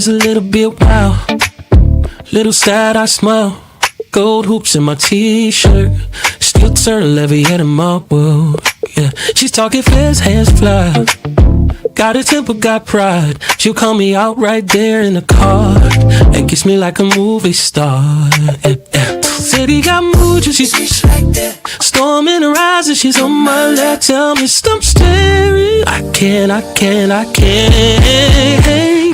she's a little bit wild. Little sad, I smile. Gold hoops in my t-shirt. Still turn levy at him up, well, yeah. She's talking fast, hands fly. Got a temper, got pride. She'll call me out right there in the car and kiss me like a movie star. Yeah, yeah. City got mood, she's like that. Storm in her eyes and she's on my lap. Tell me stop staring. I can't.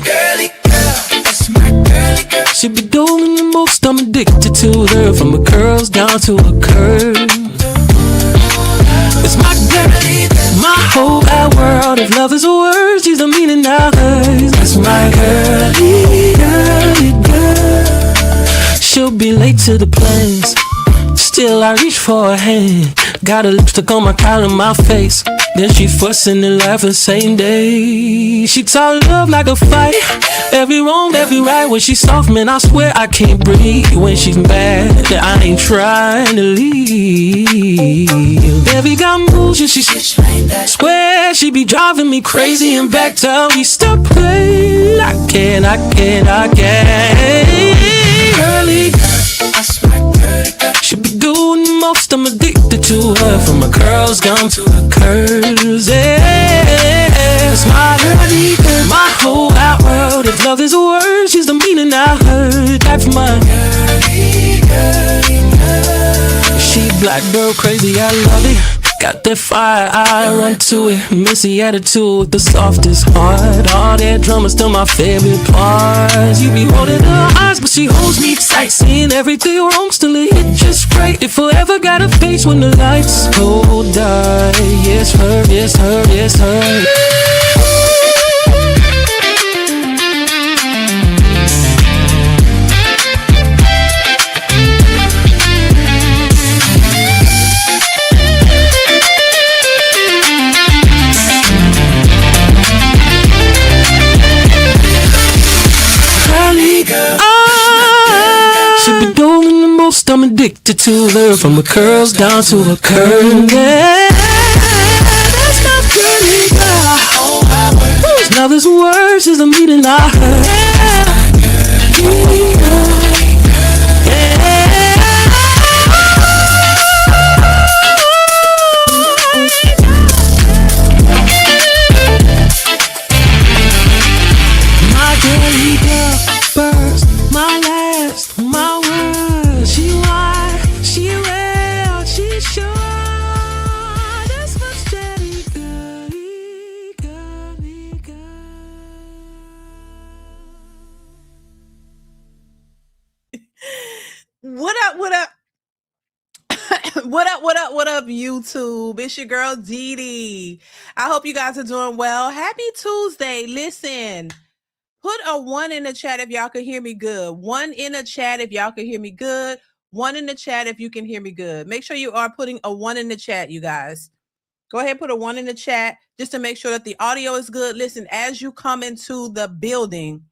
Girly girl, that's my girly girl. She be doing the most, I'm addicted to her. From her curls down to her curves. It's my girlie, my whole wide world. If love is a word, she's the meaning of hers. That's my girlie, girlie girl. She'll be late to the plans, still I reach for her hand. Got a lipstick on my collar, my face. Then she fussing and laughing same day. She taught love like a fight. Every wrong, every right. When she's soft, man, I swear I can't breathe. When she's mad, I ain't trying to leave. Baby got moves and she swear she be driving me crazy. And back tell me stop playing. I can't. Girly, I swear, she be doing the most, I'm addicted to her. From her curls down to her curves, yeah. It's my girlie, my whole wide world. If love is a word, she's the meaning I heard. That's my girlie. She black girl crazy, I love it. Got that fire, I run to it. Missy attitude with the softest heart. All that drama still my favorite part. You be holding her eyes, but she holds me tight. Seeing everything wrong, still it hit just right. If I ever got a face when the lights go dark. Yes, her, yes, her, yes, her. She be doing the most, I'm addicted to her. From her curls down to her curves, yeah. That's my girlie girl. Whose love is words is the meaning I heard. My girlie girl, first, my last, my word. She wide, she real, she sure. That's my steady girlie, girlie girl. What up? What up, YouTube? It's your girl, Dee. I hope you guys are doing well. Happy Tuesday. Listen, put a 1 in the chat if y'all can hear me good. 1 in the chat if y'all can hear me good. 1 in the chat if you can hear me good. Make sure you are putting a 1 in the chat, you guys. Go ahead, put a 1 in the chat just to make sure that the audio is good. Listen, as you come into the building,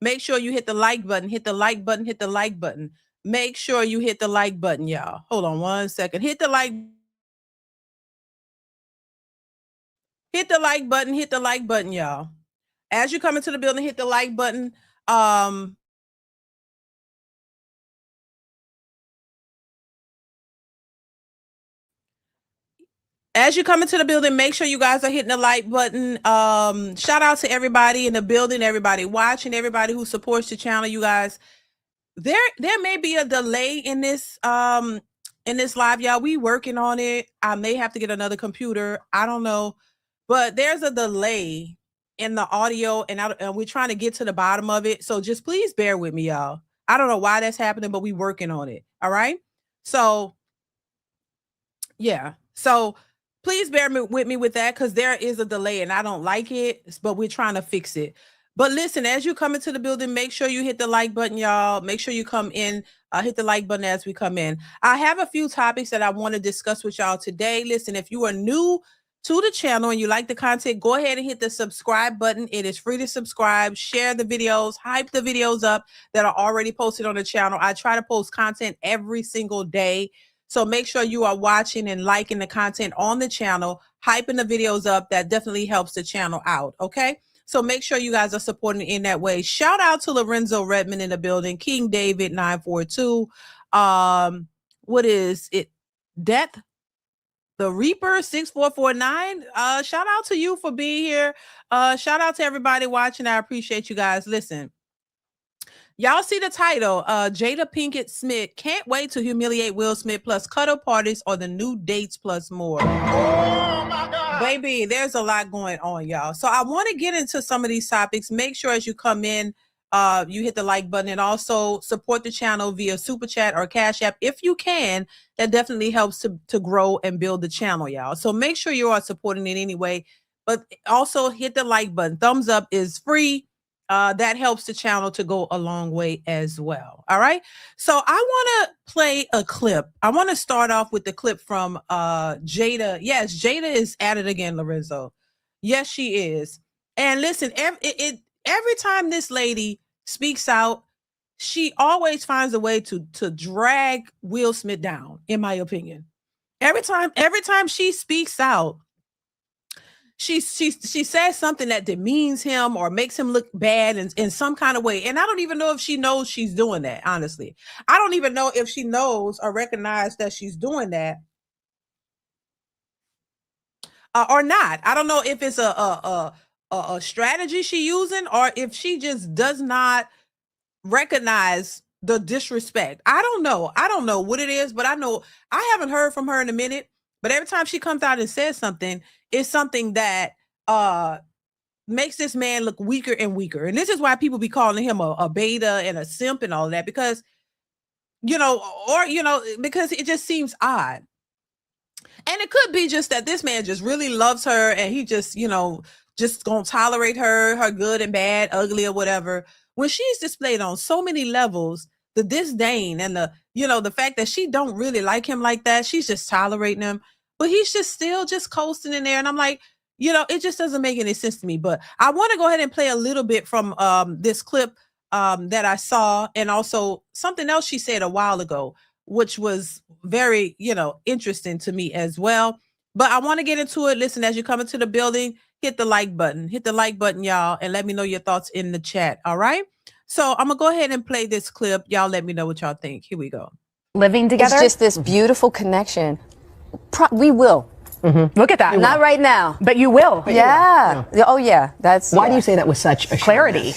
make sure you hit the like button, hit the like button, hit the like button. Make sure you hit the like button, y'all. Hold on 1 second. Hit the like button, hit the like button, y'all. As you come into the building, hit the like button. As you come into the building, make sure you guys are hitting the like button. Shout out to everybody in the building, everybody watching, everybody who supports the channel, you guys. There may be a delay in this live, y'all. We working on it. I may have to get another computer. I don't know, but there's a delay in the audio, and we're trying to get to the bottom of it. So just please bear with me, y'all. I don't know why that's happening, but we working on it. All right. So yeah. So please bear with me with that, because there is a delay and I don't like it, but we're trying to fix it. But listen, as you come into the building, make sure you hit the like button, y'all. Make sure you come in, hit the like button as we come in. I have a few topics that I want to discuss with y'all today. Listen, if you are new to the channel and you like the content, go ahead and hit the subscribe button. It is free to subscribe. Share the videos, hype the videos up that are already posted on the channel. I try to post content every single day. So make sure you are watching and liking the content on the channel, hyping the videos up. That definitely helps the channel out. Okay. So make sure you guys are supporting in that way. Shout out to Lorenzo Redmond in the building, King David 942. What is it? Death the Reaper 6449. Shout out to you for being here. Shout out to everybody watching. I appreciate you guys. Listen. Y'all see the title, Jada Pinkett Smith can't wait to humiliate Will Smith plus cuddle parties or the new dates plus more. Oh my God. Baby, there's a lot going on, y'all. So I want to get into some of these topics. Make sure as you come in, you hit the like button and also support the channel via Super Chat or Cash App. If you can, that definitely helps to grow and build the channel, y'all. So make sure you are supporting it anyway, but also hit the like button. Thumbs up is free. That helps the channel to go a long way as well. All right. So I want to play a clip. I want to start off with the clip from Jada. Yes, Jada is at it again, Lorenzo. Yes, she is. And listen, every time this lady speaks out, she always finds a way to drag Will Smith down, in my opinion. Every time she speaks out, she says something that demeans him or makes him look bad in some kind of way. And I don't even know if she knows she's doing that, honestly. I don't even know if she knows or recognizes that she's doing that or not. I don't know if it's a strategy she's using or if she just does not recognize the disrespect. I don't know what it is, but I know I haven't heard from her in a minute. But every time she comes out and says something, it's something that makes this man look weaker and weaker. And this is why people be calling him a beta and a simp and all of that, because, because it just seems odd. And it could be just that this man just really loves her and he just, just gonna tolerate her good and bad, ugly or whatever. When she's displayed on so many levels, the disdain and the fact that she don't really like him like that, she's just tolerating him, but he's just still just coasting in there. And I'm like, it just doesn't make any sense to me. But I want to go ahead and play a little bit from this clip that I saw, and also something else she said a while ago, which was very, interesting to me as well. But I want to get into it. Listen, as you come into the building, hit the like button, y'all, and let me know your thoughts in the chat. All right. So I'm gonna go ahead and play this clip. Y'all let me know what y'all think. Here we go. Living together. It's just this beautiful connection. We will. Mm-hmm. Look at that. Not right now. But you will. Yeah. Oh, yeah. Why do you say that with such clarity?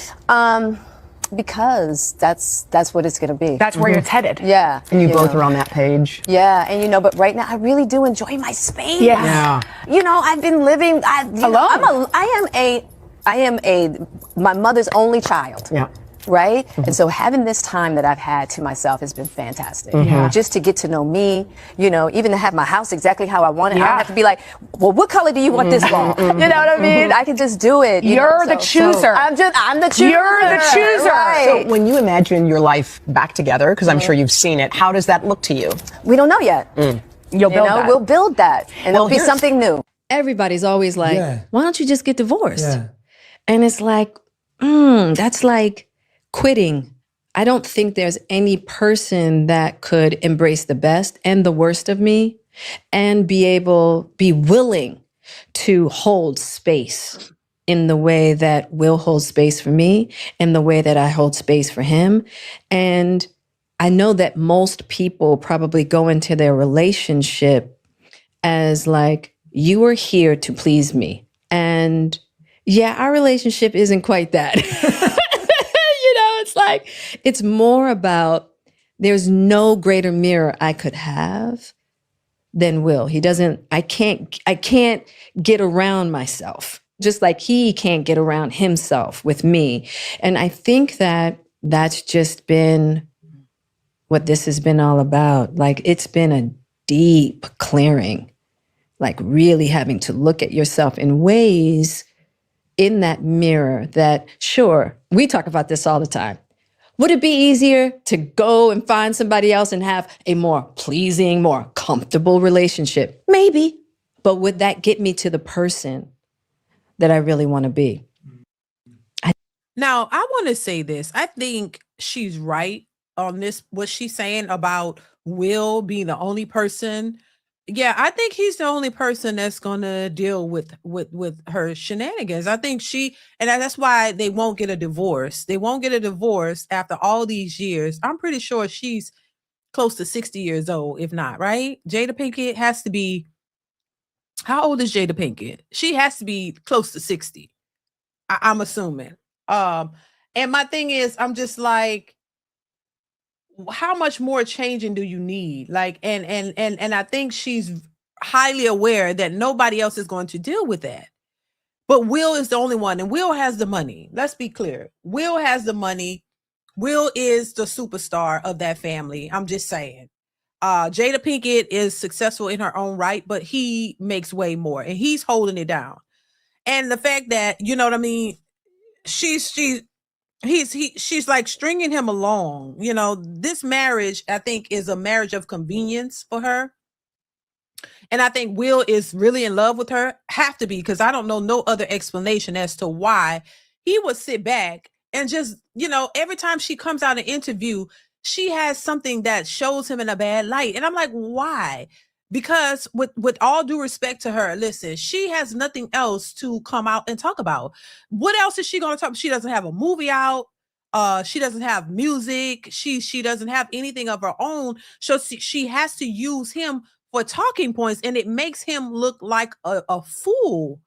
Because that's what it's going to be. That's where it's headed. Yeah. And you both are on that page. Yeah. And but right now I really do enjoy my space. Yeah. I've been living alone. I am my mother's only child. Yeah. Right? Mm-hmm. And so having this time that I've had to myself has been fantastic. Mm-hmm. Just to get to know me, even to have my house exactly how I want it. I don't have to be like, well, what color do you want this wall? You know what I mean? I can just do it. You're the chooser. I'm the chooser. You're the chooser. Right. So when you imagine your life back together, because I'm sure you've seen it, how does that look to you? We don't know yet. You'll build that. We'll build that. And it'll be something new. Everybody's always like, why don't you just get divorced? Yeah. And it's like, that's like quitting. I don't think there's any person that could embrace the best and the worst of me and be willing to hold space in the way that Will holds space for me and the way that I hold space for him. And I know that most people probably go into their relationship as like, you are here to please me. And yeah, our relationship isn't quite that. It's like, it's more about, there's no greater mirror I could have than Will. I can't get around myself, just like he can't get around himself with me. And I think that that's just been what this has been all about. Like, it's been a deep clearing, like really having to look at yourself in ways in that mirror that, sure, we talk about this all the time. Would it be easier to go and find somebody else and have a more pleasing, more comfortable relationship? Maybe. But would that get me to the person that I really want to be? Now, I want to say this. I think she's right on this, what she's saying about Will being the only person Yeah, I think he's the only person that's gonna deal with her shenanigans. I think and that's why they won't get a divorce. They won't get a divorce after all these years. I'm pretty sure she's close to 60 years old, if not, right? Jada Pinkett has to be, how old is Jada Pinkett? She has to be close to 60. I'm assuming. And my thing is, I'm just like, how much more changing do you need? Like, and I think she's highly aware that nobody else is going to deal with that. But Will is the only one, and Will has the money. Let's be clear. Will has the money. Will is the superstar of that family. I'm just saying. Jada Pinkett is successful in her own right, but he makes way more, and he's holding it down. And the fact that, you know what I mean, she's like stringing him along. You know, this marriage, I think, is a marriage of convenience for her. And I think Will is really in love with her. Have to be, because I don't know no other explanation as to why he would sit back and just, you know, every time she comes out an interview, she has something that shows him in a bad light. And I'm like, why? Because with all due respect to her, listen, she has nothing else to come out and talk about. What else is she going to talk about? She doesn't have a movie out. She doesn't have music. She doesn't have anything of her own. So she has to use him for talking points, and it makes him look like a fool.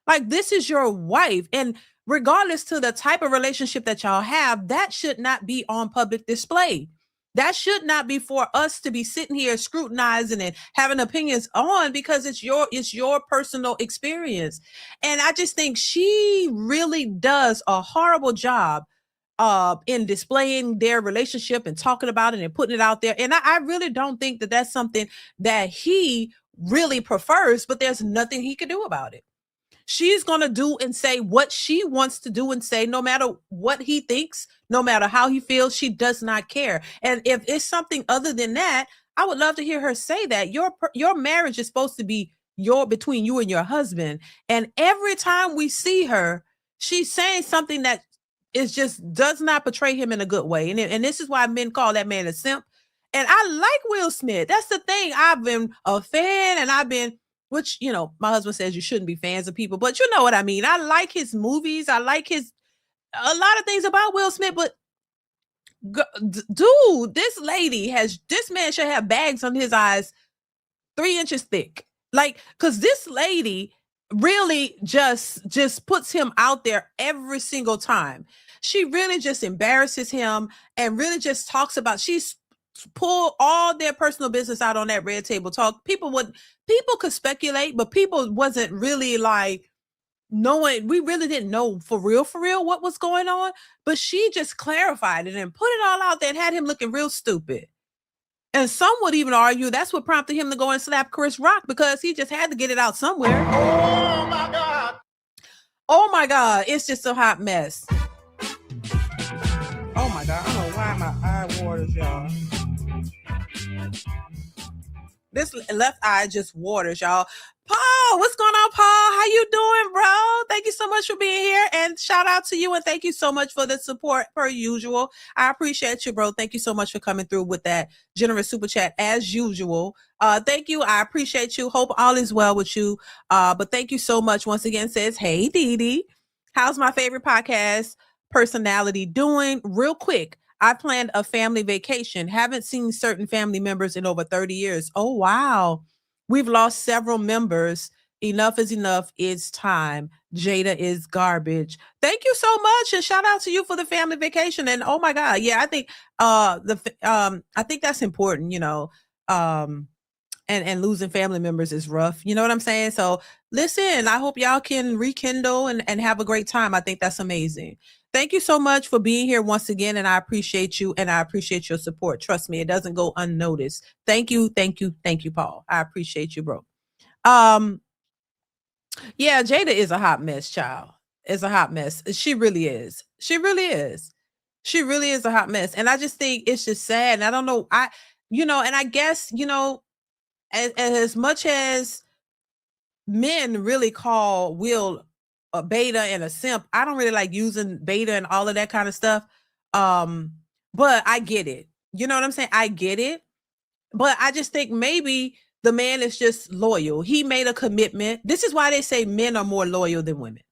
Like, this is your wife. And regardless to the type of relationship that y'all have, that should not be on public display. That should not be for us to be sitting here scrutinizing and having opinions on, because it's your personal experience. And I just think she really does a horrible job in displaying their relationship and talking about it and putting it out there. And I really don't think that that's something that he really prefers, but there's nothing he can do about it. She's going to do and say what she wants to do and say, no matter what he thinks, no matter how he feels. She does not care. And if it's something other than that, I would love to hear her say that. Your marriage is supposed to be between you and your husband. And every time we see her, she's saying something that does not portray him in a good way. And this is why men call that man a simp. And I like Will Smith. That's the thing. I've been a fan, and which, you know, my husband says you shouldn't be fans of people, but you know what I mean. I like his movies. I like a lot of things about Will Smith, but dude, this man should have bags under his eyes 3 inches thick. Like, cause this lady really just puts him out there every single time. She really just embarrasses him and really just talks about, she's pull all their personal business out on that red table talk. People could speculate, but people wasn't really like knowing. We really didn't know for real what was going on, but she just clarified it and put it all out there and had him looking real stupid. And some would even argue that's what prompted him to go and slap Chris Rock, because he just had to get it out somewhere. Oh my God. Oh my God. It's just a hot mess. Oh my God. I don't know why my eye waters, y'all. This left eye just waters, y'all. Paul, what's going on, Paul? How you doing, bro? Thank you so much for being here, and shout out to you, and thank you so much for the support per usual. I appreciate you, bro. Thank you so much for coming through with that generous super chat as usual. Thank you. I appreciate you. Hope all is well with you. But thank you so much. Once again, says, hey, DeeDee, how's my favorite podcast personality doing? Real quick, I planned a family vacation. Haven't seen certain family members in over 30 years. Oh, wow. We've lost several members. Enough is enough. It's time. Jada is garbage. Thank you so much. And shout out to you for the family vacation. And oh my God. Yeah, I think I think that's important, you know. And losing family members is rough. You know what I'm saying? So listen, I hope y'all can rekindle and have a great time. I think that's amazing. Thank you so much for being here once again. And I appreciate you, and I appreciate your support. Trust me, it doesn't go unnoticed. Thank you, Paul. I appreciate you, bro. Yeah, Jada is a hot mess, child. Is a hot mess. She really is. She really is. She really is a hot mess. And I just think it's just sad. And I don't know. And I guess, as much as men really call Will a beta and a simp, I don't really like using beta and all of that kind of stuff. But I get it. You know what I'm saying? I get it. But I just think maybe The man is just loyal. He made a commitment. This is why they say men are more loyal than women,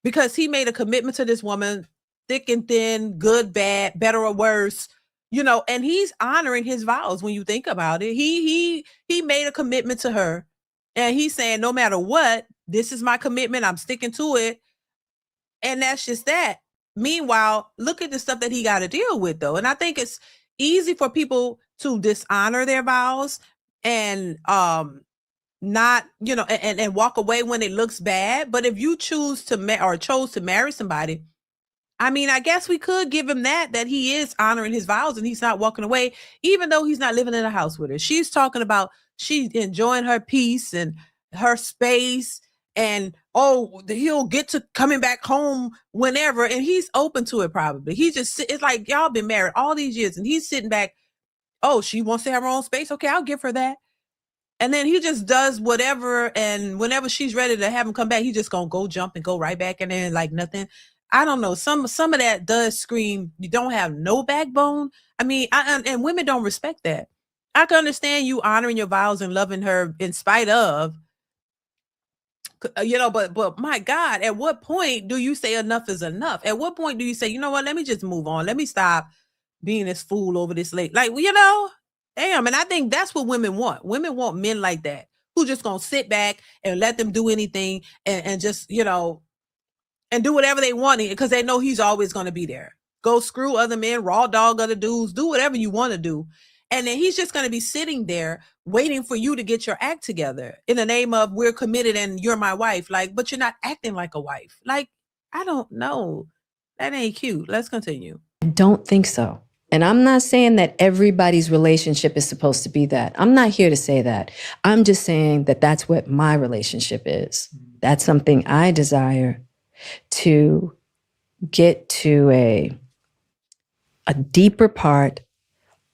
because he made a commitment to this woman, thick and thin, good, bad, better or worse, you know, and he's honoring his vows. When you think about it, he made a commitment to her, and he's saying, no matter what, this is my commitment. I'm sticking to it. And that's just that. Meanwhile, look at the stuff that he got to deal with, though. And I think it's easy for people to dishonor their vows and not, you know, and walk away when it looks bad. But if you choose to chose to marry somebody, I mean, I guess we could give him that he is honoring his vows and he's not walking away, even though he's not living in a house with her. She's talking about she's enjoying her peace and her space, and he'll get to coming back home whenever, and he's open to it. Probably it's like y'all been married all these years and he's sitting back. Oh, she wants to have her own space. Okay, I'll give her that. And then he just does whatever, and whenever she's ready to have him come back, he's just gonna go jump and go right back in there like nothing. I don't know. Some of that does scream you don't have no backbone. I mean, and women don't respect that. I can understand you honoring your vows and loving her in spite of, you know, but my God, at what point do you say enough is enough? At what point do you say, you know what, let me just move on. Let me stop being this fool over this late. Like, you know, damn. And I think that's what women want. Women want men like that, who just gonna sit back and let them do anything and just, you know, and do whatever they want because they know he's always going to be there. Go screw other men, raw dog other dudes, do whatever you want to do. And then he's just going to be sitting there waiting for you to get your act together in the name of we're committed and you're my wife. Like, but you're not acting like a wife. Like, I don't know. That ain't cute. Let's continue. I don't think so. And I'm not saying that everybody's relationship is supposed to be that. I'm not here to say that. I'm just saying that that's what my relationship is. That's something I desire to get to a deeper part,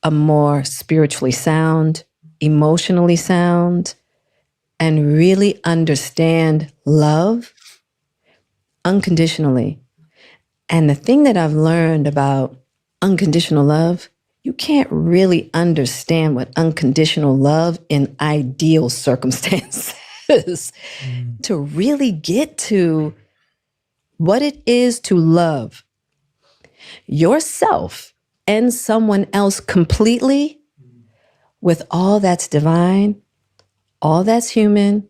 a more spiritually sound, emotionally sound, and really understand love unconditionally. And the thing that I've learned about unconditional love, you can't really understand what unconditional love in ideal circumstances to really get to what it is to love yourself and someone else completely with all that's divine, all that's human,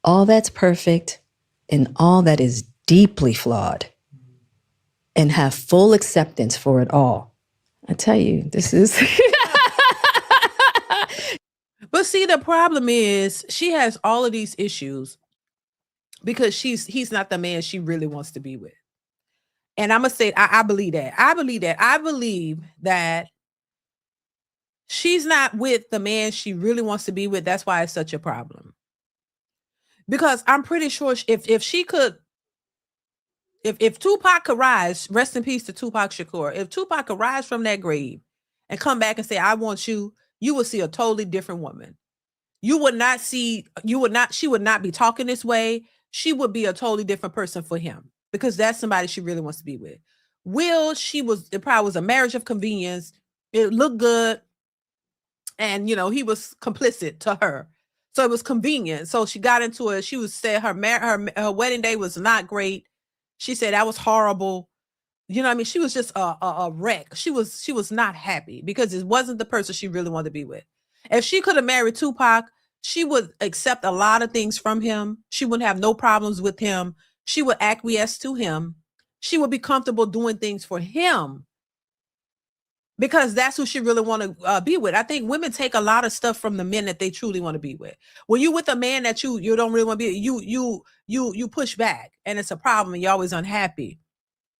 all that's perfect, and all that is deeply flawed, and have full acceptance for it all. I tell you, this is... But see, the problem is she has all of these issues because he's not the man she really wants to be with. And I'm going to say, I believe that. I believe that she's not with the man she really wants to be with. That's why it's such a problem. Because I'm pretty sure if she could, if Tupac could rise, rest in peace to Tupac Shakur, if Tupac could rise from that grave and come back and say, I want you, you would see a totally different woman. She would not be talking this way. She would be a totally different person for him because that's somebody she really wants to be with. Will, it probably was a marriage of convenience. It looked good. And, you know, he was complicit to her. So it was convenient. So she got into it. She was said her wedding day was not great. She said that was horrible. You know what I mean? She was just a wreck. She was not happy because it wasn't the person she really wanted to be with. If she could have married Tupac, she would accept a lot of things from him. She wouldn't have no problems with him. She would acquiesce to him. She would be comfortable doing things for him because that's who she really want to be with. I think women take a lot of stuff from the men that they truly want to be with. When you with a man that you don't really want to be, you push back and it's a problem and you're always unhappy.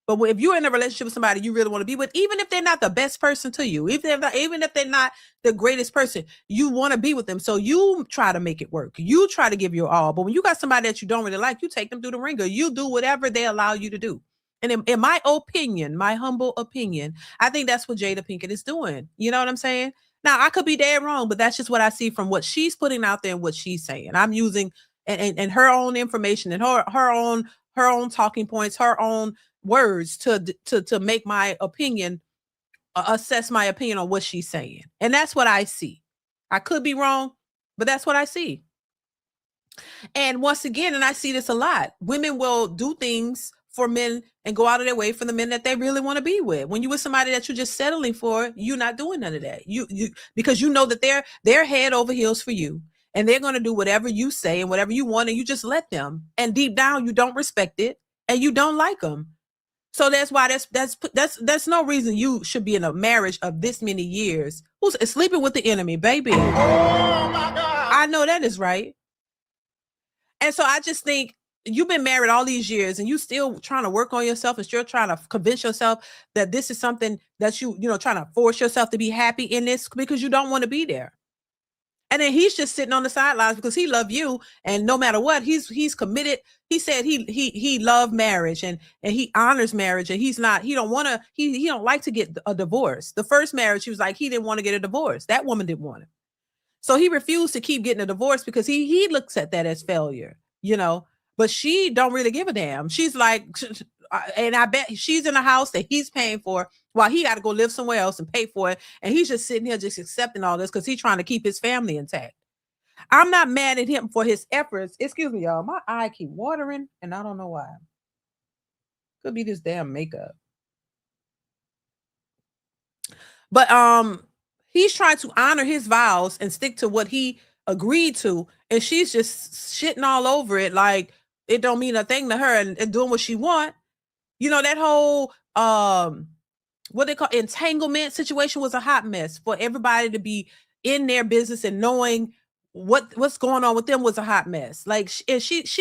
But if you're in a relationship with somebody you really want to be with, even if they're not the best person to you, even if they're not the greatest person, you want to be with them. So you try to make it work. You try to give your all. But when you got somebody that you don't really like, you take them through the ringer. You do whatever they allow you to do. And in my opinion, my humble opinion, I think that's what Jada Pinkett is doing. You know what I'm saying? Now, I could be dead wrong, but that's just what I see from what she's putting out there and what she's saying. I'm using and her own information and her own talking points, her own words to make my opinion, assess my opinion on what she's saying. And that's what I see. I could be wrong, But that's what I see. And once again, and I see this a lot, women will do things for men and go out of their way for the men that they really want to be with. When you with somebody that you're just settling for, you're not doing none of that. You because you know that they're head over heels for you, and they're going to do whatever you say and whatever you want, and you just let them. And deep down, you don't respect it and you don't like them. So that's why that's no reason you should be in a marriage of this many years. Who's sleeping with the enemy, baby? Oh my God. I know that is right. And so I just think you've been married all these years and you still trying to work on yourself and still trying to convince yourself that this is something that you trying to force yourself to be happy in this because you don't want to be there. And then he's just sitting on the sidelines because he loved you. And no matter what, he's committed. He said he loved marriage and he honors marriage. And he don't like to get a divorce. The first marriage, he was like, he didn't want to get a divorce. That woman didn't want it. So he refused to keep getting a divorce because he looks at that as failure, but she don't really give a damn. She's like, and I bet she's in a house that he's paying for while he got to go live somewhere else and pay for it. And he's just sitting here just accepting all this because he's trying to keep his family intact. I'm not mad at him for his efforts. Excuse me, y'all. My eye keep watering and I don't know why. Could be this damn makeup. But he's trying to honor his vows and stick to what he agreed to. And she's just shitting all over it like it don't mean a thing to her and doing what she want. That whole what they call entanglement situation was a hot mess. For everybody to be in their business and knowing what's going on with them was a hot mess. Like she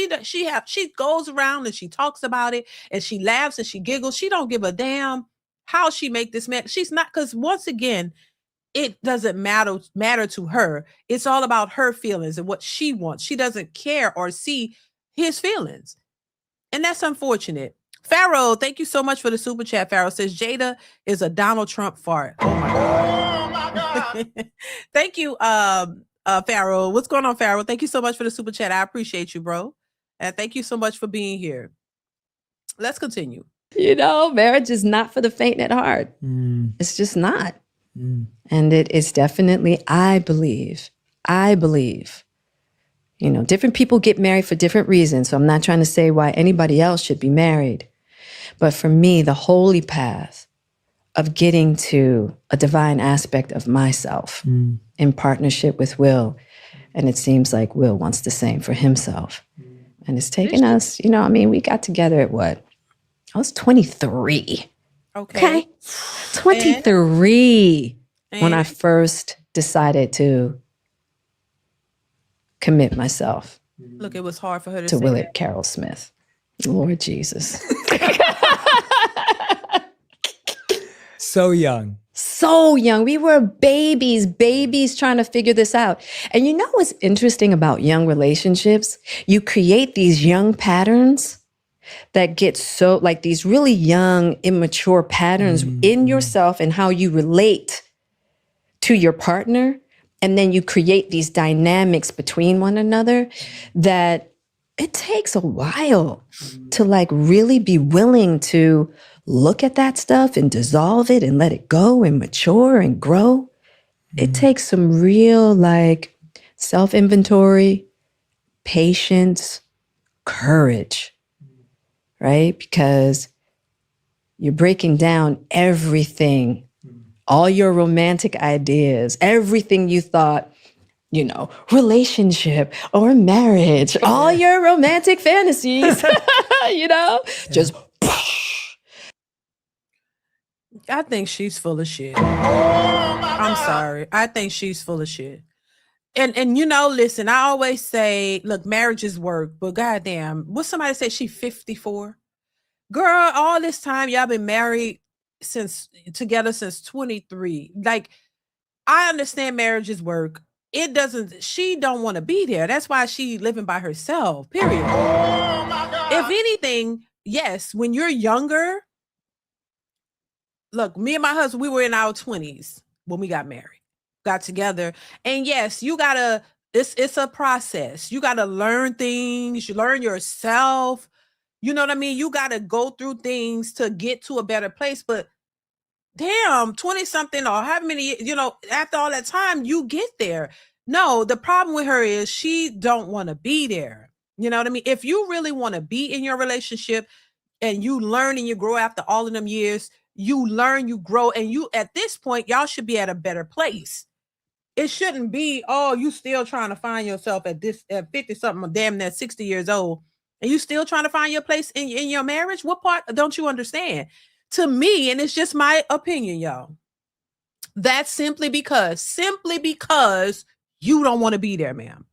goes around and she talks about it and she laughs and she giggles. She don't give a damn how she make this man. She's not, because once again, it doesn't matter to her. It's all about her feelings and what she wants. She doesn't care or see his feelings. And that's unfortunate. Pharaoh, thank you so much for the super chat. Pharaoh says Jada is a Donald Trump fart. Oh my God. Oh my God. Thank you, Pharaoh. What's going on, Pharaoh? Thank you so much for the super chat. I appreciate you, bro. And thank you so much for being here. Let's continue. Marriage is not for the faint at heart. It's just not. And it is definitely, I believe, different people get married for different reasons. So I'm not trying to say why anybody else should be married. But for me, the holy path of getting to a divine aspect of myself in partnership with Will. And it seems like Will wants the same for himself. And it's taken us, we got together at what? I was 23. Okay. 23 when I first decided to commit myself. Look, it was hard for her to Will Carroll Smith. Lord Jesus. So young. So young. We were babies trying to figure this out. And what's interesting about young relationships? You create these young patterns that get so, like these really young, immature patterns in yourself and how you relate to your partner. And then you create these dynamics between one another that it takes a while to really be willing to look at that stuff and dissolve it and let it go and mature and grow. It takes some real self-inventory, patience, courage, right? Because you're breaking down everything, all your romantic ideas, everything you thought, relationship or marriage, all your romantic fantasies, just. I think she's full of shit. I'm sorry. I think she's full of shit. And listen, I always say, look, marriage is work, but goddamn, what somebody say she 54? Girl, all this time y'all been married together since 23. I understand marriage is work. She don't want to be there. That's why she living by herself, period. Oh my God. If anything, yes, when you're younger, look, me and my husband, we were in our 20s when we got married, got together. And yes, it's a process. You got to learn things. You learn yourself. You know what I mean? You got to go through things to get to a better place. But damn, 20 something or however many, after all that time, you get there. No, the problem with her is she don't want to be there. You know what I mean? If you really want to be in your relationship and you learn and you grow after all of them years, you learn, you grow, and you at this point, y'all should be at a better place. It shouldn't be, oh, you still trying to find yourself at 50 something, damn near 60 years old, and you still trying to find your place in your marriage. What part don't you understand? To me, and it's just my opinion, y'all, that's simply because you don't want to be there, ma'am.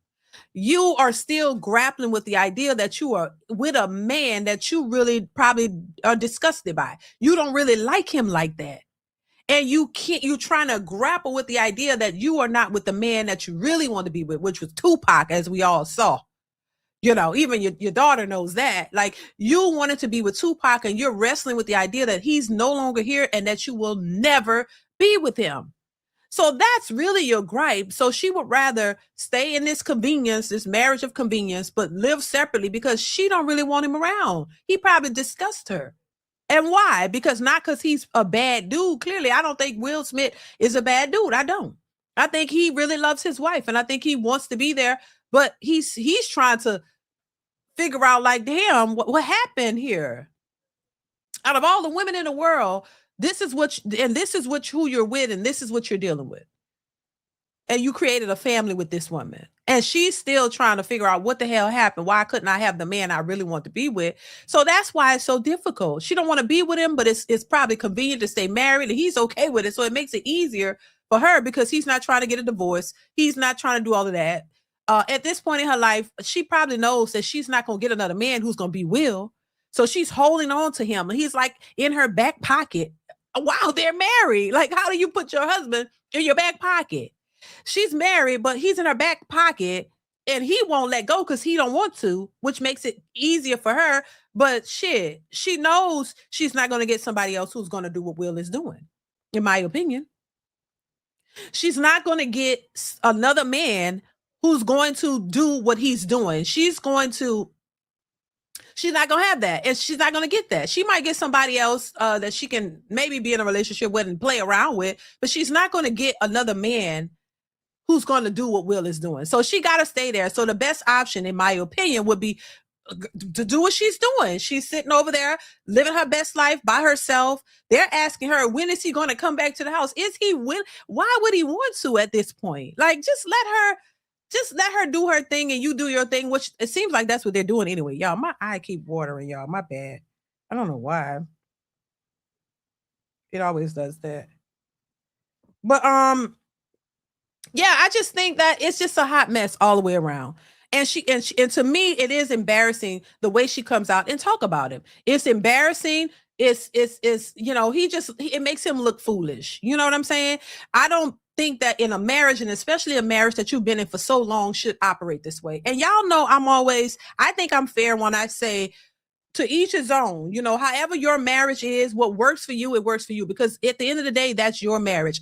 You are still grappling with the idea that you are with a man that you really probably are disgusted by. You don't really like him like that. And you're trying to grapple with the idea that you are not with the man that you really want to be with, which was Tupac, as we all saw. You know, even your daughter knows that. Like, you wanted to be with Tupac and you're wrestling with the idea that he's no longer here and that you will never be with him. So that's really your gripe. So she would rather stay in this convenience, this marriage of convenience, but live separately because she don't really want him around. He probably disgusts her. And why? Because not because he's a bad dude. Clearly, I don't think Will Smith is a bad dude. I don't. I think he really loves his wife and I think he wants to be there, but he's trying to figure out, like, damn, what happened here? Out of all the women in the world, this is who you're with, and this is what you're dealing with. And you created a family with this woman. And she's still trying to figure out what the hell happened. Why couldn't I have the man I really want to be with? So that's why it's so difficult. She don't want to be with him, but it's probably convenient to stay married, and he's okay with it. So it makes it easier for her because he's not trying to get a divorce. He's not trying to do all of that. At this point in her life, she probably knows that she's not going to get another man who's going to be Will. So she's holding on to him. And he's like in her back pocket while they're married. Like, how do you put your husband in your back pocket? She's married, but he's in her back pocket and he won't let go because he don't want to, which makes it easier for her. But shit, she knows she's not going to get somebody else who's going to do what Will is doing, in my opinion. She's not going to get another man who's going to do what he's doing. She's not going to have that. And she's not going to get that. She might get somebody else that she can maybe be in a relationship with and play around with, but she's not going to get another man who's going to do what Will is doing. So she got to stay there. So the best option, in my opinion, would be to do what she's doing. She's sitting over there, living her best life by herself. They're asking her, when is he going to come back to the house? Why would he want to at this point? Like, just let her do her thing and you do your thing, which it seems like that's what they're doing anyway. Y'all, my eye keep watering, y'all. My bad. I don't know why. It always does that. But yeah, I just think that it's just a hot mess all the way around. And to me, it is embarrassing the way she comes out and talk about him. It's embarrassing. It's it makes him look foolish. You know what I'm saying? I don't think that in a marriage, and especially a marriage that you've been in for so long, should operate this way. And y'all know I think I'm fair when I say to each his own. You know, however your marriage is, what works for you, it works for you. Because at the end of the day, that's your marriage.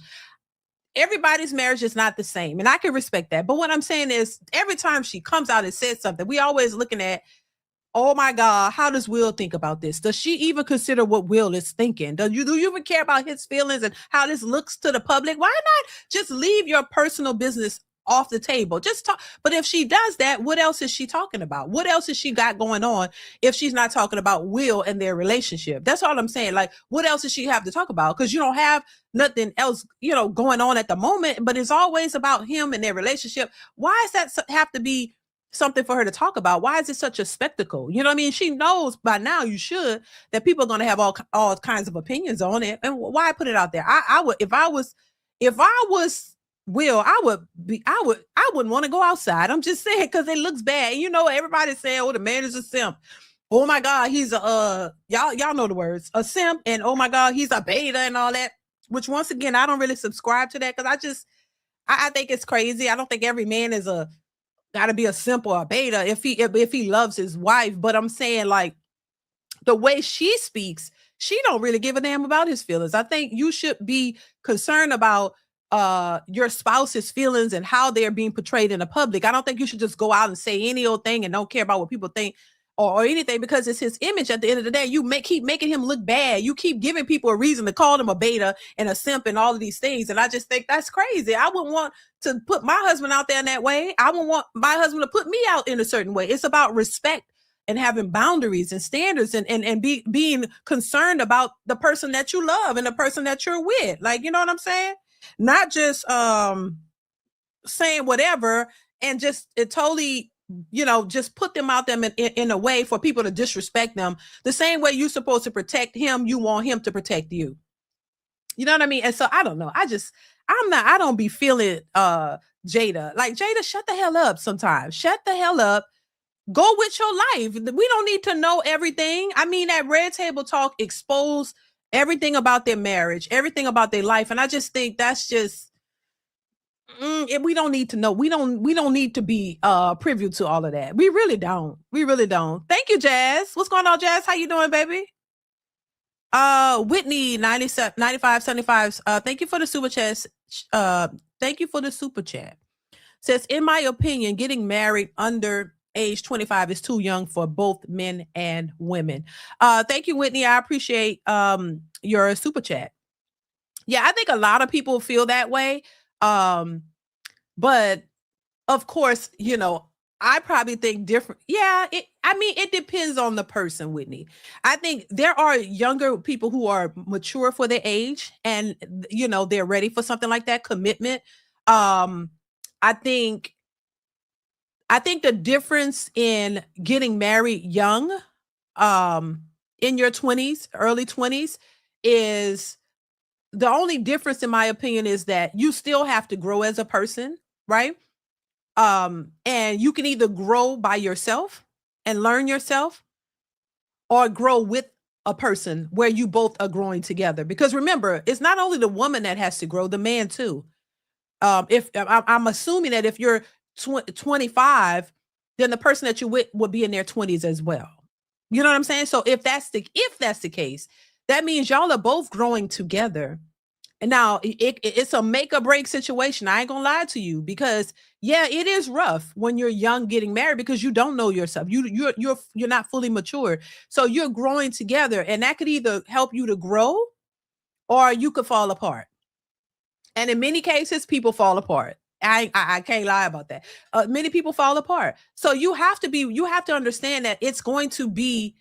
Everybody's marriage is not the same, and I can respect that. But what I'm saying is, every time she comes out and says something, we always looking at, oh my God, how does Will think about this? Does she even consider what Will is thinking? Do you even care about his feelings and how this looks to the public? Why not just leave your personal business off the table? Just talk. But if she does that, what else is she talking about? What else has she got going on if she's not talking about Will and their relationship? That's all I'm saying. Like, what else does she have to talk about? Because you don't have nothing else, going on at the moment, but it's always about him and their relationship. Why does that have to be something for her to talk about? Why is it such a spectacle? You know what I mean? She knows by now, you should, that people are going to have all kinds of opinions on it. And why put it out there? I would, if I was Will, I wouldn't want to go outside. I'm just saying, because it looks bad. And everybody's saying, oh, the man is a simp. Oh my God, he's y'all know the words, a simp. And oh my God, he's a beta and all that, which once again, I don't really subscribe to that, because I think it's crazy. I don't think every man is gotta be a simp or a beta if he loves his wife. But I'm saying, like, the way she speaks, she don't really give a damn about his feelings. I think you should be concerned about your spouse's feelings and how they're being portrayed in the public. I don't think you should just go out and say any old thing and don't care about what people think or anything because it's his image. At the end of the day, you keep making him look bad. You keep giving people a reason to call him a beta and a simp and all of these things. And I just think that's crazy. I wouldn't want to put my husband out there in that way. I wouldn't want my husband to put me out in a certain way. It's about respect and having boundaries and standards and being concerned about the person that you love and the person that you're with. Like, you know what I'm saying? Not just saying whatever and just it totally, just put them out there in a way for people to disrespect them. The same way you're supposed to protect him, you want him to protect you. You know what I mean? And so I don't know. I don't be feeling Jada. Like, Jada, shut the hell up sometimes. Shut the hell up. Go with your life. We don't need to know everything. I mean, that Red Table Talk exposed everything about their marriage, everything about their life. And I just think that's just, we don't need to know. We don't need to be privy to all of that. We really don't. We really don't. Thank you, Jazz. What's going on, Jazz? How you doing, baby? Whitney 9575. Thank you for the super chat. Thank you for the super chat. Says, in my opinion, getting married under age 25 is too young for both men and women. Thank you, Whitney. I appreciate your super chat. Yeah, I think a lot of people feel that way. But of course, I probably think different. Yeah, it depends on the person, Whitney. I think there are younger people who are mature for their age and, they're ready for something like that commitment. I think the difference in getting married young, in your 20s, early 20s, is the only difference, in my opinion, is that you still have to grow as a person, right? And you can either grow by yourself and learn yourself, or grow with a person where you both are growing together. Because remember, it's not only the woman that has to grow, the man too. If I'm assuming that if you're 25, then the person that you with would be in their 20s as well. You know what I'm saying? So if that's the case, that means y'all are both growing together. And now it's a make or break situation. I ain't gonna lie to you, because yeah, it is rough when you're young getting married because you don't know yourself. You're not fully mature. So you're growing together, and that could either help you to grow or you could fall apart. And in many cases, people fall apart. I can't lie about that. Many people fall apart. So you have to understand that it's going to be,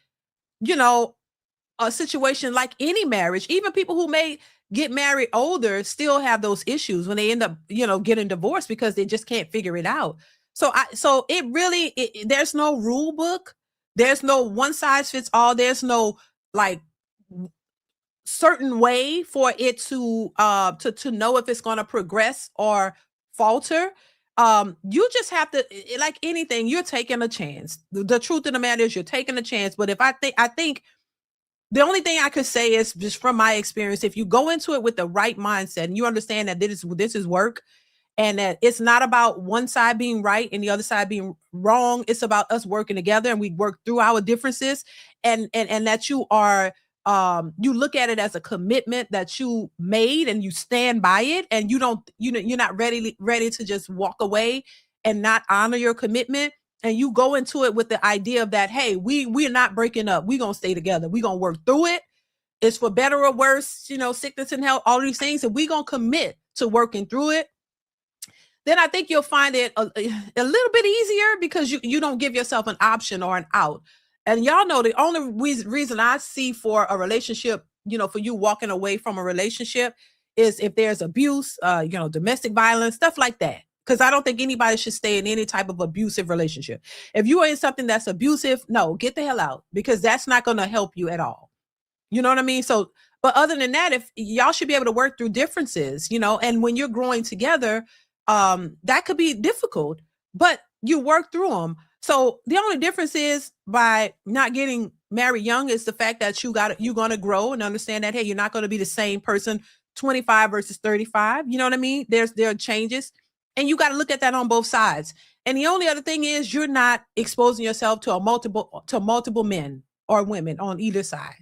a situation like any marriage. Even people who may get married older still have those issues when they end up, getting divorced because they just can't figure it out. So it really, there's no rule book. There's no one size fits all. There's no like certain way for it to know if it's going to progress or falter. You just have to, like anything, you're taking a chance. The truth of the matter is you're taking a chance. But I think the only thing I could say is, just from my experience, if you go into it with the right mindset and you understand that this is work, and that it's not about one side being right and the other side being wrong. It's about us working together, and we work through our differences, and that you are, you look at it as a commitment that you made and you stand by it, and you're not ready to just walk away and not honor your commitment. And you go into it with the idea of that, hey, we're not breaking up. We're going to stay together. We're going to work through it. It's for better or worse, sickness and health, all these things. And we're going to commit to working through it. Then I think you'll find it a little bit easier, because you don't give yourself an option or an out. And y'all know the only reason I see for a relationship, for you walking away from a relationship, is if there's abuse, domestic violence, stuff like that. Because I don't think anybody should stay in any type of abusive relationship. If you are in something that's abusive, no, get the hell out, because that's not going to help you at all. You know what I mean? So, but other than that, if y'all should be able to work through differences, and when you're growing together, that could be difficult, but you work through them. So the only difference is, by not getting married young, is the fact that you're going to grow and understand that, hey, you're not going to be the same person 25 versus 35. You know what I mean? There are changes. And you got to look at that on both sides. And the only other thing is, you're not exposing yourself to multiple men or women on either side.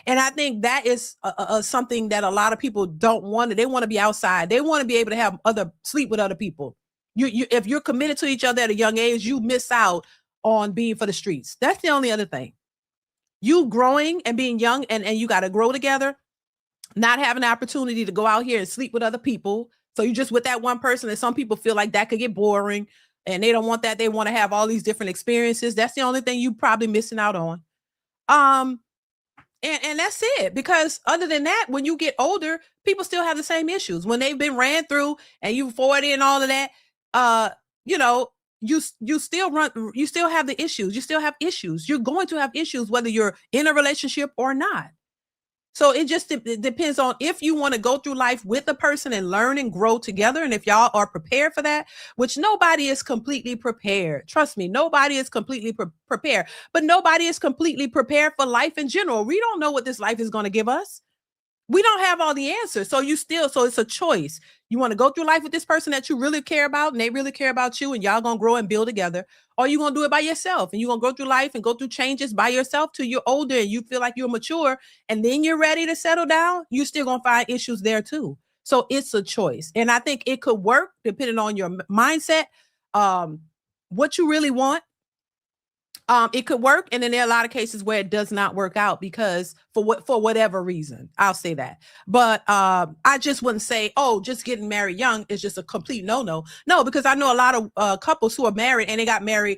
And I think that is something that a lot of people don't want. They want to be outside. They want to be able to have sleep with other people. If you're committed to each other at a young age, you miss out on being for the streets. That's the only other thing. You growing and being young and you got to grow together, not having the opportunity to go out here and sleep with other people. So you just with that one person, and some people feel like that could get boring and they don't want that. They want to have all these different experiences. That's the only thing you probably missing out on. And that's it, because other than that, when you get older, people still have the same issues when they've been ran through and you 40 and all of that. You know, you still have the issues. You still have issues. You're going to have issues whether you're in a relationship or not. So it just depends on if you want to go through life with a person and learn and grow together. And if y'all are prepared for that, which nobody is completely prepared. Trust me, nobody is completely prepared, but nobody is completely prepared for life in general. We don't know what this life is going to give us. We don't have all the answers. So it's a choice. You want to go through life with this person that you really care about and they really care about you and y'all going to grow and build together, or you going to do it by yourself and you're going to go through life and go through changes by yourself till you're older and you feel like you're mature and then you're ready to settle down. You're still going to find issues there too. So it's a choice. And I think it could work depending on your mindset, what you really want. It could work. And then there are a lot of cases where it does not work out because for whatever reason, I'll say that. But I just wouldn't say, oh, just getting married young is just a complete no. No, because I know a lot of couples who are married and they got married.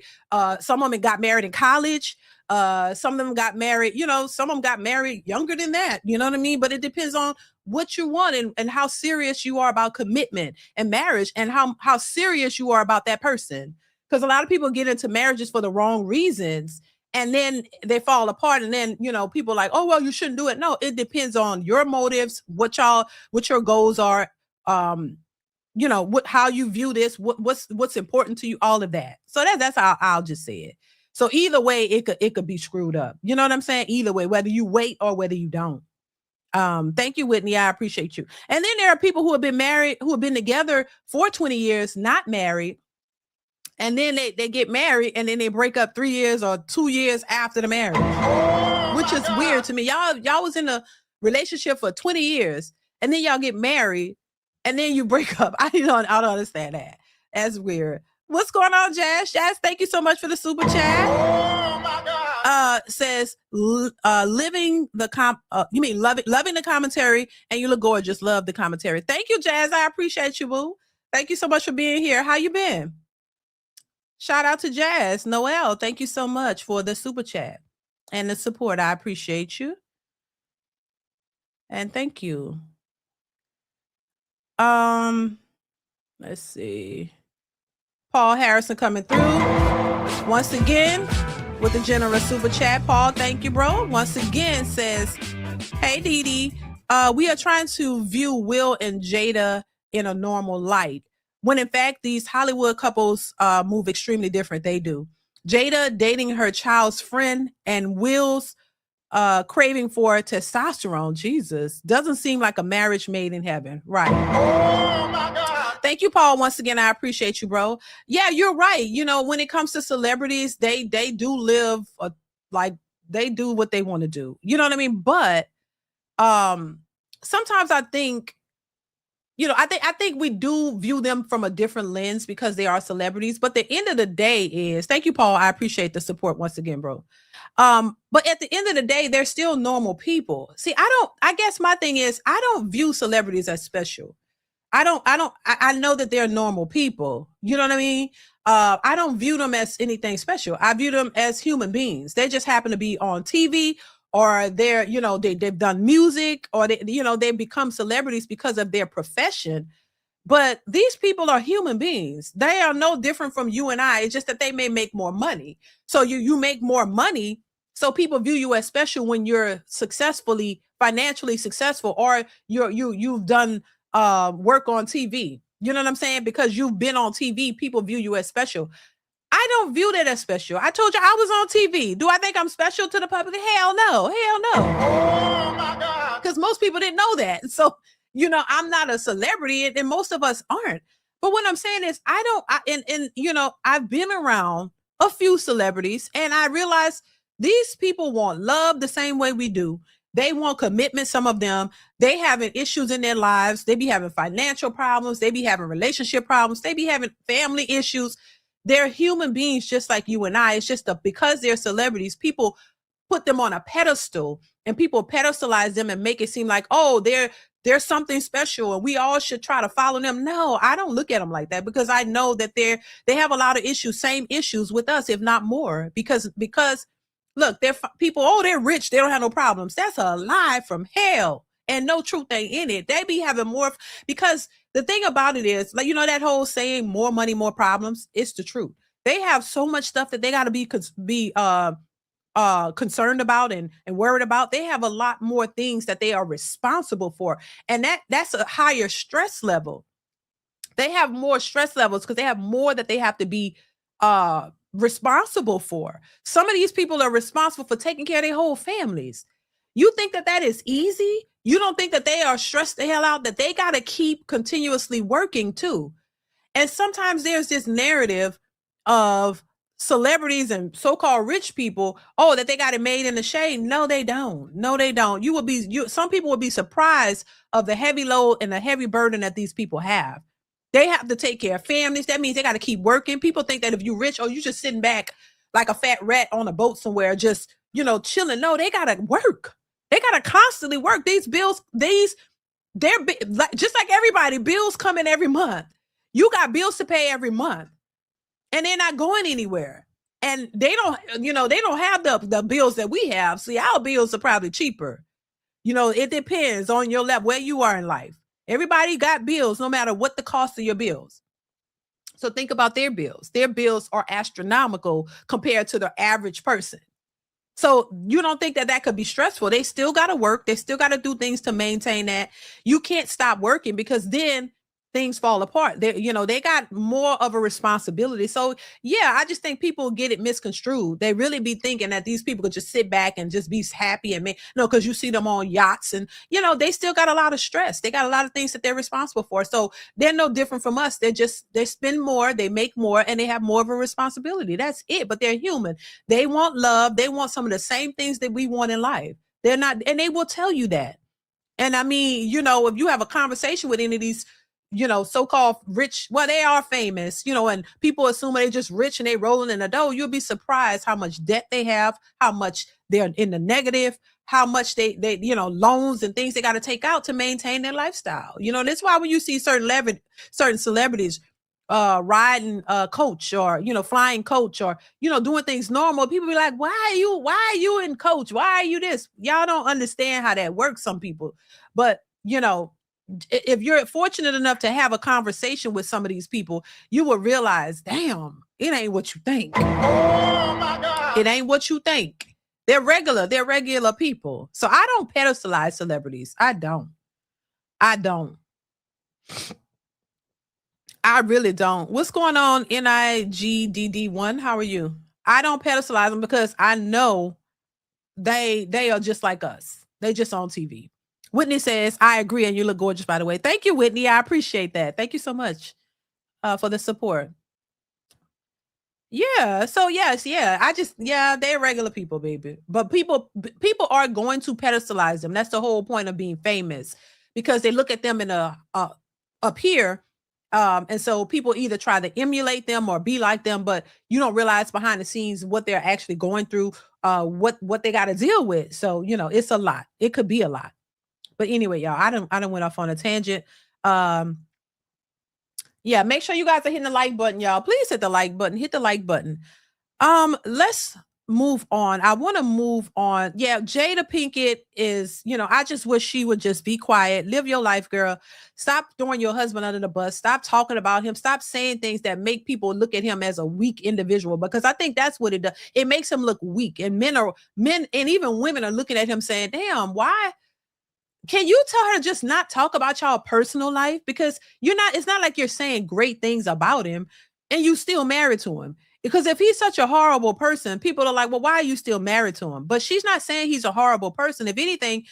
Some of them got married in college. Some of them got married, some of them got married younger than that. You know what I mean? But it depends on what you want and how serious you are about commitment and marriage and how serious you are about that person. Because a lot of people get into marriages for the wrong reasons and then they fall apart. And then, people are like, oh, well, you shouldn't do it. No, it depends on your motives, what your goals are, how you view this, what's important to you, all of that. So that's how I'll just say it. So either way, it could be screwed up. You know what I'm saying? Either way, whether you wait or whether you don't. Thank you, Whitney. I appreciate you. And then there are people who have been married, who have been together for 20 years, not married. And then they get married and then they break up 3 years or 2 years after the marriage, which is weird to me. Y'all was in a relationship for 20 years and then y'all get married and then you break up. I don't understand that. That's weird. What's going on, Jazz? Jazz, thank you so much for the super chat. Oh my God. Says loving the commentary, and you look gorgeous. Love the commentary. Thank you, Jazz. I appreciate you, boo. Thank you so much for being here. How you been? Shout out to Jazz. Noel, thank you so much for the super chat and the support. I appreciate you. And thank you. Let's see. Paul Harrison coming through once again with the generous super chat. Paul, thank you, bro. Once again says, hey, DeeDee, we are trying to view Will and Jada in a normal light, when in fact, these Hollywood couples move extremely different. They do. Jada dating her child's friend and Will's craving for testosterone. Jesus, doesn't seem like a marriage made in heaven. Right. Oh my God. Thank you, Paul. Once again, I appreciate you, bro. Yeah, you're right. When it comes to celebrities, they do live like they do what they want to do. You know what I mean? But sometimes I think, I think we do view them from a different lens because they are celebrities. But the end of the day is, thank you, Paul. I appreciate the support once again, bro. But at the end of the day, they're still normal people. See, I guess my thing is, I don't view celebrities as special. I know that they're normal people. You know what I mean? I don't view them as anything special. I view them as human beings. They just happen to be on TV, or they're, they've done music, or they've become celebrities because of their profession. But these people are human beings. They are no different from you and I. It's just that they may make more money. So you make more money. So people view you as special when you're financially successful, or you've done work on TV. You know what I'm saying? Because you've been on TV, people view you as special. I don't view that as special. I told you I was on TV. Do I think I'm special to the public? Hell no. Hell no. Oh my God. Because most people didn't know that. So, I'm not a celebrity, and most of us aren't. But what I'm saying is, I've been around a few celebrities, and I realize these people want love the same way we do. They want commitment. Some of them, they having issues in their lives. They be having financial problems. They be having relationship problems. They be having family issues. They're human beings just like you and I. It's just because they're celebrities, people put them on a pedestal and people pedestalize them and make it seem like, oh, they're something special and we all should try to follow them. No, I don't look at them like that, because I know that they have a lot of issues, same issues with us, if not more, because look, they're people, oh, they're rich, they don't have no problems. That's a lie from hell, and no truth ain't in it. They be having more, because the thing about it is, like, you know, that whole saying, more money, more problems, it's the truth. They have so much stuff that they got to be concerned about and worried about. They have a lot more things that they are responsible for, and that's a higher stress level. They have more stress levels because they have more that they have to be responsible for. Some of these people are responsible for taking care of their whole families. You think that is easy? You don't think that they are stressed the hell out, that they got to keep continuously working too? And sometimes there's this narrative of celebrities and so-called rich people, oh, that they got it made in the shade. No, they don't. No, they don't. Some people will be surprised of the heavy load and the heavy burden that these people have. They have to take care of families. That means they got to keep working. People think that if you're rich, oh, you just sitting back like a fat rat on a boat somewhere, just, you know, chilling. No, they got to work. They got to constantly work. These bills, they're just like everybody, bills come in every month. You got bills to pay every month. And they're not going anywhere. And they don't have the bills that we have. See, our bills are probably cheaper. You know, it depends on your level, where you are in life. Everybody got bills, no matter what the cost of your bills. So think about their bills. Their bills are astronomical compared to the average person. So you don't think that could be stressful. They still got to work. They still got to do things to maintain that. You can't stop working, because then things fall apart. They got more of a responsibility. So yeah, I just think people get it misconstrued. They really be thinking that these people could just sit back and just be happy and because you see them on yachts and, you know, they still got a lot of stress. They got a lot of things that they're responsible for. So they're no different from us. They spend more, they make more, and they have more of a responsibility. That's it. But they're human. They want love. They want some of the same things that we want in life. They're not, and they will tell you that. And I mean, you know, if you have a conversation with any of these, you know, so-called rich, well, they are famous, you know, and people assume they're just rich and they rolling in the dough. You'll be surprised how much debt they have, how much they're in the negative, how much they you know, loans and things they got to take out to maintain their lifestyle. You know, that's why when you see certain celebrities riding a coach, or, you know, flying coach, or, you know, doing things normal, people be like, why are you in coach? Why are you this? Y'all don't understand how that works, some people. But, you know, if you're fortunate enough to have a conversation with some of these people, you will realize, damn, it ain't what you think. Oh my God. It ain't what you think. They're regular people. So I don't pedestalize celebrities. I don't. I really don't. What's going on, NIGDD1? How are you? I don't pedestalize them because I know they are just like us. They just on TV. Whitney says, I agree, and you look gorgeous, by the way. Thank you, Whitney. I appreciate that. Thank you so much for the support. Yeah. So yes, yeah. They're regular people, baby. But people are going to pedestalize them. That's the whole point of being famous, because they look at them in up here. And so people either try to emulate them or be like them, but you don't realize behind the scenes what they're actually going through, what they got to deal with. So, you know, it's a lot. It could be a lot. But anyway, y'all, I don't went off on a tangent. Yeah, make sure you guys are hitting the like button, y'all. Please hit the like button. Hit the like button. Let's move on. I want to move on. Yeah, Jada Pinkett is, you know, I just wish she would just be quiet. Live your life, girl. Stop throwing your husband under the bus. Stop talking about him. Stop saying things that make people look at him as a weak individual, because I think that's what it does. It makes him look weak. And men and even women are looking at him saying, damn, why? Can you tell her to just not talk about y'all personal life? Because it's not like you're saying great things about him and you still married to him. Because if he's such a horrible person, people are like, well, why are you still married to him? But she's not saying he's a horrible person. If anything,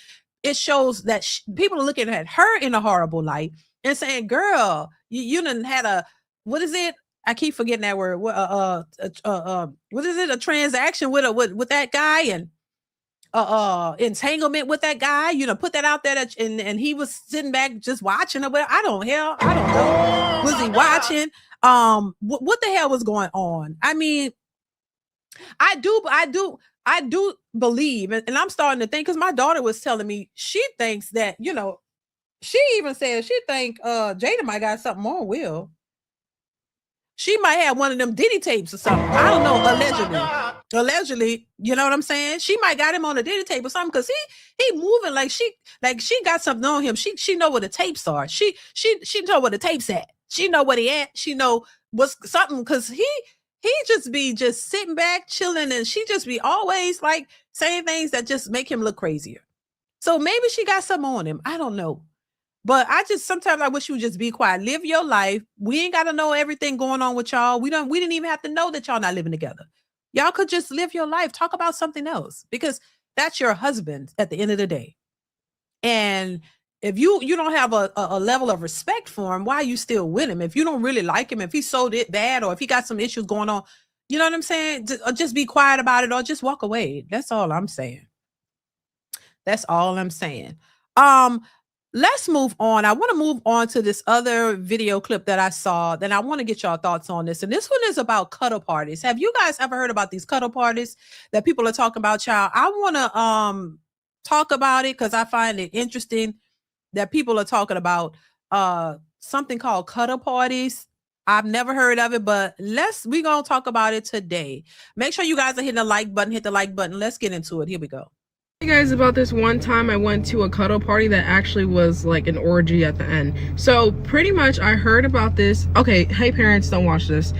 it shows that people are looking at her in a horrible light and saying, girl, you done had what is it? I keep forgetting that word. What is it? A transaction with that guy, and entanglement with that guy, you know, put that out there and he was sitting back just watching or whatever. I don't know. Was he watching? What the hell was going on? I mean, I do believe, and I'm starting to think, because my daughter was telling me she thinks that, you know, she even said she think Jada might got something on Will. She might have one of them Diddy tapes or something. I don't know, allegedly, you know what I'm saying? She might got him on a Diddy tape or something, because he moving like she got something on him. She know where the tapes are. She know where the tapes at. She know where he at. She know what's something, because he just be just sitting back chilling, and she just be always like saying things that just make him look crazier. So maybe she got something on him. I don't know. But sometimes I wish you would just be quiet. Live your life. We ain't got to know everything going on with y'all. We didn't even have to know that y'all not living together. Y'all could just live your life. Talk about something else, because that's your husband at the end of the day. And if you don't have a level of respect for him, why are you still with him? If you don't really like him, if he's so bad, or if he got some issues going on, you know what I'm saying? Just be quiet about it, or just walk away. That's all I'm saying. That's all I'm saying. Let's move on. I want to move on to this other video clip that I saw. Then I want to get y'all thoughts on this. And this one is about cuddle parties. Have you guys ever heard about these cuddle parties that people are talking about, child? I want to talk about it because I find it interesting that people are talking about something called cuddle parties. I've never heard of it, but we're going to talk about it today. Make sure you guys are hitting the like button. Hit the like button. Let's get into it. Here we go. Hey guys, about this one time I went to a cuddle party that actually was like an orgy at the end. So pretty much I heard about this. Okay, hey parents, don't watch this.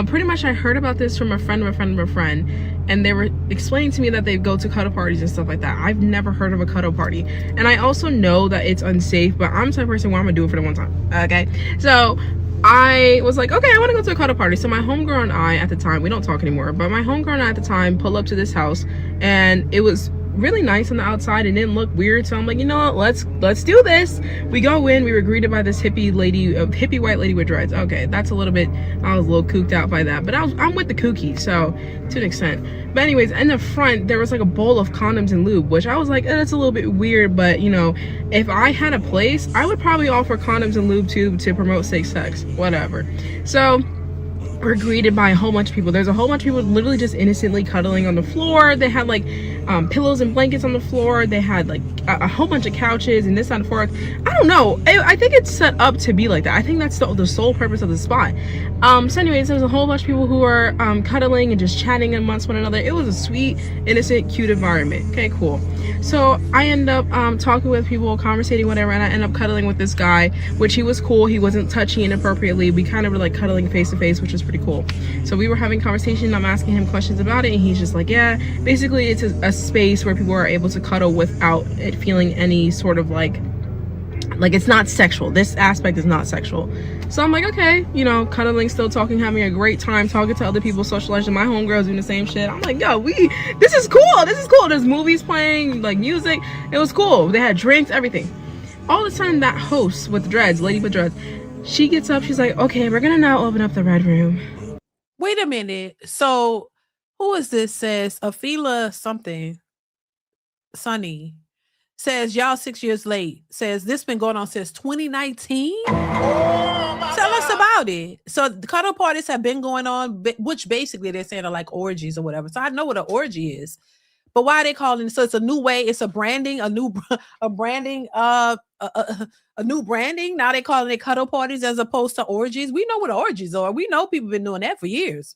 Pretty much I heard about this from a friend of a friend of a friend, and they were explaining to me that they go to cuddle parties and stuff like that. I've never heard of a cuddle party, and I also know that it's unsafe, but I'm the type of person where I'm gonna do it for the one time. Okay, so I was like, okay, I want to go to a cuddle party. So my homegirl and I at the time, we don't talk anymore, but my homegirl and I at the time pull up to this house, and it was really nice on the outside and didn't look weird. So I'm like, you know what, let's do this. We go in, we were greeted by this hippie white lady with dreads. Okay, that's a little bit, I was a little cooked out by that, but I'm with the kooky, so to an extent. But anyways, in the front there was like a bowl of condoms and lube, which I was like, that's a little bit weird, but you know, if I had a place, I would probably offer condoms and lube too, to promote safe sex, whatever. So we're greeted by a whole bunch of people. There's a whole bunch of people literally just innocently cuddling on the floor. They had like pillows and blankets on the floor. They had like a whole bunch of couches and this and forth. I don't know. I think it's set up to be like that. I think that's the sole purpose of the spot. So anyways, there's a whole bunch of people who are cuddling and just chatting amongst one another. It was a sweet, innocent, cute environment. Okay, cool. So I end up talking with people, conversating, whatever, and I end up cuddling with this guy, which he was cool. He wasn't touchy inappropriately. We kind of were like cuddling face to face, which was pretty cool. So we were having conversation. I'm asking him questions about it, and he's just like, yeah, basically it's a space where people are able to cuddle without it feeling any sort of like it's not sexual. This aspect is not sexual. So I'm like, okay, you know, cuddling, still talking, having a great time, talking to other people, socializing. My homegirls doing the same shit. I'm like, yo, this is cool. This is cool. There's movies playing, like music. It was cool. They had drinks, everything. All of a sudden, that host with the dreads, lady with dreads, she gets up. She's like, okay, we're gonna now open up the red room. Wait a minute. So who is this? Says Afila something. Sunny says y'all 6 years late. Says this been going on since 2019. Tell us about it. So the cuddle parties have been going on, which basically they're saying are like orgies or whatever. So I know what an orgy is, but why are they calling it? So it's a new way. It's a branding, a new branding. Now they calling it cuddle parties as opposed to orgies. We know what orgies are. We know people been doing that for years,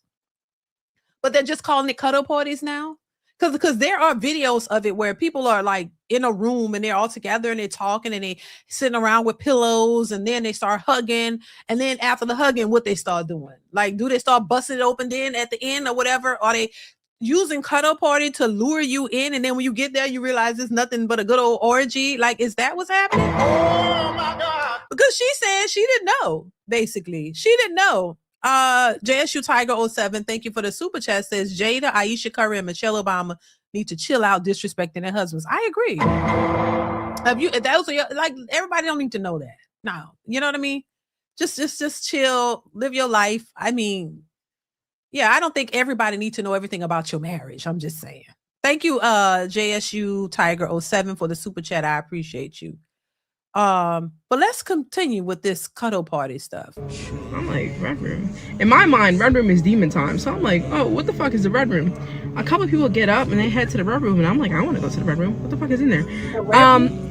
but they're just calling it cuddle parties now. Because there are videos of it where people are like in a room and they're all together and they're talking and they sitting around with pillows, and then they start hugging, and then after the hugging, what they start doing? Like, do they start busting it open then at the end or whatever? Are they using cuddle party to lure you in, and then when you get there you realize it's nothing but a good old orgy? Like, is that what's happening? Oh my God. Because she said she didn't know. Basically, she didn't know. JSU Tiger 07, thank you for the super chat, says Jada, Aisha Curry, and Michelle Obama need to chill out disrespecting their husbands. I agree. Those are like, everybody don't need to know that. No, you know what I mean? Just chill, live your life. I mean, yeah, I don't think everybody needs to know everything about your marriage. I'm just saying. Thank you, JSU Tiger 07 for the super chat. I appreciate you. But let's continue with this cuddle party stuff. I'm like, red room. In my mind, red room is demon time. So I'm like, oh, what the fuck is the red room? A couple of people get up and they head to the red room, and I'm like, I want to go to the red room. What the fuck is in there?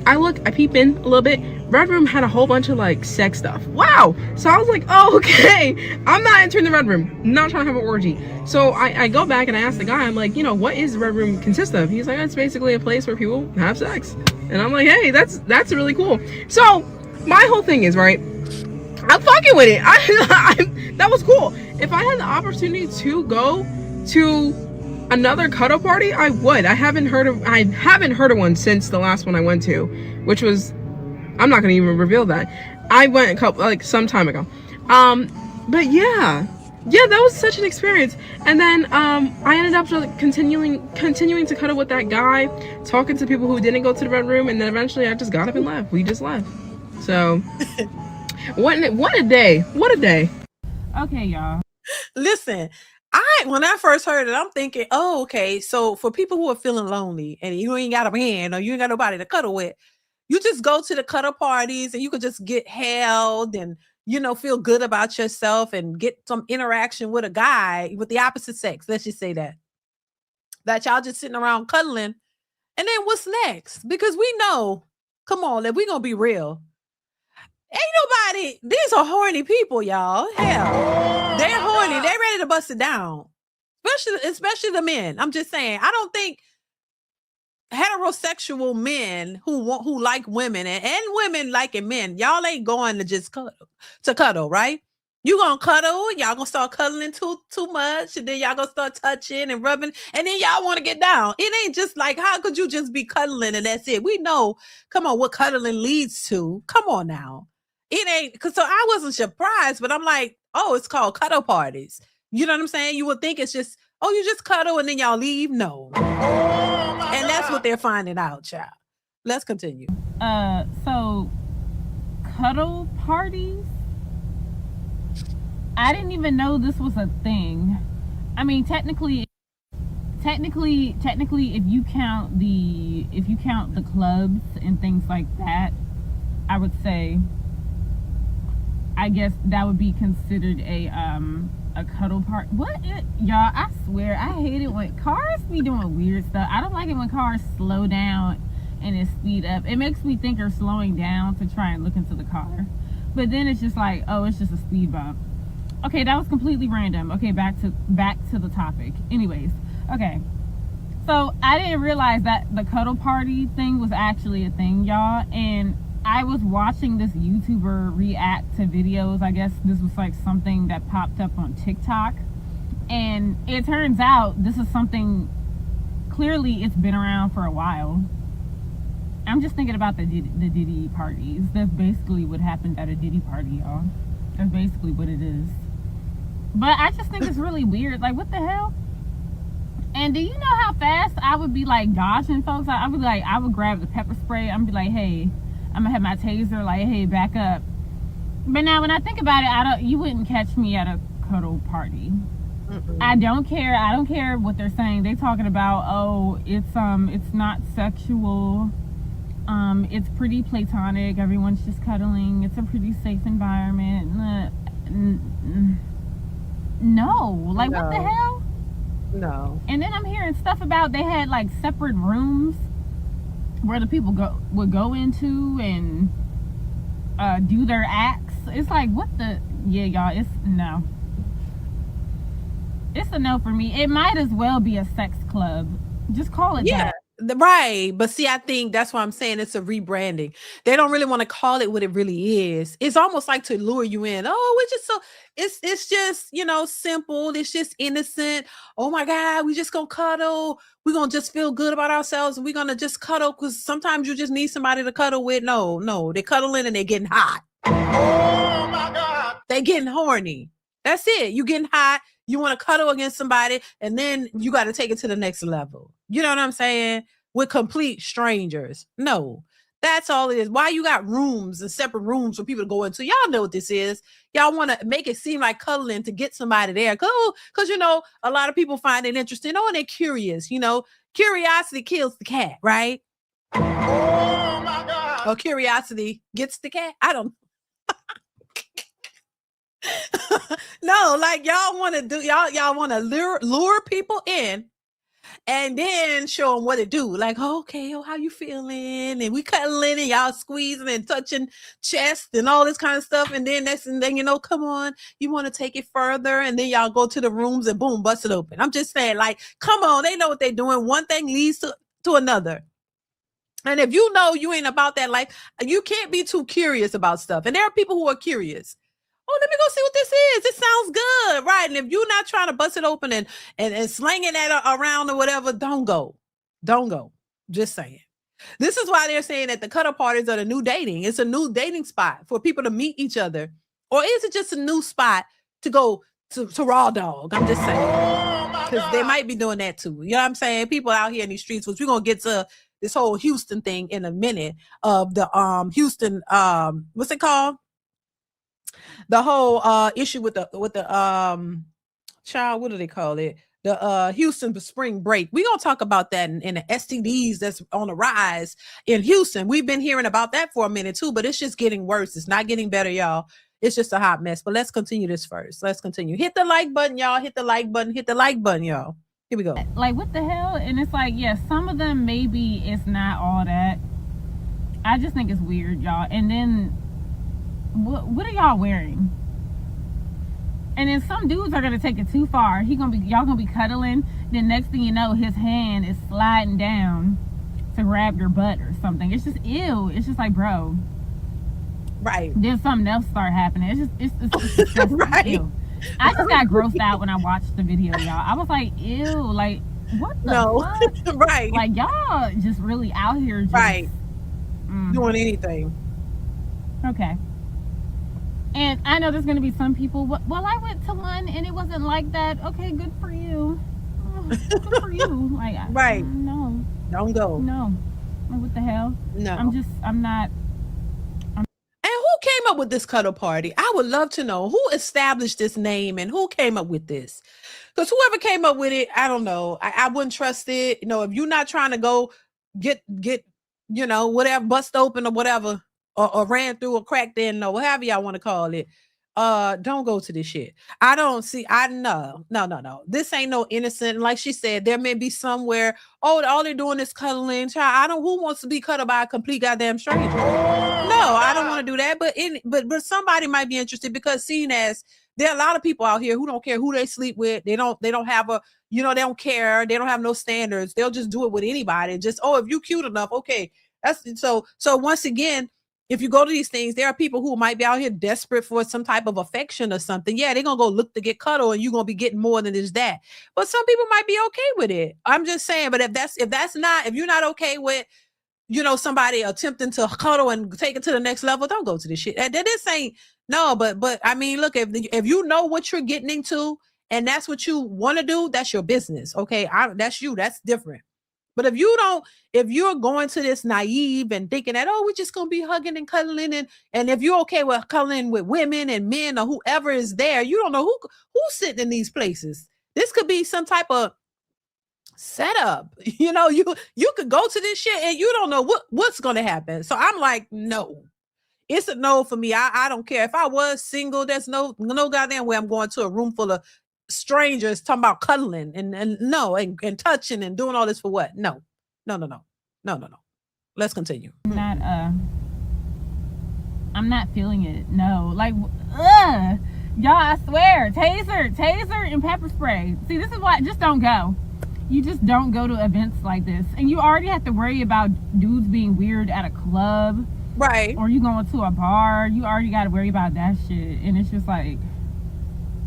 I peep in a little bit. Red room had a whole bunch of like sex stuff. Wow. So I was like, oh, okay. I'm not entering the red room. Not trying to have an orgy. So I go back and I ask the guy, I'm like, what is the red room consist of? He's like, it's basically a place where people have sex. And I'm like, hey, that's really cool. So my whole thing is, right, I'm fucking with it. That was cool. If I had the opportunity to go to another cuddle party, I would. I haven't heard of one since the last one I went to, which was, I'm not gonna even reveal that. I went some time ago. But yeah, that was such an experience. And then I ended up just continuing to cuddle with that guy, talking to people who didn't go to the red room, and then eventually I just got up and left. We just left. So what a day. What a day. Okay, y'all. Listen, when I first heard it, I'm thinking, oh, okay. So for people who are feeling lonely and you ain't got a man or you ain't got nobody to cuddle with, you just go to the cuddle parties and you could just get held and, feel good about yourself and get some interaction with a guy with the opposite sex. Let's just say that y'all just sitting around cuddling. And then what's next? Because we know, come on, if we're going to be real, ain't nobody, these are horny people, y'all. Hell, they're horny. They're ready to bust it down. Especially the men. I'm just saying, I don't think heterosexual men who like women and women liking men, y'all ain't going to just cuddle, right? You gonna cuddle, y'all gonna start cuddling too much, and then y'all gonna start touching and rubbing, and then y'all want to get down. It ain't just like, how could you just be cuddling and that's it? We know, come on, what cuddling leads to. Come on now. It ain't, so I wasn't surprised, but I'm like, oh, it's called cuddle parties. You know what I'm saying? You would think it's just, oh, you just cuddle and then y'all leave. No. And that's what they're finding out, child. Let's continue. So cuddle parties? I didn't even know this was a thing. I mean, technically, if you count the clubs and things like that, I would say, I guess that would be considered a cuddle party. Y'all, I swear, I hate it when cars be doing weird stuff. I don't like it when cars slow down and then speed up. It makes me think they're slowing down to try and look into the car. But then it's just like, oh, it's just a speed bump. Okay, that was completely random. Okay, back to the topic. Anyways, okay. So I didn't realize that the cuddle party thing was actually a thing, y'all. And I was watching this YouTuber react to videos. I guess this was like something that popped up on TikTok. And it turns out this is something, clearly it's been around for a while. I'm just thinking about the Diddy parties. That's basically what happened at a Diddy party, y'all. That's basically what it is. But I just think it's really weird. Like, what the hell? And do you know how fast I would be like dodging folks? I would grab the pepper spray. I'm be like, hey, I'm gonna have my taser, like, hey, back up. But now when I think about it, you wouldn't catch me at a cuddle party. I don't care what they're saying. They're talking about, oh, it's not sexual. It's pretty platonic. Everyone's just cuddling. It's a pretty safe environment. No, like, what the hell? No. And then I'm hearing stuff about they had like separate rooms where the people would go into and do their acts. It's like, what the, yeah, y'all, it's no. It's a no for me. It might as well be a sex club. Just call it that. Right. But see, I think that's why I'm saying it's a rebranding. They don't really want to call it what it really is. It's almost like to lure you in. Oh, it's just, simple. It's just innocent. Oh my God, we just gonna cuddle. We're gonna just feel good about ourselves. And we're gonna just cuddle because sometimes you just need somebody to cuddle with. No, they're cuddling and they're getting hot. Oh my God. They're getting horny. That's it. You getting hot. You want to cuddle against somebody, and then you got to take it to the next level. You know what I'm saying? With complete strangers. No, That's all it is. Why you got rooms and separate rooms for people to go into? Y'all know what this is. Y'all want to make it seem like cuddling to get somebody there. Because, you know, a lot of people find it interesting. Oh, and they're curious. You know, curiosity kills the cat, right? Oh, my God. Or curiosity gets the cat. I don't. No, like y'all want to do, y'all want to lure people in. And then show them what it do. Like, okay, how you feeling? And we cuddling and y'all squeezing and touching chest and all this kind of stuff. And then you know, come on, you want to take it further. And then y'all go to the rooms and boom, bust it open. I'm just saying, like, come on, they know what they're doing. One thing leads to another. And if you know you ain't about that life, you can't be too curious about stuff. And there are people who are curious. Oh, let me go see what this is. It sounds good, right? And if you're not trying to bust it open and slinging that around or whatever, don't go. Just saying. This is why they're saying that the cuddle parties are the new dating. It's a new dating spot for people to meet each other. Or is it just a new spot to go to raw dog? I'm just saying. Because they might be doing that too. You know what I'm saying? People out here in these streets, which we're going to get to this whole Houston thing in a minute of the Houston, what's it called? The whole issue with the child, what do they call it? The Houston spring break. We're gonna talk about that in the STDs that's on the rise in Houston. We've been hearing about that for a minute too, but it's just getting worse. It's not getting better, y'all. It's just a hot mess. But let's continue this first. Let's continue. Hit the like button, y'all. Hit the like button. Hit the like button, y'all. Here we go. Like, what the hell? And it's like, yeah, some of them maybe it's not all that. I just think it's weird, y'all. And then what are y'all wearing? And then some dudes are gonna take it too far. Y'all gonna be cuddling. Then next thing you know, his hand is sliding down to grab your butt or something. It's just ew. It's just like, bro. Right. Then something else start happening. It's just right. Ew. I just got grossed out when I watched the video, y'all. I was like, ew, like, what the fuck? Right. Like, y'all just really out here just, right. Doing anything. Okay. And I know there's going to be some people, well, I went to one and it wasn't like that. Okay, good for you. Good for you. Like, right. No. Don't go. No. What the hell? No. I'm not. And who came up with this cuddle party? I would love to know who established this name and who came up with this. Because whoever came up with it, I don't know. I wouldn't trust it. You know, if you're not trying to go get, you know, whatever, bust open or whatever, or ran through or cracked in or whatever y'all want to call it, don't go to this shit. No. This ain't no innocent. Like she said, there may be somewhere, all they're doing is cuddling. Child, who wants to be cuddled by a complete goddamn stranger? No, I don't want to do that. But somebody might be interested, because seeing as there are a lot of people out here who don't care who they sleep with. They don't have a, you know, they don't care. They don't have no standards. They'll just do it with anybody. Just, if you cute enough, okay. That's so once again, if you go to these things, there are people who might be out here desperate for some type of affection or something. Yeah, they're going to go look to get cuddle, and you're going to be getting more than just that. But some people might be okay with it. I'm just saying, but if you're not okay with, you know, somebody attempting to cuddle and take it to the next level, don't go to this shit. This ain't, no, but I mean, look, if you know what you're getting into and that's what you want to do, that's your business. Okay. That's you. That's different. But if you're going to this naive and thinking that, we're just going to be hugging and cuddling, and if you're okay with cuddling with women and men or whoever is there, you don't know who's sitting in these places. This could be some type of setup. You know, you could go to this shit and you don't know what's going to happen. So I'm like, no. It's a no for me. I don't care. If I was single, there's no goddamn way I'm going to a room full of strangers talking about cuddling and touching and doing all this for what? No. Let's continue. I'm not feeling it. No, like, y'all, I swear, taser and pepper spray. See, this is why, just don't go. You just don't go to events like this. And you already have to worry about dudes being weird at a club. Right. Or you going to a bar. You already got to worry about that shit. And it's just like,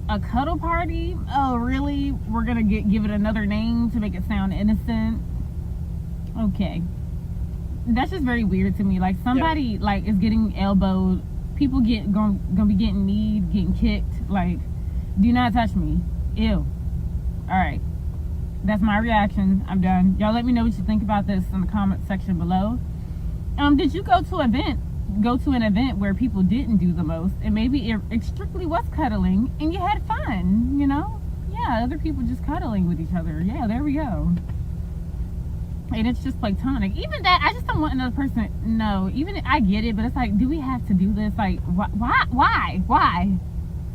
a cuddle party? Oh, really? We're going to give it another name to make it sound innocent? Okay. That's just very weird to me. Like, somebody, like, is getting elbowed. People gonna be getting kneed, getting kicked. Like, do not touch me. Ew. All right. That's my reaction. I'm done. Y'all let me know what you think about this in the comment section below. Did you go to an event where people didn't do the most, and maybe it strictly was cuddling, and you had fun, you know? Yeah, other people just cuddling with each other. Yeah, there we go. And it's just platonic. Even that, I just don't want another person. No, even I get it, but it's like, do we have to do this? Like, why?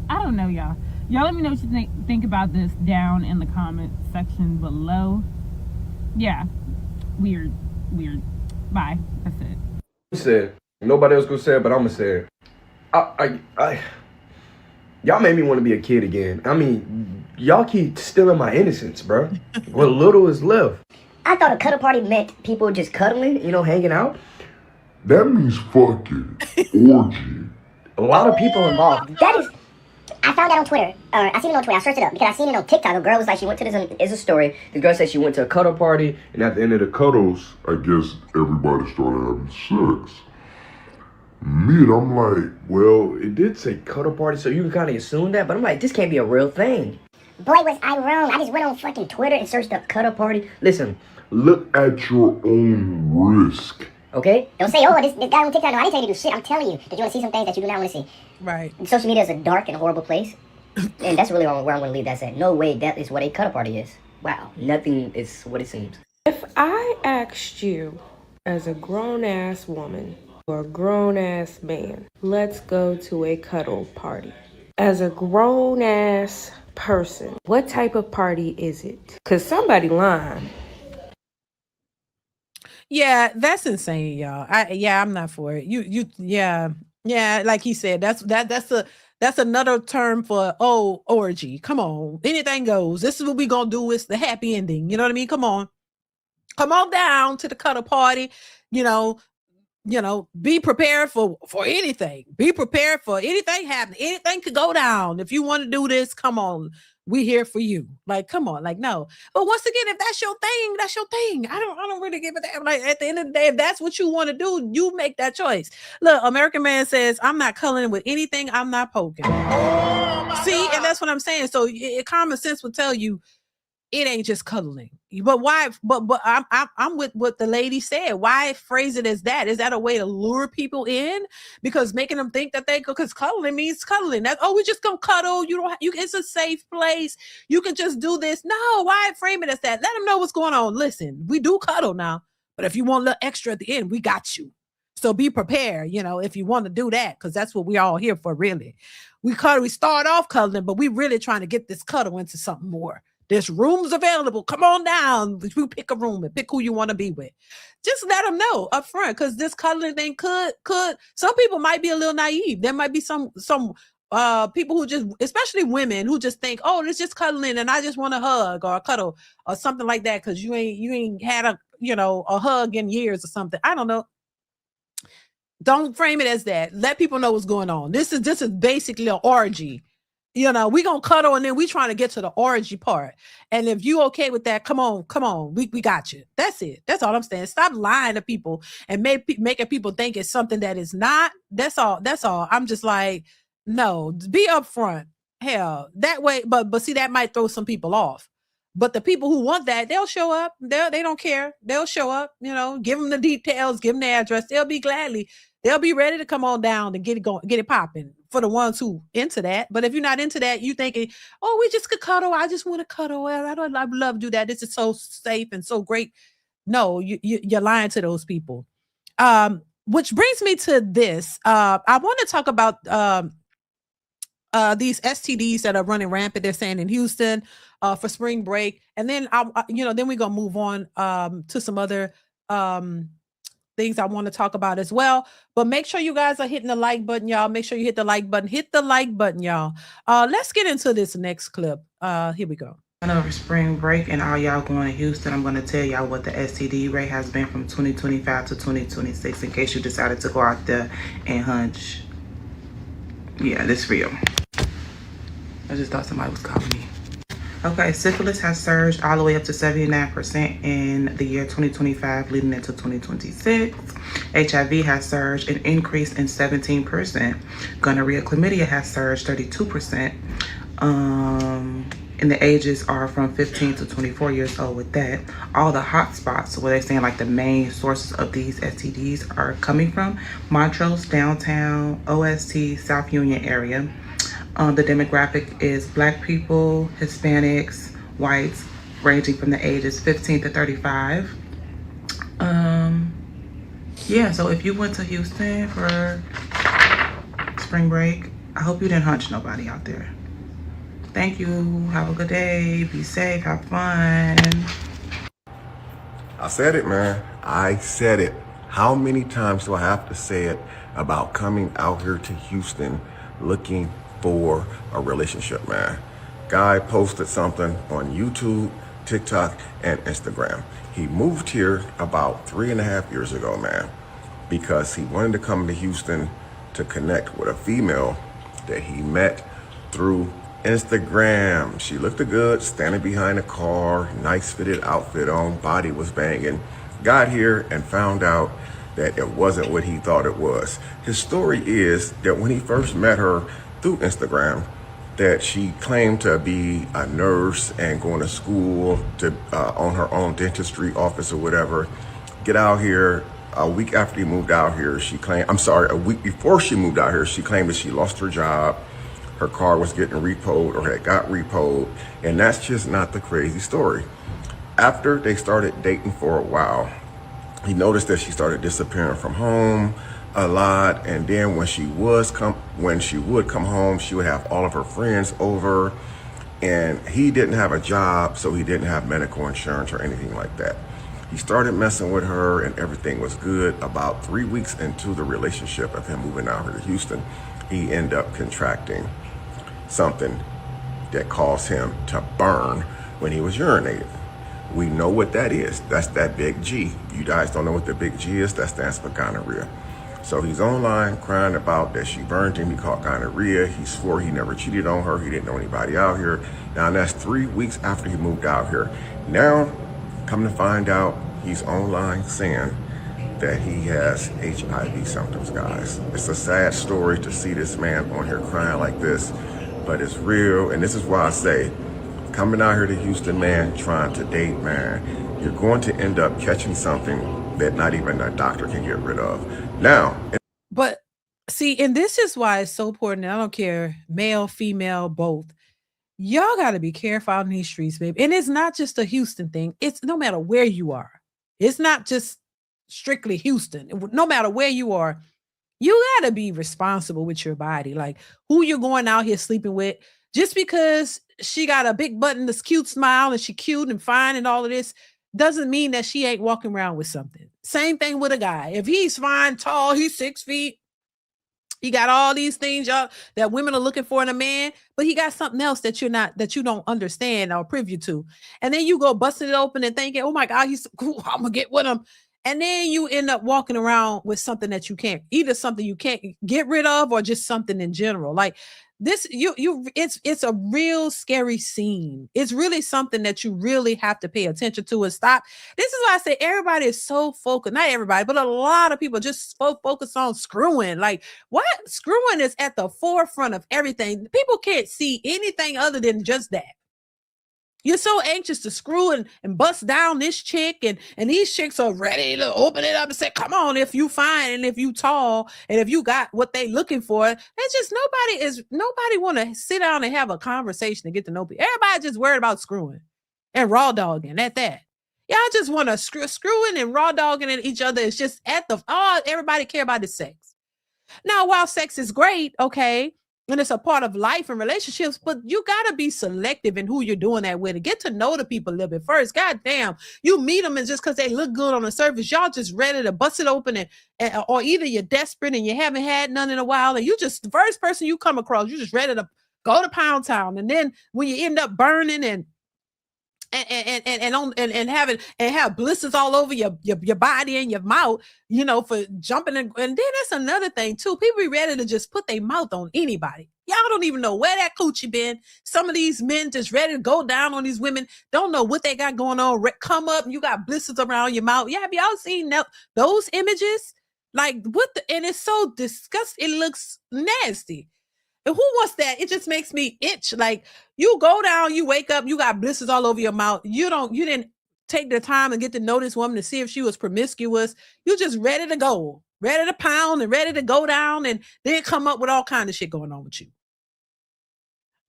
I don't know, y'all. Y'all let me know what you think about this down in the comment section below. Yeah, weird. Bye. That's it. Said nobody else gonna say it, but I'm gonna say it. Y'all made me want to be a kid again. I mean, y'all keep stealing my innocence, bro. What little is left. I thought a cuddle party meant people just cuddling, you know, hanging out. That means fucking orgy. A lot of people involved. That is, I found that on Twitter. I seen it on Twitter. I searched it up because I seen it on TikTok. A girl was like, she went to this, it's a story. The girl said she went to a cuddle party, and at the end of the cuddles, I guess everybody started having sex. Me, and I'm like, well, it did say cuddle party, so you can kind of assume that, but I'm like, this can't be a real thing. Boy, was I wrong. I just went on fucking Twitter and searched up cuddle party. Listen, look at your own risk. Okay? Don't say, oh, this guy on TikTok, no, I didn't tell you to do shit. I'm telling you that you want to see some things that you do not want to see. Right. And social media is a dark and horrible place. And that's really where I'm going to leave that at. No way, that is what a cuddle party is. Wow. Nothing is what it seems. If I asked you as a grown-ass woman or a grown-ass man, let's go to a cuddle party. As a grown-ass person, what type of party is it? Because somebody lying. Yeah, that's insane, y'all. I'm not for it. Yeah, like he said, that's another term for orgy. Come on, anything goes. This is what we gonna do. It's the happy ending. You know what I mean? Come on down to the cuddle party. You know, be prepared for anything. Be prepared for anything happening. Anything could go down. If you want to do this, come on. We here for you. Like, come on. Like, no. But once again, if that's your thing, that's your thing. I don't really give a damn. Like, at the end of the day, if that's what you want to do, you make that choice. Look, American Man says, I'm not cuddling with anything I'm not poking. See, and that's what I'm saying. So common sense will tell you it ain't just cuddling. But why? But I'm with what the lady said. Why phrase it as that? Is that a way to lure people in? Because making them think that because cuddling means cuddling. That we just gonna cuddle. It's a safe place. You can just do this. No, why frame it as that? Let them know what's going on. Listen, we do cuddle now, but if you want a little extra at the end, we got you. So be prepared, if you want to do that, because that's what we all here for, really. We start off cuddling, but we really trying to get this cuddle into something more. There's rooms available. Come on down. You pick a room and pick who you want to be with. Just let them know up front, because this cuddling thing could. Some people might be a little naive. There might be some people who just, especially women, who just think, oh, it's just cuddling and I just want a hug or a cuddle or something like that, because you ain't had a hug in years or something. I don't know. Don't frame it as that. Let people know what's going on. This is basically an orgy. We gonna cuddle and then we trying to get to the orgy part. And if you okay with that, come on. We got you. That's it. That's all I'm saying. Stop lying to people and making people think it's something that is not. That's all. I'm just like, no, be upfront. Hell, that way. But see, that might throw some people off. But the people who want that, they'll show up. They don't care. They'll show up. Give them the details, give them the address. They'll be ready to come on down and get it popping for the ones who into that. But if you're not into that, you thinking, oh, we just could cuddle. I just want to cuddle. I would love to do that. This is so safe and so great. No, you're lying to those people. Which brings me to this. I want to talk about these STDs that are running rampant. They're saying in Houston for spring break, and then then we're gonna move on to some other things I want to talk about as well. But make sure you guys are hitting the like button, y'all. Make sure you hit the like button. Hit the like button, y'all. Let's get into this next clip. Here we go. Over spring break and all y'all going to Houston, I'm going to tell y'all what the STD rate has been from 2025 to 2026 in case you decided to go out there and hunch. Yeah, this is real. I just thought somebody was calling me. Okay, syphilis has surged all the way up to 79% in the year 2025 leading into 2026. HIV has surged and increased in 17%. Gonorrhea, chlamydia has surged 32%. And the ages are from 15 to 24 years old with that. All the hot spots, where they're saying like the main sources of these STDs are coming from: Montrose, downtown, OST, South Union area. The demographic is Black people, Hispanics, whites, ranging from the ages 15 to 35. Yeah, so if you went to Houston for spring break, I hope you didn't hunch nobody out there. Thank you. Have a good day. Be safe. Have fun. I said it, man. I said it. How many times do I have to say it about coming out here to Houston looking for a relationship, man? Guy posted something on YouTube, TikTok, and Instagram. He moved here about 3.5 years ago, man, because he wanted to come to Houston to connect with a female that he met through Instagram. She looked good, standing behind a car, nice fitted outfit on, body was banging. Got here and found out that it wasn't what he thought it was. His story is that when he first met her through Instagram, that she claimed to be a nurse and going to school to own her own dentistry office or whatever. Get out here. A week after he moved out here, a week before she moved out here, she claimed that she lost her job. Her car was getting repoed or had got repoed. And that's just not the crazy story. After they started dating for a while, he noticed that she started disappearing from home a lot. And then when she would come home, she would have all of her friends over. And he didn't have a job, so he didn't have medical insurance or anything like that. He started messing with her and everything was good. About 3 weeks into the relationship of him moving out here to Houston, he ended up contracting something that caused him to burn when he was urinating. We know what that is. That's that big G. You guys don't know what the big G is? That stands for gonorrhea. So he's online crying about that she burned him. He caught gonorrhea. He swore he never cheated on her. He didn't know anybody out here. Now that's 3 weeks after he moved out here. Now, come to find out, he's online saying that he has HIV symptoms, guys. It's a sad story to see this man on here crying like this, but it's real. And this is why I say, coming out here to Houston, man, trying to date, man, you're going to end up catching something that not even a doctor can get rid of. Now, but see, and this is why it's so important. I don't care, male, female, both. Y'all got to be careful out in these streets, baby. And it's not just a Houston thing. It's no matter where you are. It's not just strictly Houston. No matter where you are, you got to be responsible with your body. Like who you're going out here sleeping with. Just because she got a big button, this cute smile, and she cute and fine and all of this, doesn't mean that she ain't walking around with something. Same thing with a guy. If he's fine, tall, he's 6 feet, he got all these things y'all that women are looking for in a man, but he got something else that you don't understand or privy to. And then you go busting it open and thinking, oh my God, he's cool, I'm gonna get with him. And then you end up walking around with something that you can't, either something you can't get rid of or just something in general. Like this, it's a real scary scene. It's really something that you really have to pay attention to and stop. This is why I say everybody is so focused, not everybody, but a lot of people just focus on screwing. Like what? Screwing is at the forefront of everything. People can't see anything other than just that. You're so anxious to screw and bust down this chick, and these chicks are ready to open it up and say, come on, if you fine and if you tall and if you got what they looking for. It's just nobody want to sit down and have a conversation to get to know people. Everybody just worried about screwing and raw dogging at that. Y'all just want to screwing and raw dogging at each other. It's just everybody care about is sex. Now, while sex is great, okay, and it's a part of life and relationships, but you got to be selective in who you're doing that with and get to know the people a little bit first. God damn, you meet them and just because they look good on the surface, y'all just ready to bust it open or either you're desperate and you haven't had none in a while and you just, the first person you come across, you just ready to go to Pound Town. And then when you end up burning and have blisters all over your body and your mouth, you know, for jumping and then that's another thing too. People be ready to just put their mouth on anybody. Y'all don't even know where that coochie been. Some of these men just ready to go down on these women, don't know what they got going on. Come up and you got blisters around your mouth. Yeah, have y'all seen those images? Like what and it's so disgusting. It looks nasty. And who wants that? It just makes me itch. Like, you go down, you wake up, you got blisters all over your mouth. You didn't take the time and get to know this woman to see if she was promiscuous. You just ready to go, ready to pound and ready to go down, and then come up with all kinds of shit going on with you.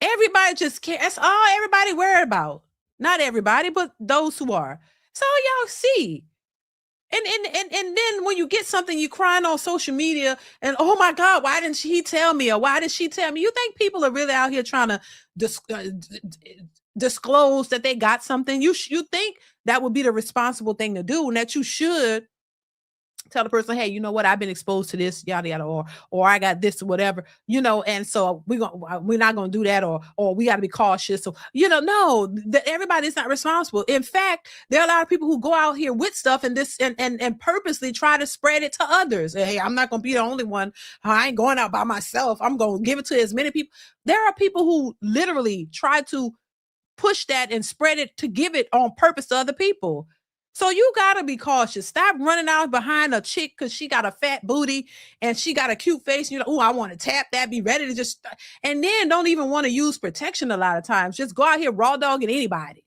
Everybody just cares. That's all everybody worried about. Not everybody, but those who are. So y'all see. And then when you get something, you crying on social media and, oh my God, why didn't he tell me? Or why did she tell me? You think people are really out here trying to disclose that they got something? You think that would be the responsible thing to do, and that you should tell the person, hey, you know what? I've been exposed to this, yada, yada, or I got this or whatever, and so we're not going to do that, or we got to be cautious. So, no, everybody's not responsible. In fact, there are a lot of people who go out here with stuff and purposely try to spread it to others. Hey, I'm not going to be the only one. I ain't going out by myself. I'm going to give it to as many people. There are people who literally try to push that and spread it to give it on purpose to other people. So you got to be cautious. Stop running out behind a chick because she got a fat booty and she got a cute face. And you're like, oh, I want to tap that, be ready to just, and then don't even want to use protection a lot of times. Just go out here raw dogging anybody.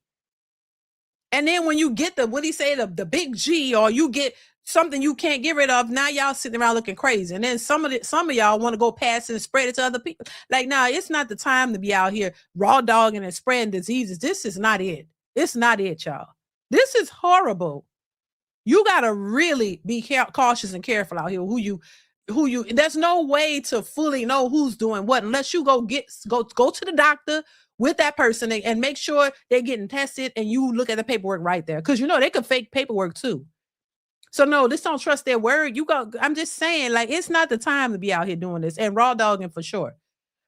And then when you get the big G, or you get something you can't get rid of, now y'all sitting around looking crazy. And then some of y'all want to go past and spread it to other people. Like, nah, it's not the time to be out here raw dogging and spreading diseases. This is not it. It's not it, y'all. This is horrible. You got to really be cautious and careful out here. Who you, there's no way to fully know who's doing what unless you go to the doctor with that person and make sure they're getting tested, and you look at the paperwork right there. Cause they could fake paperwork too. So no, just don't trust their word. I'm just saying, like, it's not the time to be out here doing this and raw dogging for sure.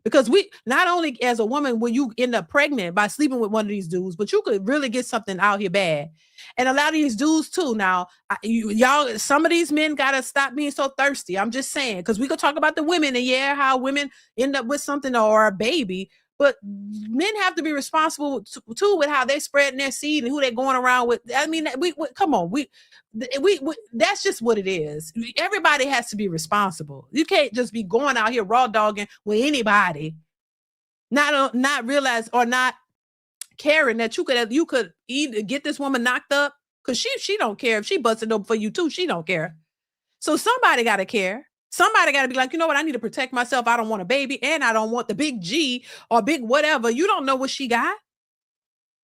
Because we, not only as a woman, when you end up pregnant by sleeping with one of these dudes, but you could really get something out here bad. And a lot of these dudes too. Now, y'all, some of these men got to stop being so thirsty. I'm just saying, because we could talk about the women and how women end up with something or a baby, but men have to be responsible too with how they're spreading their seed and who they're going around with. I mean, we come on, we that's just what it is. Everybody has to be responsible. You can't just be going out here raw dogging with anybody, not realize or not caring that you could either get this woman knocked up, because she don't care if she busted open for you too. She don't care. So somebody got to care. Somebody got to be like, you know what? I need to protect myself. I don't want a baby, and I don't want the big G or big whatever. You don't know what she got.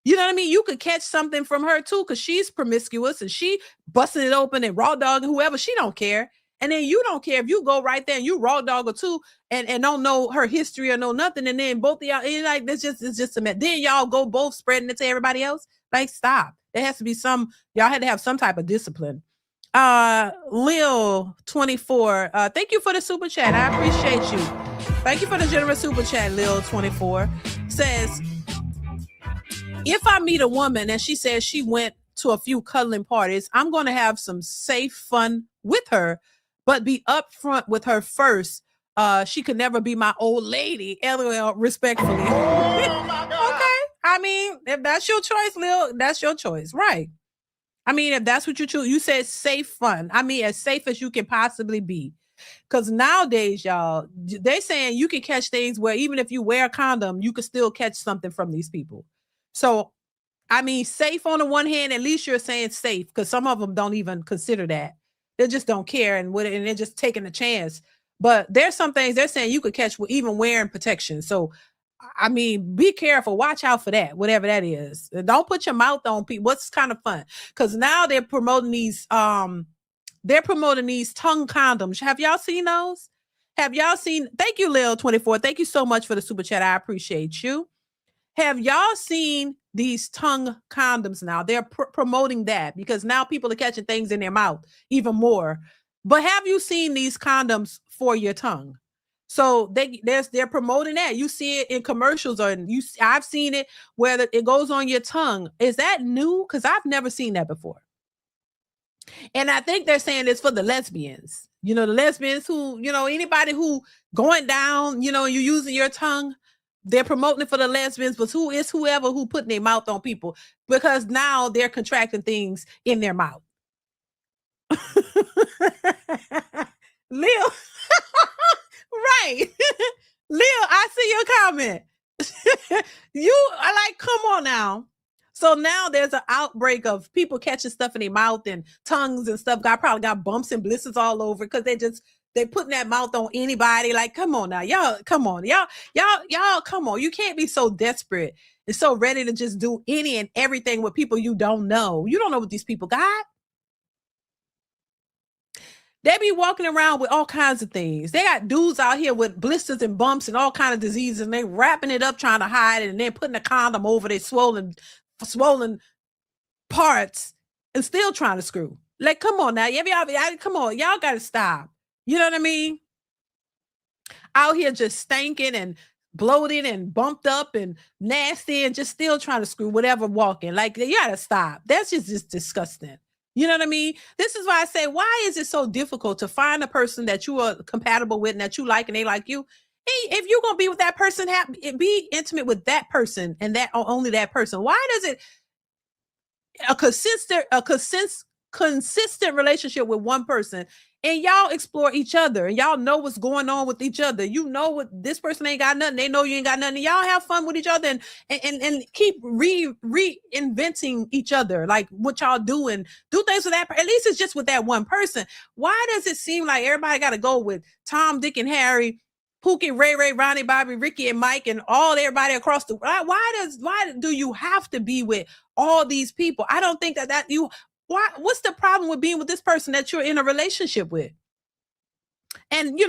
You know what I mean? You could catch something from her too, because she's promiscuous and she busting it open and raw dogging whoever. She don't care. And then you don't care if you go right there and you raw dog her too and don't know her history or know nothing. And then both of y'all, it's just a mess. Then y'all go both spreading it to everybody else. Like, stop. There has to be y'all had to have some type of discipline. Lil 24, thank you for the super chat. I appreciate you. Thank you for the generous super chat. Lil 24 says, if I meet a woman and she says she went to a few cuddling parties, I'm going to have some safe fun with her, but be upfront with her first. She could never be my old lady. LOL, respectfully. Okay. I mean, if that's your choice, Lil, that's your choice. Right. I mean, if that's what you choose, you said safe fun. I mean, as safe as you can possibly be. Because nowadays, y'all, they're saying you can catch things where even if you wear a condom, you can still catch something from these people. So, I mean, safe on the one hand, at least you're saying safe, because some of them don't even consider that. They just don't care, and they're just taking a chance. But there's some things they're saying you could catch with even wearing protection. So, I mean, be careful. Watch out for that, whatever that is. Don't put your mouth on people. What's kind of fun? Because now they're promoting these tongue condoms. Have y'all seen those? Have y'all seen? Thank you, Lil 24. Thank you so much for the super chat. I appreciate you. Have y'all seen these tongue condoms now? They're promoting that because now people are catching things in their mouth even more. But have you seen these condoms for your tongue? So they're promoting that. You see it in commercials, or I've seen it where it goes on your tongue. Is that new? Because I've never seen that before. And I think they're saying it's for the lesbians. The lesbians who, anybody who going down, you using your tongue. They're promoting it for the lesbians, but whoever who putting their mouth on people, because now they're contracting things in their mouth. Lil, right. Leah, I see your comment. I like, come on now. So now there's an outbreak of people catching stuff in their mouth and tongues and stuff. Probably got bumps and blisters all over because they putting that mouth on anybody. Like, come on now, y'all, come on, y'all, come on. You can't be so desperate and so ready to just do any and everything with people you don't know. You don't know what these people got. They be walking around with all kinds of things. They got dudes out here with blisters and bumps and all kinds of diseases, and they wrapping it up trying to hide it, and then putting a condom over their swollen parts and still trying to screw. Like, come on now. Come on. Y'all got to stop. You know what I mean? Out here just stinking and bloated and bumped up and nasty and just still trying to screw whatever walking. Like, you got to stop. That's just disgusting. You know what I mean? This is why I say, why is it so difficult to find a person that you are compatible with and that you like and they like you? Hey, if you're going to be with that person, be intimate with that person and that only that person. Why does it a consistent relationship with one person and y'all explore each other and y'all know what's going on with each other? You know what, this person ain't got nothing, they know you ain't got nothing, and y'all have fun with each other and keep reinventing each other, like what y'all do and do things with that. At least it's just with that one person. Why does it seem like everybody got to go with Tom, Dick, and Harry, Pookie, Ray, Ronnie, Bobby, Ricky, and Mike, and everybody across the world? Why do you have to be with all these people? I don't think what's the problem with being with this person that you're in a relationship with? And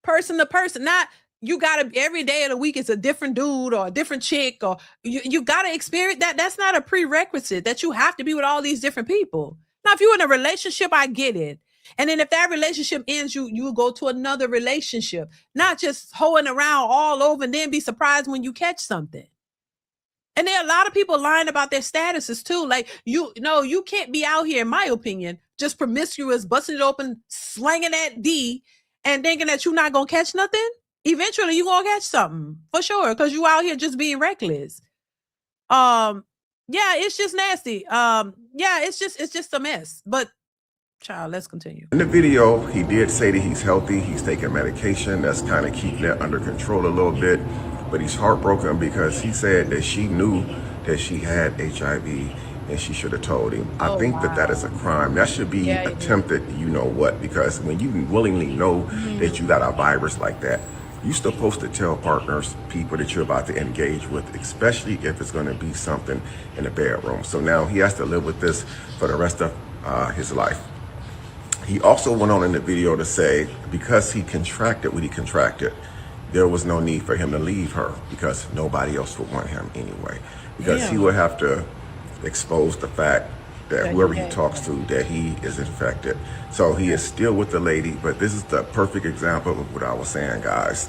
person to person, not you gotta every day of the week is a different dude or a different chick, or you gotta experience that. That's not a prerequisite that you have to be with all these different people. Now, if you're in a relationship, I get it. And then if that relationship ends, you go to another relationship, not just hoeing around all over and then be surprised when you catch something. And there are a lot of people lying about their statuses too. Like, you can't be out here, in my opinion, just promiscuous, busting it open, slanging that D and thinking that you're not going to catch nothing. Eventually you're going to catch something for sure, because you out here just being reckless. Yeah, it's just nasty. Yeah, it's just a mess. But child, let's continue. In the video, he did say that he's healthy, he's taking medication that's kind of keeping it under control a little bit, but he's heartbroken because he said that she knew that she had HIV and she should have told him. I think that is a crime. That should be attempted, because when you willingly know that you got a virus like that, you're supposed to tell partners, people that you're about to engage with, especially if it's going to be something in the bedroom. So now he has to live with this for the rest of his life. He also went on in the video to say because he contracted what he contracted, there was no need for him to leave her because nobody else would want him anyway. Because he would have to expose the fact that whoever he talks to, that he is infected. So he is still with the lady, but this is the perfect example of what I was saying, guys.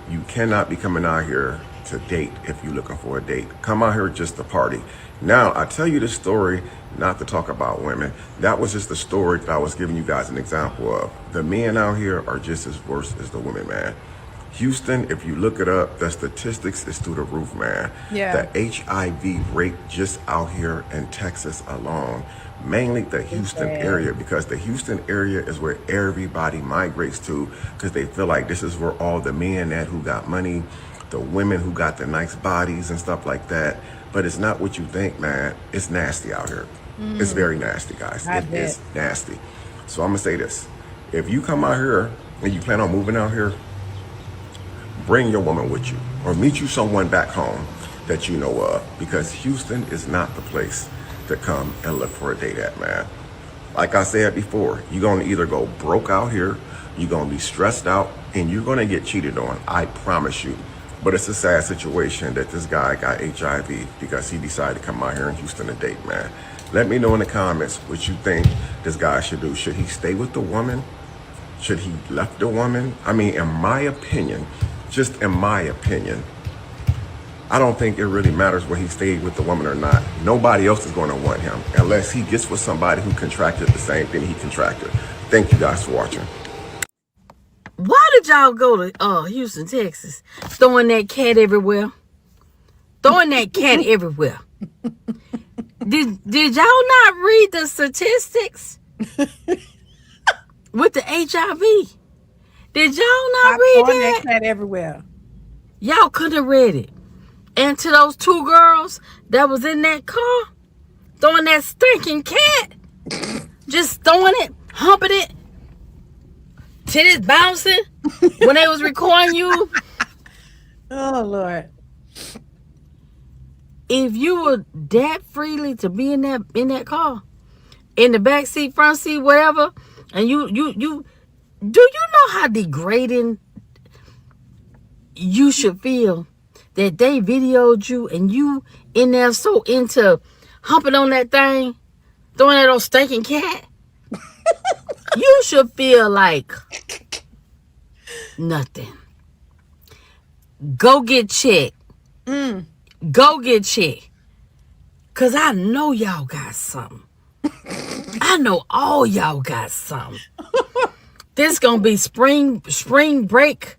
You cannot be coming out here to date if you're looking for a date. Come out here just to party. Now, I tell you this story not to talk about women. That was just the story that I was giving you guys an example of. The men out here are just as worse as the women, man. Houston, if you look it up, the statistics is through the roof, man. Yeah. The HIV rate just out here in Texas alone, mainly the Houston area, because the Houston area is where everybody migrates to because they feel like this is where all the men at who got money, the women who got the nice bodies and stuff like that. But it's not what you think, man. It's nasty out here. It's very nasty, guys. It is nasty. So I'm gonna say this. If you come out here and you plan on moving out here, bring your woman with you or meet you someone back home that you know of, because Houston is not the place to come and look for a date at, man. Like I said before, you're gonna either go broke out here, you're gonna be stressed out, and you're gonna get cheated on. I promise you. But it's a sad situation that this guy got HIV because he decided to come out here in Houston to date, man. Let me know in the comments what you think this guy should do. Should he stay with the woman? Should he left the woman? I mean, in my opinion, just in my opinion, I don't think it really matters whether he stayed with the woman or not. Nobody else is going to want him unless he gets with somebody who contracted the same thing he contracted. Thank you guys for watching. Why did y'all go to Houston, Texas? Throwing that cat everywhere. Throwing that cat everywhere. Did y'all not read the statistics with the HIV? Did y'all not read that? Throwing that cat everywhere. Y'all couldn't have read it. And to those two girls that was in that car, throwing that stinking cat, just throwing it, humping it, titties bouncing when they was recording you. Oh Lord. If you were that freely to be in that car, in the back seat, front seat, whatever, and you do you know how degrading you should feel that they videoed you and you in there so into humping on that thing, throwing that old stinking cat? You should feel like nothing. Go get checked. Go get checked. Cause I know y'all got something. I know all y'all got something. This gonna be spring break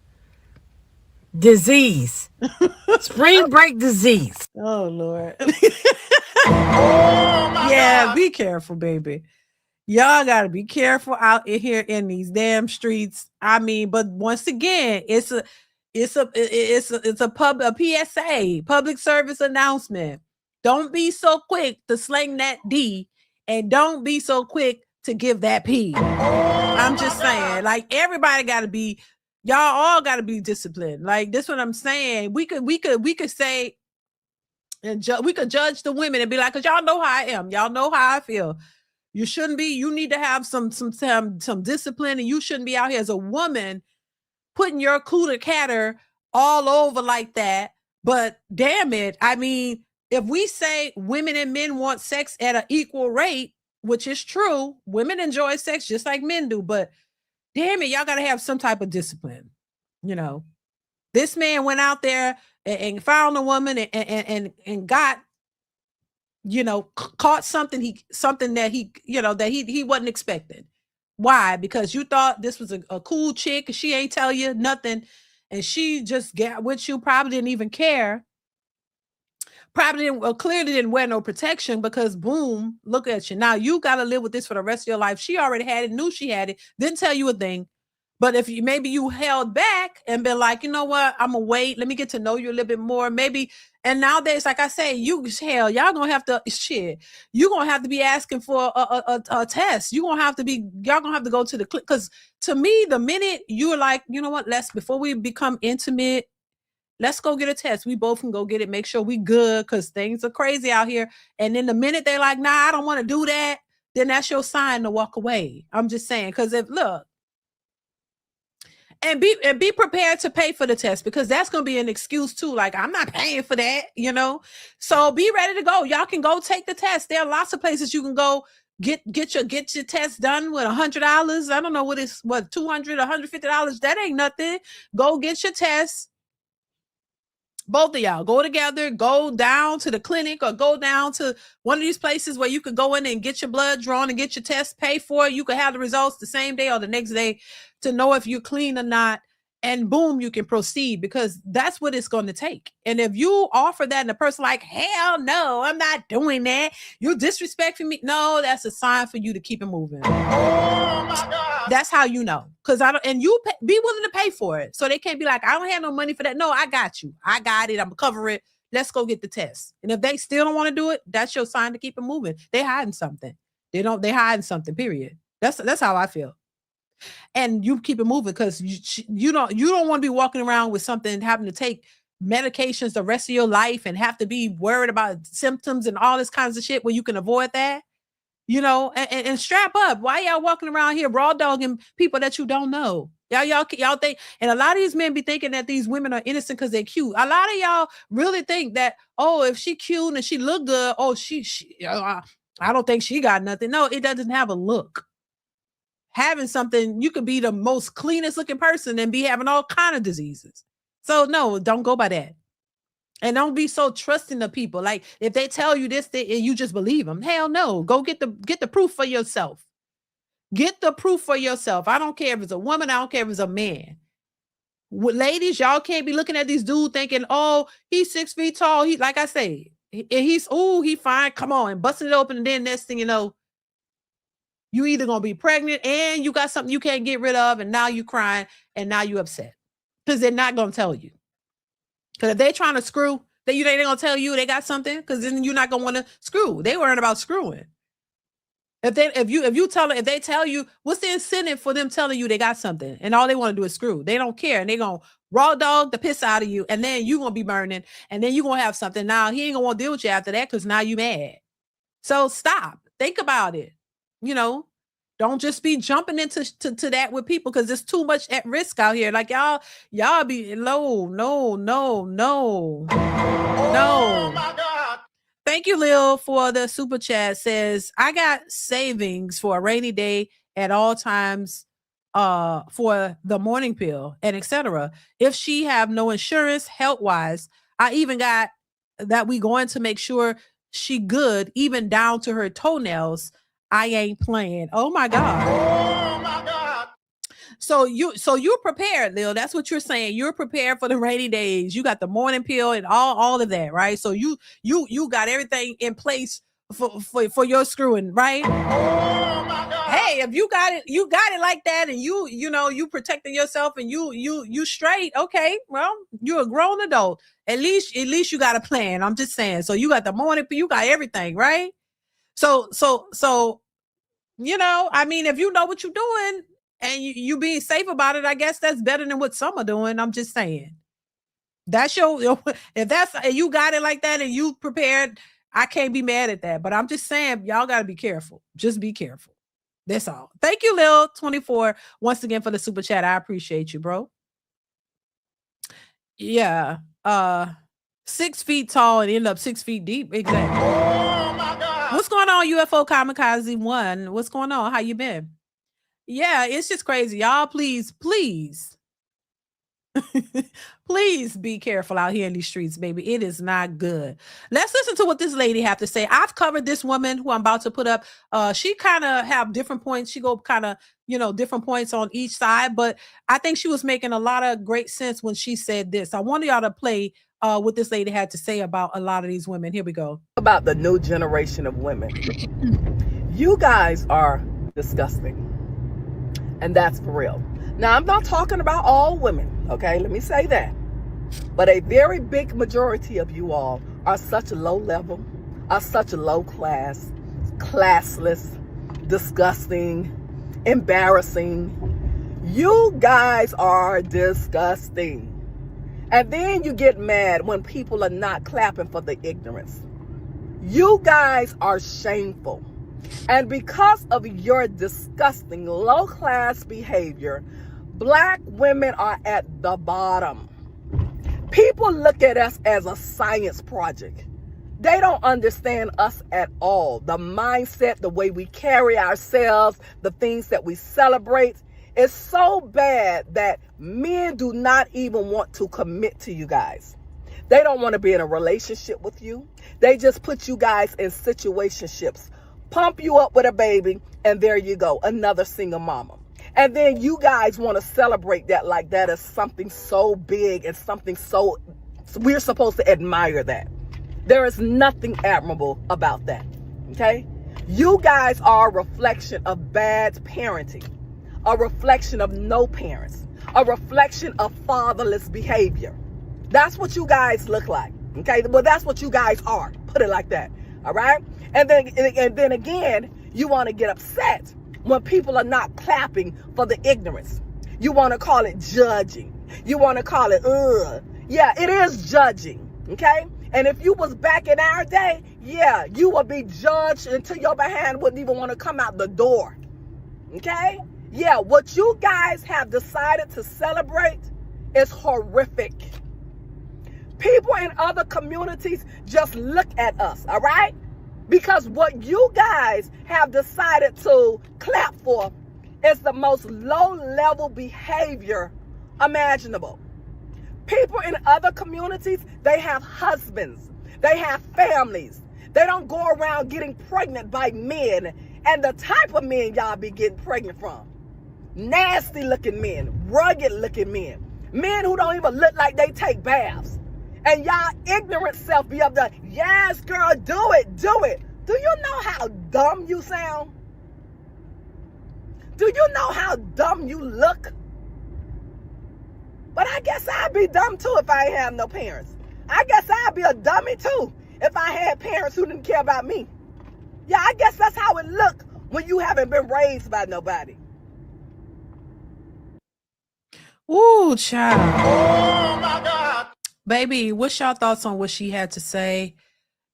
disease. Spring break disease. Oh Lord. Yeah, be careful, baby. Y'all gotta be careful out in here in these damn streets. I mean, but once again, it's a PSA, public service announcement. Don't be so quick to sling that D, and don't be so quick to give that P. I'm just saying, like, everybody gotta be, y'all all gotta be disciplined. Like, this what I'm saying. We could say, and we could judge the women and be like, cause y'all know how I am. Y'all know how I feel. You shouldn't be, you need to have some discipline, and you shouldn't be out here as a woman putting your cooter catter all over like that. But damn it, I mean, if we say women and men want sex at an equal rate, which is true, women enjoy sex just like men do, but damn it, y'all gotta have some type of discipline. You know, this man went out there and found a woman and got, you know, caught something that he wasn't expecting. Why? Because you thought this was a cool chick and she ain't tell you nothing, and she just got with you, probably didn't even care. Clearly didn't wear no protection, because boom, look at you. Now you got to live with this for the rest of your life. She already had it, knew she had it, didn't tell you a thing. But if maybe you held back and been like, you know what, I'm gonna wait, let me get to know you a little bit more, maybe. And nowadays, like I say, y'all gonna have to you're gonna have to be asking for a test. Y'all gonna have to go to the clinic, because to me, the minute you're like, you know what, before we become intimate, let's go get a test. We both can go get it, make sure we good, because things are crazy out here. And then the minute they're like, nah, I don't want to do that, then that's your sign to walk away. I'm just saying, because and be prepared to pay for the test, because that's going to be an excuse too. Like, I'm not paying for that, you know? So be ready to go. Y'all can go take the test. There are lots of places you can go get your test done with $100. I don't know what $200, $150. That ain't nothing. Go get your test. Both of y'all go together, go down to the clinic or go down to one of these places where you could go in and get your blood drawn and get your test, pay for it. You could have the results the same day or the next day to know if you're clean or not. And boom, you can proceed, because that's what it's going to take. And if you offer that and the person like, hell no, I'm not doing that, you're disrespecting me. No, that's a sign for you to keep it moving. Oh my God. That's how you know. Because be willing to pay for it. So they can't be like, I don't have no money for that. No, I got you. I got it. I'm gonna cover it. Let's go get the test. And if they still don't want to do it, that's your sign to keep it moving. They hiding something. They hiding something, period. That's how I feel. And you keep it moving, because you don't want to be walking around with something, having to take medications the rest of your life and have to be worried about symptoms and all this kinds of shit where you can avoid that, you know, and strap up. Why y'all walking around here raw dogging people that you don't know? Y'all think, and a lot of these men be thinking that these women are innocent because they're cute. A lot of y'all really think that, oh, if she cute and she look good, oh, I don't think she got nothing. No, it doesn't have a look. Having something, you could be the most cleanest looking person and be having all kind of diseases. So no, don't go by that. And don't be so trusting of people. Like, if they tell you this thing and you just believe them, hell no. Go get the proof for yourself. Get the proof for yourself. I don't care if it's a woman. I don't care if it's a man. Ladies, y'all can't be looking at these dudes thinking, oh, he's 6 feet tall. He, like I say, he fine. Come on, and busting it open. And then next thing you know, you either gonna be pregnant and you got something you can't get rid of, and now you crying and now you upset because they're not gonna tell you. Because if they trying to screw, they ain't gonna tell you they got something, because then you're not gonna want to screw. They worrying about screwing. If they tell you, what's the incentive for them telling you they got something and all they want to do is screw? They don't care, and they gonna raw dog the piss out of you, and then you gonna be burning, and then you gonna have something. Now he ain't gonna want to deal with you after that, because now you mad. So stop. Think about it. You know, don't just be jumping into to that with people, because there's too much at risk out here. Like y'all be no. Oh my God. Thank you, Lil, for the super chat. Says, I got savings for a rainy day at all times, for the morning pill and etc. If she have no insurance health wise, I even got that we going to make sure she good, even down to her toenails. I ain't playing. Oh my God. Oh my God. So you're prepared, Lil. That's what you're saying. You're prepared for the rainy days. You got the morning pill and all of that, right? So you got everything in place for your screwing, right? Oh my God. Hey, if you got it like that, and you protecting yourself, and you straight, okay, well, you're a grown adult. At least you got a plan. I'm just saying. So you got the morning pill, you got everything, right? So I mean, if you know what you're doing and you being safe about it, I guess that's better than what some are doing. I'm just saying. That's if you got it like that and you prepared, I can't be mad at that. But I'm just saying, y'all got to be careful. Just be careful. That's all. Thank you, Lil24, once again for the super chat. I appreciate you, bro. Yeah. 6 feet tall and end up 6 feet deep. Exactly. Oh my God. What's going on, UFO Kamikaze 1? What's going on? How you been? Yeah, it's just crazy. Y'all, please please be careful out here in these streets, baby. It is not good. Let's listen to what this lady have to say. I've covered this woman who I'm about to put up. She kind of have different points. She go kind of, different points on each side, but I think she was making a lot of great sense when she said this. I wanted y'all to play what this lady had to say about a lot of these women. Here we go. About the new generation of women. You guys are disgusting. And that's for real. Now, I'm not talking about all women, okay? Let me say that. But a very big majority of you all are such low level, are such low class, classless, disgusting, embarrassing. You guys are disgusting. And then you get mad when people are not clapping for the ignorance. You guys are shameful. And because of your disgusting low-class behavior, Black women are at the bottom. People look at us as a science project. They don't understand us at all. The mindset, the way we carry ourselves, the things that we celebrate is so bad that men do not even want to commit to you guys. They don't want to be in a relationship with you. They just put you guys in situationships, pump you up with a baby, and there you go, another single mama. And then you guys want to celebrate that like that is something so big and something so, we're supposed to admire that. There is nothing admirable about that, okay? You guys are a reflection of bad parenting, a reflection of no parents, a reflection of fatherless behavior. That's what you guys look like, okay? Well, that's what you guys are, put it like that, all right? And then again, you want to get upset when people are not clapping for the ignorance. You want to call it judging. You want to call it, yeah, it is judging, okay? And if you was back in our day, yeah, you would be judged until your behind wouldn't even want to come out the door, okay? Yeah, what you guys have decided to celebrate is horrific. People in other communities just look at us, all right? Because what you guys have decided to clap for is the most low-level behavior imaginable. People in other communities, they have husbands. They have families. They don't go around getting pregnant by men. And the type of men y'all be getting pregnant from. Nasty-looking men, rugged-looking men. Men who don't even look like they take baths. And y'all ignorant self be up there, yes, girl, do it, do it. Do you know how dumb you sound? Do you know how dumb you look? But I guess I'd be dumb too if I ain't have no parents. I guess I'd be a dummy too if I had parents who didn't care about me. Yeah, I guess that's how it look when you haven't been raised by nobody. Ooh, child. Oh my God. Baby, what's your thoughts on what she had to say?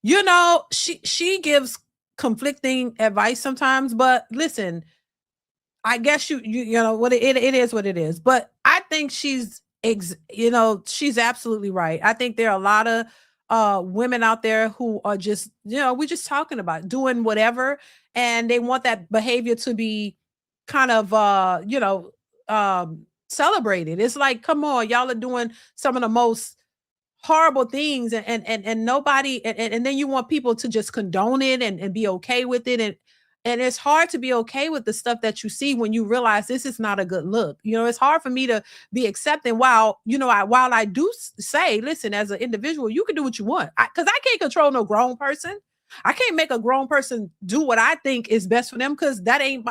You know, she gives conflicting advice sometimes, but listen, I guess you know what it is what it is. But I think she's she's absolutely right. I think there are a lot of women out there who are just, we're just talking about doing whatever, and they want that behavior to be kind of celebrated. It's like, come on, y'all are doing some of the most horrible things, and nobody, and then you want people to just condone it and be okay with it, and it's hard to be okay with the stuff that you see when you realize this is not a good look. It's hard for me to be accepting, while I do say, listen, as an individual, you can do what you want, because I can't control no grown person. I can't make a grown person do what I think is best for them, because that ain't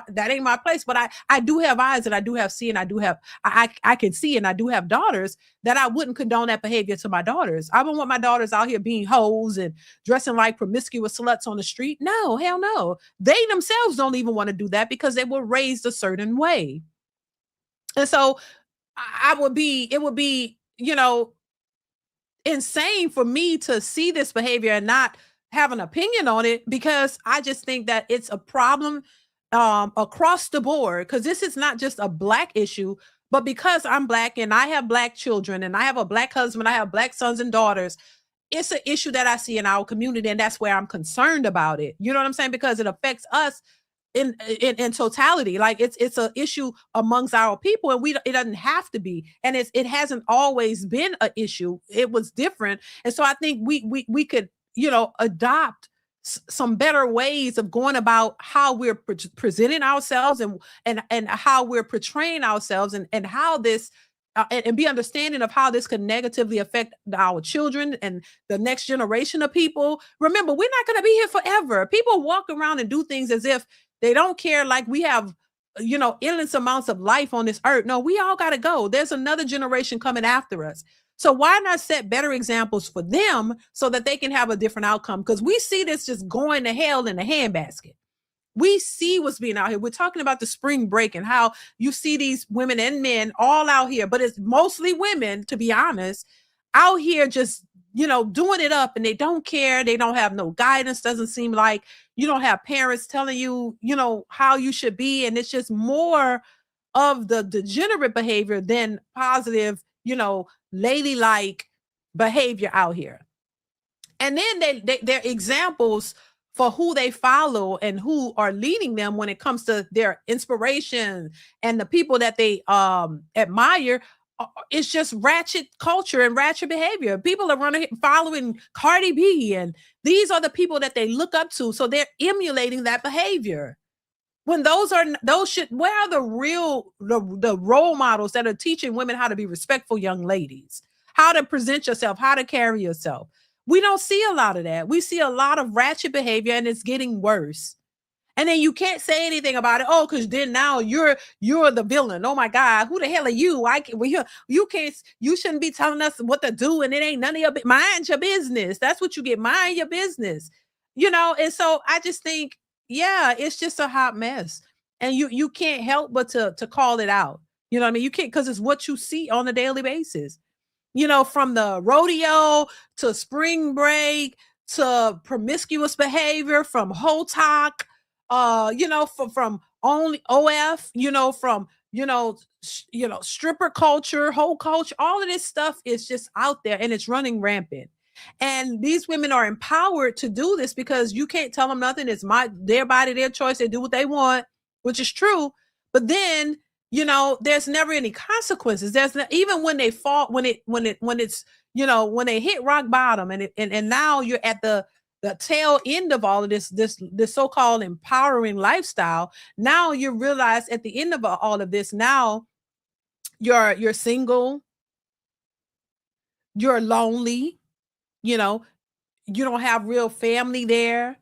my place. But I do have eyes, and I do have see, and I can see, and I do have daughters, that I wouldn't condone that behavior to my daughters. I don't want my daughters out here being hoes and dressing like promiscuous sluts on the street. No, hell no. They themselves don't even want to do that because they were raised a certain way. And so it would be, insane for me to see this behavior and not have an opinion on it, because I just think that it's a problem across the board, because this is not just a Black issue, but because I'm Black and I have Black children and I have a Black husband, I have Black sons and daughters, it's an issue that I see in our community, and that's where I'm concerned about it. You know what I'm saying? Because it affects us in totality. Like it's an issue amongst our people, and it doesn't have to be, and it hasn't always been an issue. It was different, and so I think we could adopt some better ways of going about how we're presenting ourselves and how we're portraying ourselves, and how this and be understanding of how this could negatively affect our children and the next generation of people. Remember, we're not going to be here forever. People walk around and do things as if they don't care, like we have, endless amounts of life on this earth. No, we all got to go. There's another generation coming after us. So why not set better examples for them so that they can have a different outcome? Because we see this just going to hell in a handbasket. We see what's being out here. We're talking about the spring break and how you see these women and men all out here, but it's mostly women, to be honest, out here just, doing it up, and they don't care. They don't have no guidance. Doesn't seem like you don't have parents telling you, how you should be. And it's just more of the degenerate behavior than positive, ladylike behavior out here. And then they're examples for who they follow and who are leading them when it comes to their inspiration, and the people that they admire. It's just ratchet culture and ratchet behavior. People are following Cardi B, and these are the people that they look up to. So they're emulating that behavior. When where are the role models that are teaching women how to be respectful young ladies, how to present yourself, how to carry yourself? We don't see a lot of that. We see a lot of ratchet behavior, and it's getting worse. And then you can't say anything about it. Oh, because then now you're the villain. Oh my God, who the hell are you? You shouldn't be telling us what to do, and it ain't none of your mind your business. That's what you get. Mind your business. And so I just think, yeah, it's just a hot mess. And you can't help but to call it out. You know what I mean? You can't, because it's what you see on a daily basis. From the rodeo to spring break to promiscuous behavior, from whole talk, from only OF, from stripper culture, whole culture, all of this stuff is just out there, and it's running rampant. And these women are empowered to do this because you can't tell them nothing. It's their body, their choice. They do what they want, which is true. But then, there's never any consequences. There's even when they fall, when it's, when they hit rock bottom, and now you're at the tail end of all of this so-called empowering lifestyle. Now you realize at the end of all of this, now you're single, you're lonely, you don't have real family there.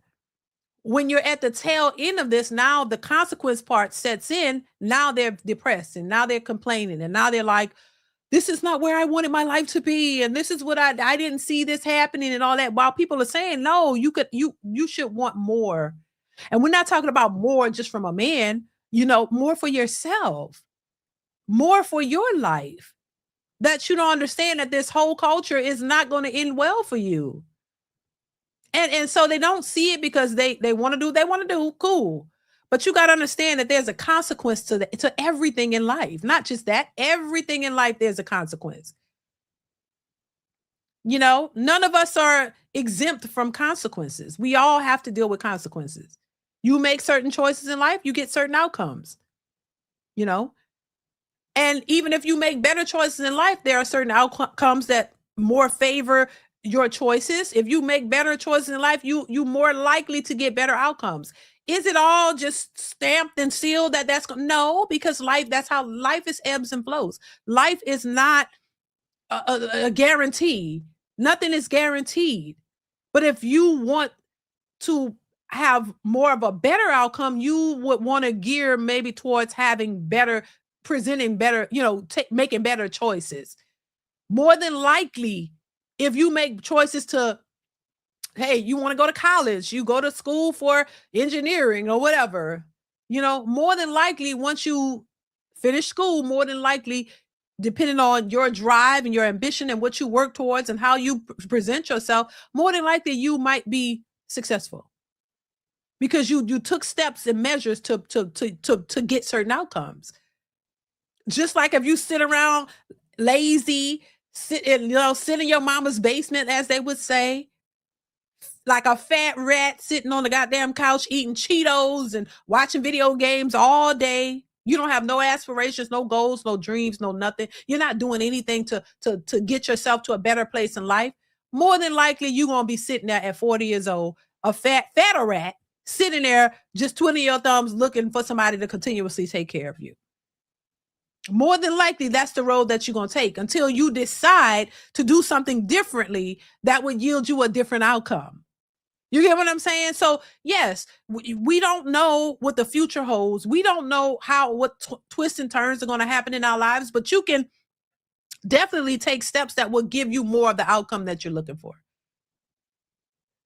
When you're at the tail end of this, now the consequence part sets in. Now they're depressed, and now they're complaining, and now they're like, this is not where I wanted my life to be. And this is what I didn't see this happening and all that. While people are saying, no, you should want more. And we're not talking about more just from a man, more for yourself, more for your life. That you don't understand that this whole culture is not going to end well for you. And so they don't see it because they want to do what they want to do. Cool. But you got to understand that there's a consequence to everything in life. Not just that, everything in life, there's a consequence. None of us are exempt from consequences. We all have to deal with consequences. You make certain choices in life, you get certain outcomes, And even if you make better choices in life, there are certain outcomes that more favor your choices. If you make better choices in life, you more likely to get better outcomes. Is it all just stamped and sealed that's no, because that's how life is, ebbs and flows. Life is not a guarantee. Nothing is guaranteed. But if you want to have more of a better outcome, you would want to gear maybe towards presenting better, making better choices. More than likely, if you make choices to, hey, you want to go to college, you go to school for engineering or whatever, more than likely, once you finish school, more than likely, depending on your drive and your ambition and what you work towards and how you present yourself, more than likely you might be successful because you took steps and measures to get certain outcomes. Just like if you sit around lazy, sit in your mama's basement, as they would say, like a fat rat sitting on the goddamn couch eating Cheetos and watching video games all day. You don't have no aspirations, no goals, no dreams, no nothing. You're not doing anything to get yourself to a better place in life. More than likely, you're going to be sitting there at 40 years old, a fatter rat, sitting there just twiddling your thumbs looking for somebody to continuously take care of you. More than likely, that's the road that you're going to take until you decide to do something differently that would yield you a different outcome. You get what I'm saying? So yes, we don't know what the future holds. We don't know what twists and turns are going to happen in our lives, but you can definitely take steps that will give you more of the outcome that you're looking for.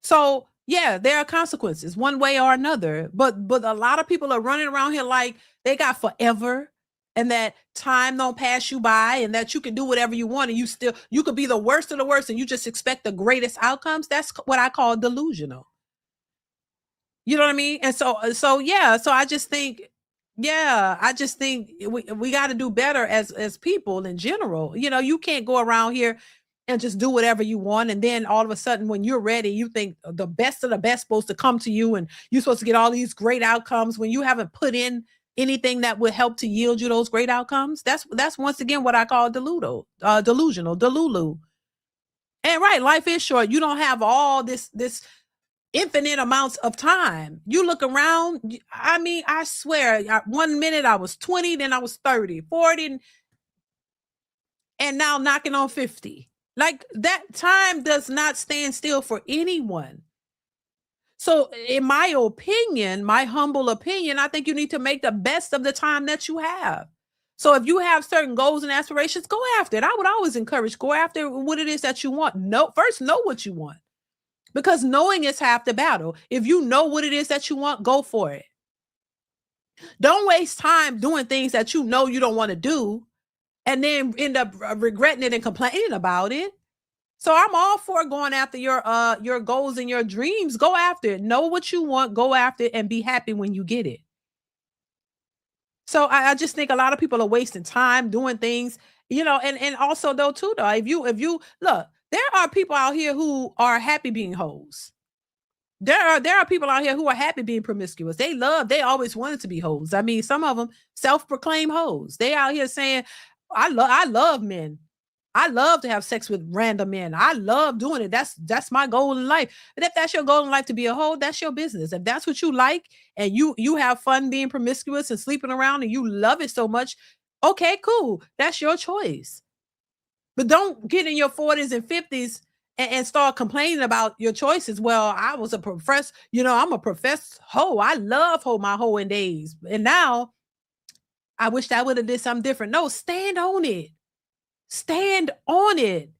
So yeah, there are consequences one way or another, but a lot of people are running around here like they got forever and that time don't pass you by and that you can do whatever you want and you could be the worst of the worst and you just expect the greatest outcomes. That's what I call delusional. You know what I mean? And so I just think, we got to do better as people in general. You can't go around here and just do whatever you want. And then all of a sudden, when you're ready, you think the best of the best supposed to come to you and you're supposed to get all these great outcomes when you haven't put in anything that would help to yield you those great outcomes. That's once again what I call delusional, delulu. And right, life is short. You don't have all this infinite amounts of time. You look around, I mean, I swear, 1 minute I was 20, then I was 30, 40, and now knocking on 50. Like that time does not stand still for anyone. So in my opinion, my humble opinion, I think you need to make the best of the time that you have. So if you have certain goals and aspirations, go after it. I would always encourage, go after what it is that you want. First know what you want, because knowing is half the battle. If you know what it is that you want, go for it. Don't waste time doing things that you know you don't want to do and then end up regretting it and complaining about it. So I'm all for going after your goals and your dreams. Go after it. Know what you want, go after it, and be happy when you get it. So I just think a lot of people are wasting time doing things, and also though, if you look, there are people out here who are happy being hoes. There are people out here who are happy being promiscuous. They always wanted to be hoes. I mean, some of them self-proclaimed hoes. They out here saying, I love men. I love to have sex with random men. I love doing it. That's my goal in life. And if that's your goal in life to be a hoe, that's your business. If that's what you like and you have fun being promiscuous and sleeping around and you love it so much, okay, cool. That's your choice. But don't get in your 40s and 50s and start complaining about your choices. Well, I was a professor, I'm a professed hoe. I love my hoeing days. And now I wish I would have did something different. No, stand on it. Stand on it.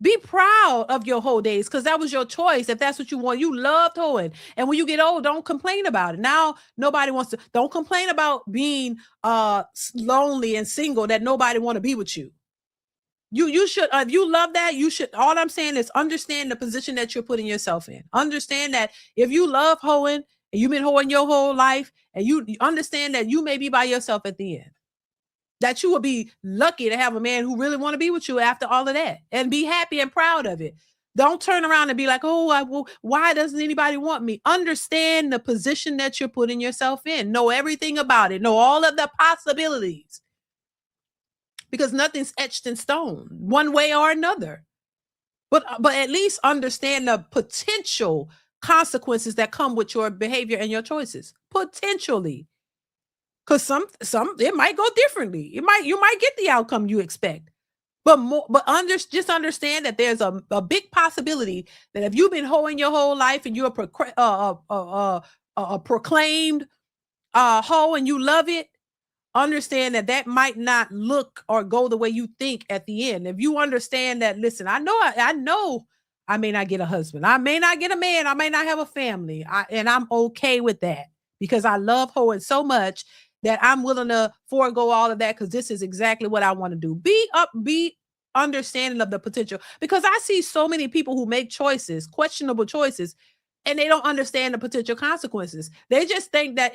Be proud of your whole days because that was your choice. If that's what you want, you loved hoeing. And when you get old, don't complain about it. Now, nobody wants to. Don't complain about being lonely and single, that nobody want to be with you. You should, if you love that, you should. All I'm saying is understand the position that you're putting yourself in. Understand that if you love hoeing and you've been hoeing your whole life, and you understand that you may be by yourself at the end. That you will be lucky to have a man who really want to be with you after all of that, and be happy and proud of it. Don't turn around and be like, oh, why doesn't anybody want me? Understand the position that you're putting yourself in. Know everything about it. Know all of the possibilities. Because nothing's etched in stone one way or another. But at least understand the potential consequences that come with your behavior and your choices. Potentially. Because some it might go differently. You might get the outcome you expect, just understand that there's a big possibility that if you've been hoeing your whole life and you're a proclaimed hoe and you love it, understand that might not look or go the way you think at the end. If you understand that, listen, I know I may not get a husband, I may not get a man, I may not have a family, and I'm okay with that because I love hoeing so much that I'm willing to forego all of that because this is exactly what I want to do. Be understanding of the potential, because I see so many people who make choices, questionable choices, and they don't understand the potential consequences. They just think that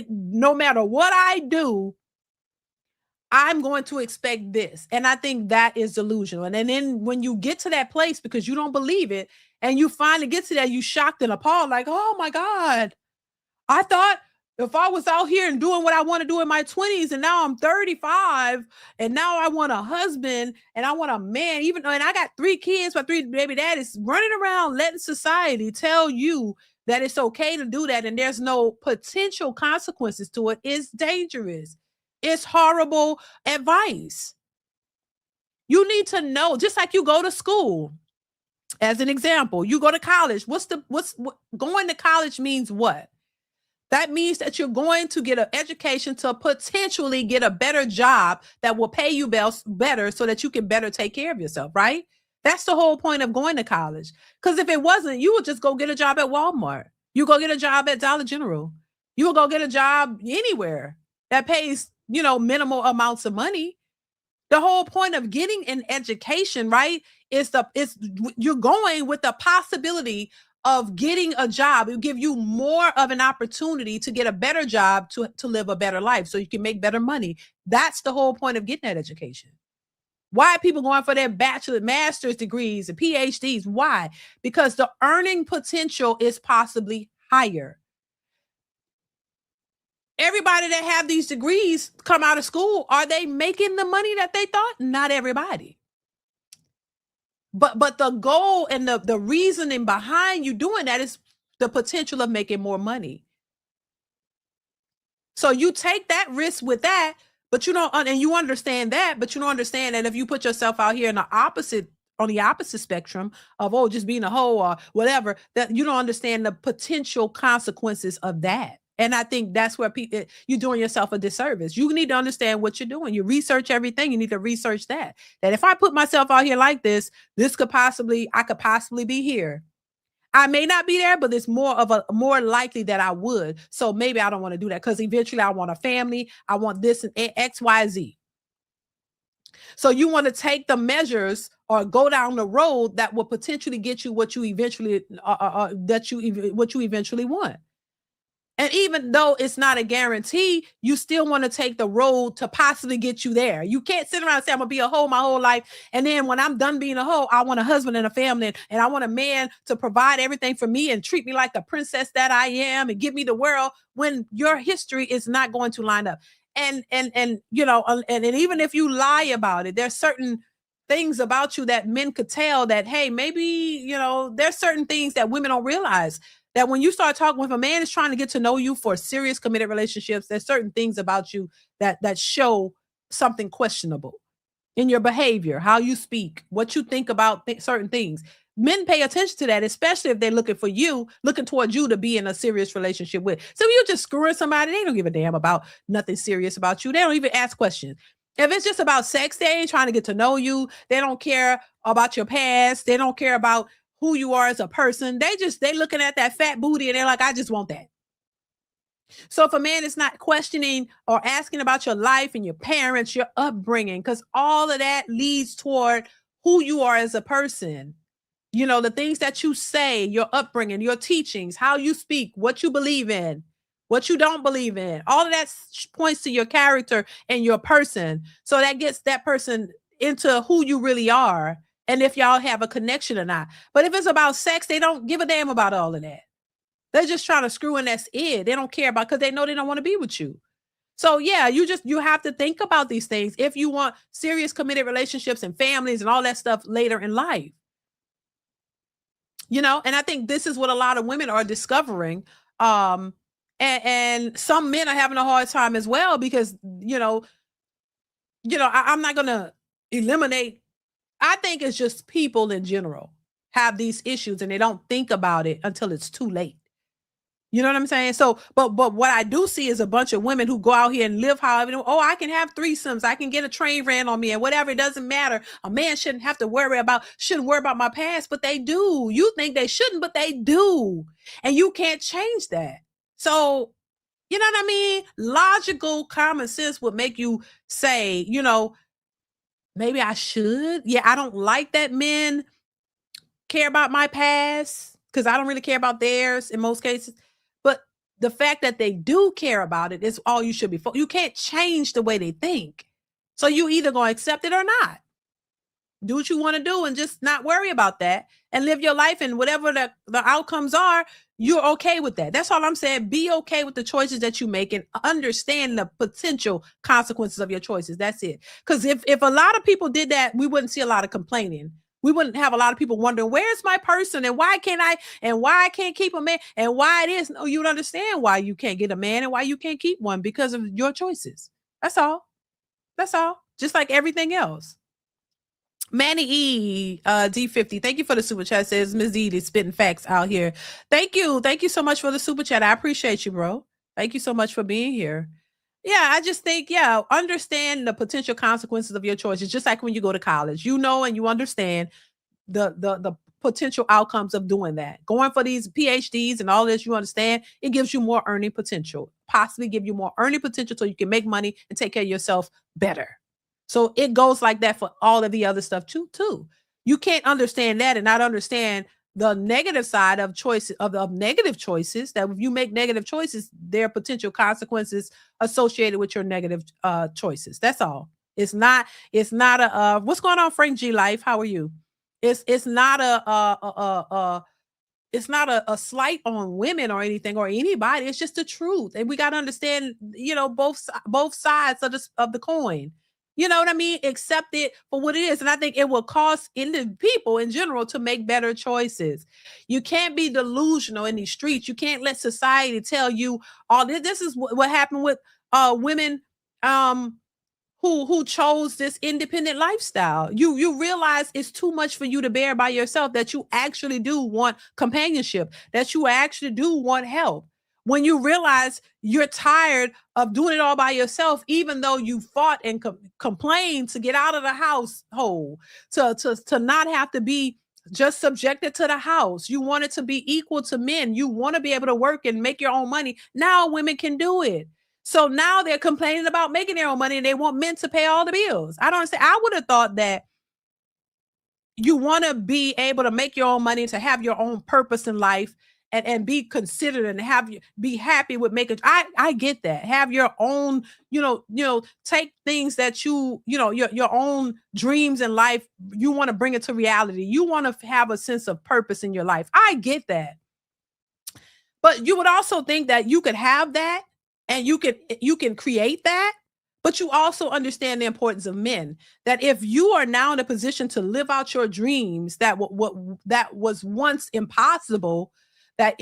no matter what I do, I'm going to expect this. And I think that is delusional. And then when you get to that place because you don't believe it, and you finally get to that, you shocked and appalled, like, oh my God, I thought if I was out here and doing what I want to do in my 20s, and now I'm 35, and now I want a husband and I want a man, and I got 3 kids, my 3 baby daddies running around letting society tell you that it's okay to do that and there's no potential consequences to it, is dangerous. It's horrible advice. You need to know, just like you go to school. As an example, you go to college. Going to college means what? That means that you're going to get an education to potentially get a better job that will pay you better so that you can better take care of yourself, right? That's the whole point of going to college. Because if it wasn't, you would just go get a job at Walmart. You go get a job at Dollar General. You will go get a job anywhere that pays, minimal amounts of money. The whole point of getting an education, right, is you're going with the possibility of getting a job. It will give you more of an opportunity to get a better job, to live a better life so you can make better money. That's the whole point of getting that education. Why are people going for their bachelor, master's degrees and PhDs? Why? Because the earning potential is possibly higher. Everybody that have these degrees come out of school, are they making the money that they thought? Not everybody. But the goal and the reasoning behind you doing that is the potential of making more money. So you take that risk with that, but you don't, and you understand that, but you don't understand that if you put yourself out here on the opposite spectrum of, just being a hoe or whatever, that you don't understand the potential consequences of that. And I think that's where you're doing yourself a disservice. You need to understand what you're doing. You research everything. You need to research that if I put myself out here like this, I could possibly be here. I may not be there, but it's more likely that I would. So maybe I don't want to do that because eventually I want a family. I want this and X, Y, Z. So you want to take the measures or go down the road that will potentially get you what you eventually want. And even though it's not a guarantee, you still want to take the road to possibly get you there. You can't sit around and say, I'm going to be a hoe my whole life. And then when I'm done being a hoe, I want a husband and a family. And I want a man to provide everything for me and treat me like the princess that I am and give me the world, when your history is not going to line up. And even if you lie about it, there's certain things about you that men could tell that, hey, maybe, there's certain things that women don't realize. That when you start talking with a man is trying to get to know you for serious committed relationships, there's certain things about you that show something questionable in your behavior, how you speak, what you think about certain things. Men pay attention to that, especially if they're looking towards you to be in a serious relationship with. So you're just screwing somebody. They don't give a damn about nothing serious about you. They don't even ask questions. If it's just about sex, they ain't trying to get to know you. They don't care about your past. They don't care about who you are as a person. They looking at that fat booty and they're like, I just want that. So if a man is not questioning or asking about your life and your parents, your upbringing, because all of that leads toward who you are as a person. You know, the things that you say, your upbringing, your teachings, how you speak, what you believe in, what you don't believe in, all of that points to your character and your person. So that gets that person into who you really are and if y'all have a connection or not. But if it's about sex, they don't give a damn about all of that. They're just trying to screw in, that's it. They don't care about, because they know they don't want to be with you. So yeah, you have to think about these things if you want serious committed relationships and families and all that stuff later in life. You know, and I think this is what a lot of women are discovering. And some men are having a hard time as well because, I'm not going to eliminate. I think it's just people in general have these issues and they don't think about it until it's too late. You know what I'm saying? So, but what I do see is a bunch of women who go out here and live however, I can have threesomes. I can get a train ran on me and whatever. It doesn't matter. A man shouldn't worry about my past, but they do. You think they shouldn't, but they do. And you can't change that. So, you know what I mean? Logical common sense would make you say, maybe I should. Yeah, I don't like that men care about my past because I don't really care about theirs in most cases. But the fact that they do care about it is all you should be. You can't change the way they think. So you either going to accept it or not. Do what you want to do and just not worry about that and live your life. And whatever the outcomes are, you're okay with that. That's all I'm saying. Be okay with the choices that you make and understand the potential consequences of your choices. That's it. Because if a lot of people did that, we wouldn't see a lot of complaining. We wouldn't have a lot of people wondering, where's my person and why I can't keep a man and why it is. No, you'd understand why you can't get a man and why you can't keep one because of your choices. That's all. That's all. Just like everything else. Manny E, D50, thank you for the super chat. Says Ms. DeeDee spitting facts out here. Thank you. Thank you so much for the super chat. I appreciate you, bro. Thank you so much for being here. Yeah, I just think, understand the potential consequences of your choices. Just like when you go to college, and you understand the potential outcomes of doing that. Going for these PhDs and all this, you understand, it gives you more earning potential, possibly give you more earning potential so you can make money and take care of yourself better. So it goes like that for all of the other stuff too. You can't understand that and not understand the negative side of choices of negative choices, that if you make negative choices, there are potential consequences associated with your negative choices. That's all. It's not a what's going on, Frank G Life? How are you? It's not a slight on women or anything or anybody. It's just the truth. And we got to understand, both sides of the coin. You know what I mean? Accept it for what it is. And I think it will cause people in general to make better choices. You can't be delusional in these streets. You can't let society tell you all this. This is what happened with women who chose this independent lifestyle. You realize it's too much for you to bear by yourself, that you actually do want companionship, that you actually do want help. When you realize you're tired of doing it all by yourself, even though you fought and complained to get out of the household, to not have to be just subjected to the house. You want it to be equal to men. You want to be able to work and make your own money. Now women can do it. So now they're complaining about making their own money and they want men to pay all the bills. I don't understand. I would have thought that you want to be able to make your own money, to have your own purpose in life, and be considered and be happy with making. I get that. Have your own, take things that your own dreams in life. You want to bring it to reality. You want to have a sense of purpose in your life. I get that. But you would also think that you could have that and you can create that. But you also understand the importance of men, that if you are now in a position to live out your dreams, that that was once impossible, that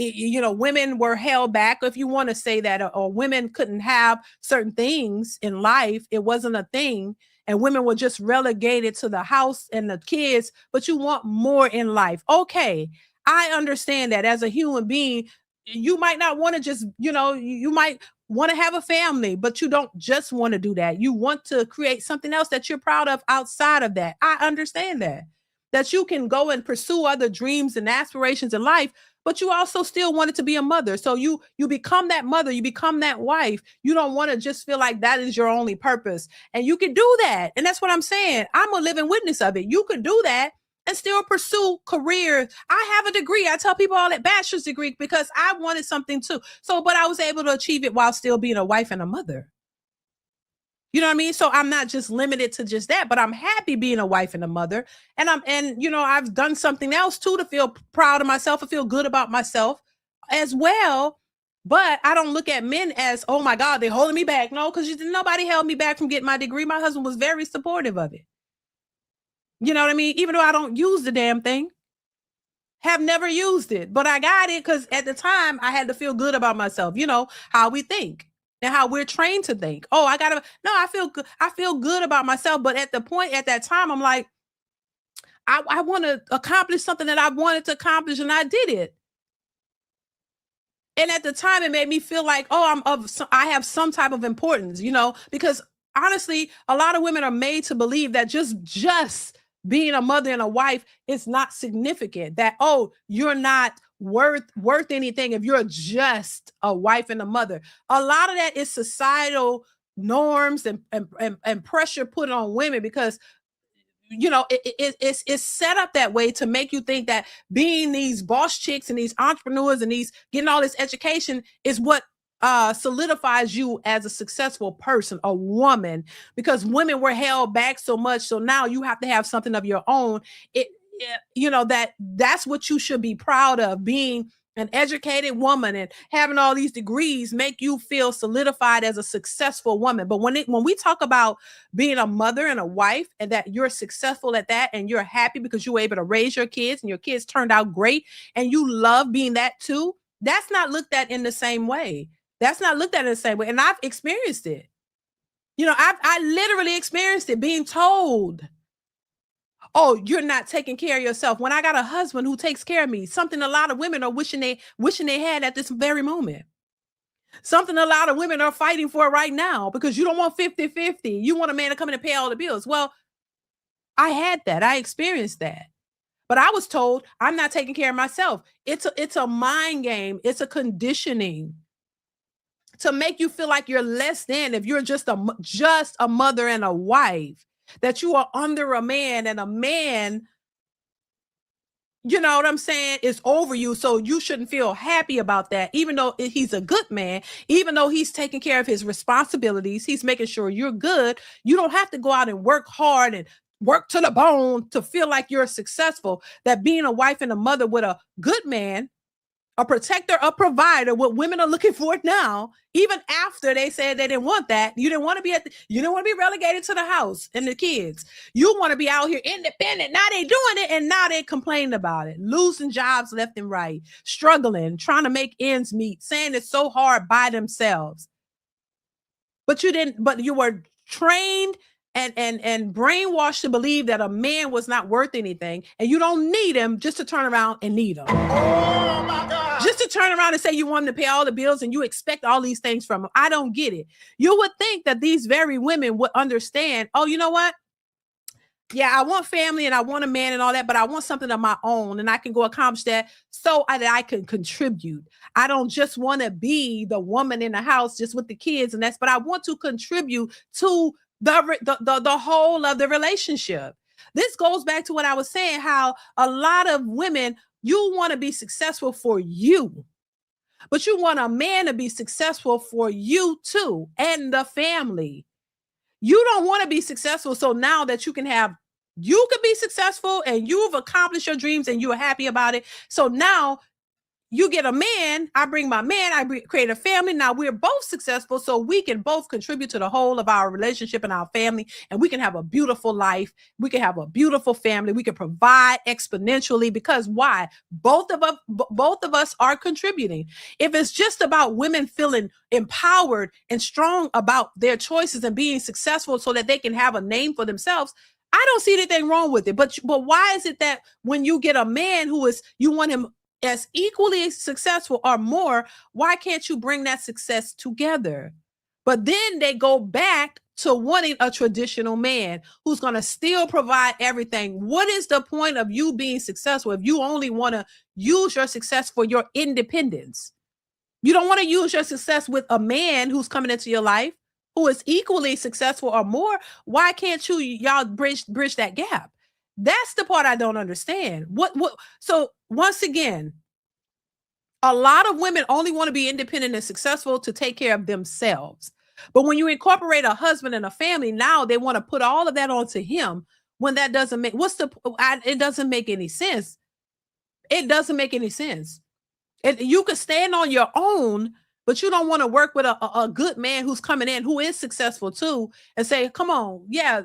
women were held back, if you want to say that, or women couldn't have certain things in life, it wasn't a thing, and women were just relegated to the house and the kids, but you want more in life. Okay, I understand that as a human being, you might not want to just, you might want to have a family, but you don't just want to do that. You want to create something else that you're proud of outside of that. I understand that you can go and pursue other dreams and aspirations in life, but you also still wanted to be a mother. So you become that mother, you become that wife. You don't want to just feel like that is your only purpose. And you can do that. And that's what I'm saying. I'm a living witness of it. You could do that and still pursue careers. I have a degree. I tell people all that bachelor's degree because I wanted something too. So, but I was able to achieve it while still being a wife and a mother. You know what I mean? So I'm not just limited to just that, but I'm happy being a wife and a mother. And I've done something else too to feel proud of myself and feel good about myself as well. But I don't look at men as, oh my God, they're holding me back. No, because nobody held me back from getting my degree. My husband was very supportive of it. You know what I mean? Even though I don't use the damn thing, have never used it, but I got it because at the time I had to feel good about myself. You know, how we think and how we're trained to think. Oh, I feel good. I feel good about myself. But at that time, I'm like, I want to accomplish something that I wanted to accomplish, and I did it. And at the time, it made me feel like, oh, I have some type of importance, you know, because honestly, a lot of women are made to believe that just being a mother and a wife is not significant, that, oh, you're not worth anything if you're just a wife and a mother. A lot of that is societal norms and pressure put on women because, you know, it's set up that way to make you think that being these boss chicks and these entrepreneurs and these getting all this education is what solidifies you as a successful person, a woman, because women were held back so much. So now you have to have something of your own. You know, that's what you should be proud of. Being an educated woman and having all these degrees make you feel solidified as a successful woman. But when we talk about being a mother and a wife and that you're successful at that and you're happy because you were able to raise your kids and your kids turned out great and you love being that too, that's not looked at in the same way. That's not looked at in the same way. And I've experienced it. You know, I literally experienced it, being told, oh, you're not taking care of yourself. When I got a husband who takes care of me, something a lot of women are wishing they had at this very moment. Something a lot of women are fighting for right now because you don't want 50-50. You want a man to come in and pay all the bills. Well, I had that. I experienced that. But I was told I'm not taking care of myself. It's a mind game. It's a conditioning to make you feel like you're less than if you're just a mother and a wife, that you are under a man and a man, you know what I'm saying, is over you. So you shouldn't feel happy about that, even though he's a good man, even though he's taking care of his responsibilities, he's making sure you're good. You don't have to go out and work hard and work to the bone to feel like you're successful. That being a wife and a mother with a good man, a protector, a provider, what women are looking for now, even after they said they didn't want that. You didn't want to be relegated to the house and the kids. You want to be out here independent. Now they doing it and now they complaining about it, losing jobs left and right, struggling, trying to make ends meet, saying it's so hard by themselves. But you were trained and brainwashed to believe that a man was not worth anything and you don't need him just to turn around and need him. Oh my God. Just to turn around and say you want him to pay all the bills and you expect all these things from him. I don't get it. You would think that these very women would understand, oh, you know what? Yeah, I want family and I want a man and all that, but I want something of my own and I can go accomplish that so that I can contribute. I don't just want to be the woman in the house just with the kids and but I want to contribute to the whole of the relationship. This goes back to what I was saying, how a lot of women, you want to be successful for you, but you want a man to be successful for you too and the family. You don't want to be successful. So now that you can be successful and you've accomplished your dreams and you're happy about it. So now you get a man, I bring my man, create a family. Now we're both successful, so we can both contribute to the whole of our relationship and our family, and we can have a beautiful life. We can have a beautiful family. We can provide exponentially because why? Both of us are contributing. If it's just about women feeling empowered and strong about their choices and being successful so that they can have a name for themselves, I don't see anything wrong with it. But why is it that when you get a man you want him as equally successful or more, why can't you bring that success together? But then they go back to wanting a traditional man who's going to still provide everything. What is the point of you being successful if you only want to use your success for your independence? You don't want to use your success with a man who's coming into your life who is equally successful or more. Why can't y'all bridge that gap? That's the part I don't understand. So once again, a lot of women only want to be independent and successful to take care of themselves. But when you incorporate a husband and a family, now they want to put all of that onto him when that doesn't make, it doesn't make any sense. It doesn't make any sense. You could stand on your own, but you don't want to work with a good man who's coming in, who is successful too, and say, come on, yeah,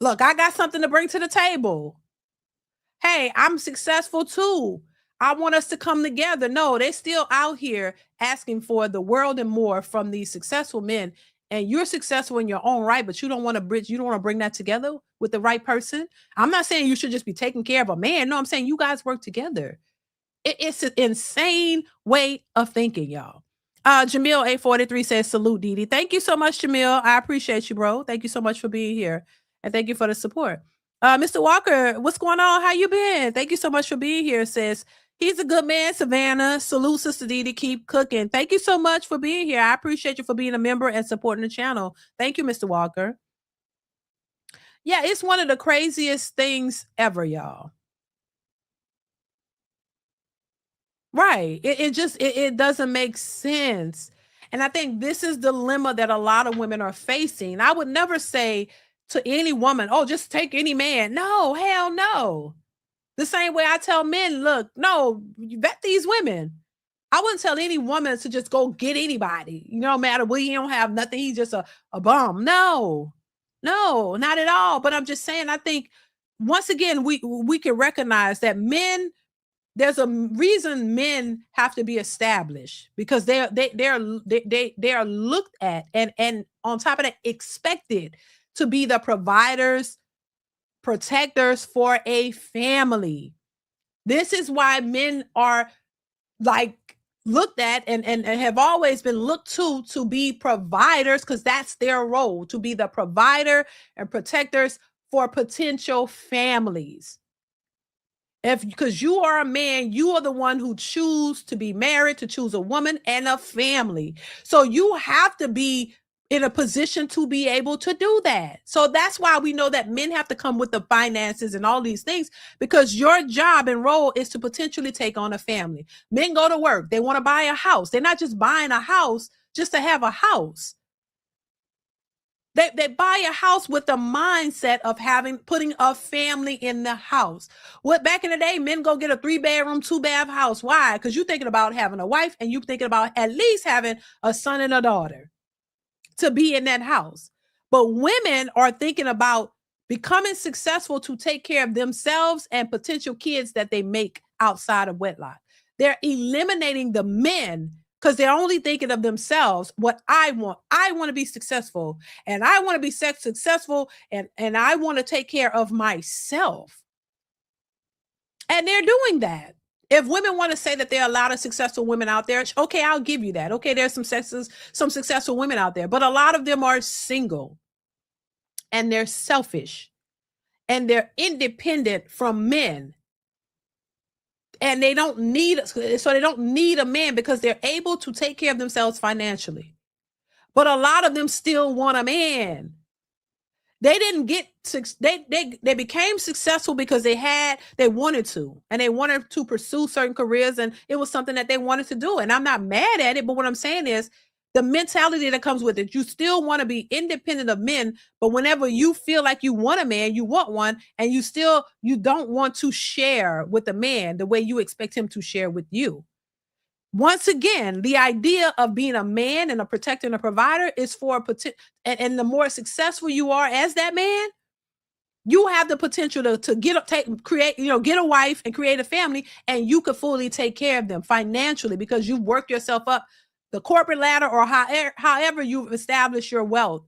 look, I got something to bring to the table. Hey, I'm successful too. I want us to come together. No, they're still out here asking for the world and more from these successful men. And you're successful in your own right, but you don't want to bring that together with the right person. I'm not saying you should just be taking care of a man. No, I'm saying you guys work together. It's an insane way of thinking, y'all. Jamil 843 says, salute, Dee Dee. Thank you so much, Jamil. I appreciate you, bro. Thank you so much for being here. And thank you for the support. Mr. Walker, what's going on? How you been? Thank you so much for being here, sis. He's a good man, Savannah. Salute, Sister Dee Dee. Keep cooking. Thank you so much for being here. I appreciate you for being a member and supporting the channel. Thank you, Mr. Walker. Yeah, it's one of the craziest things ever, y'all. Right. It doesn't make sense. And I think this is the dilemma that a lot of women are facing. I would never say to any woman, oh, just take any man. No, hell no. The same way I tell men, look, no, vet these women. I wouldn't tell any woman to just go get anybody. No matter what, he don't have nothing. He's just a bum. No, not at all. But I'm just saying, I think once again, we can recognize that men, there's a reason men have to be established, because they are looked at and on top of that expected to be the providers, protectors for a family. This is why men are like looked at and have always been looked to be providers, because that's their role, to be the provider and protectors for potential families. Because you are a man, you are the one who choose to be married, to choose a woman and a family. So you have to be in a position to be able to do that. So that's why we know that men have to come with the finances and all these things, because your job and role is to potentially take on a family. Men go to work. They want to buy a house. They're not just buying a house just to have a house. They buy a house with the mindset of putting a family in the house. Back in the day, men go get a 3-bedroom, 2-bath house. Why? Because you're thinking about having a wife and you're thinking about at least having a son and a daughter to be in that house. But women are thinking about becoming successful to take care of themselves and potential kids that they make outside of wedlock. They're eliminating the men because they're only thinking of themselves. What I want to be successful, and I want to be successful, and I want to take care of myself. And they're doing that. If women want to say that there are a lot of successful women out there, okay, I'll give you that. Okay, there's some successful women out there, but a lot of them are single, and they're selfish, and they're independent from men. And they don't need a man because they're able to take care of themselves financially. But a lot of them still want a man. They didn't get they became successful because they wanted to, and they wanted to pursue certain careers, and it was something that they wanted to do. And I'm not mad at it, but what I'm saying is the mentality that comes with it. You still want to be independent of men, but whenever you feel like you want a man, you want one, and you don't want to share with the man the way you expect him to share with you. Once again, the idea of being a man and a protector and a provider is for and the more successful you are as that man, you have the potential to get a wife and create a family, and you could fully take care of them financially because you've worked yourself up the corporate ladder or however you've established your wealth.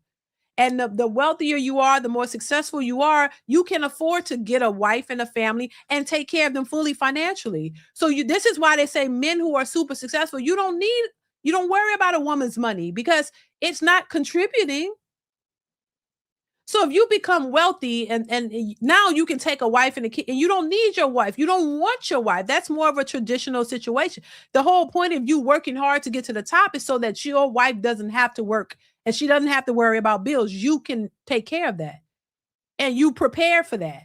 And the wealthier you are, the more successful you are, you can afford to get a wife and a family and take care of them fully financially. So this is why they say men who are super successful, you don't worry about a woman's money because it's not contributing. So if you become wealthy and now you can take a wife and a kid, and you don't need your wife. You don't want your wife. That's more of a traditional situation. The whole point of you working hard to get to the top is so that your wife doesn't have to work and she doesn't have to worry about bills. You can take care of that and you prepare for that.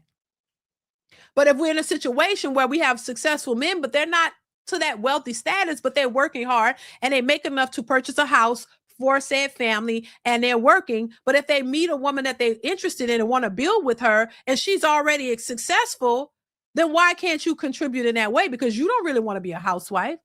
But if we're in a situation where we have successful men, but they're not to that wealthy status, but they're working hard and they make enough to purchase a house for said family and they're working. But if they meet a woman that they're interested in and want to build with her and she's already successful, then why can't you contribute in that way? Because you don't really want to be a housewife.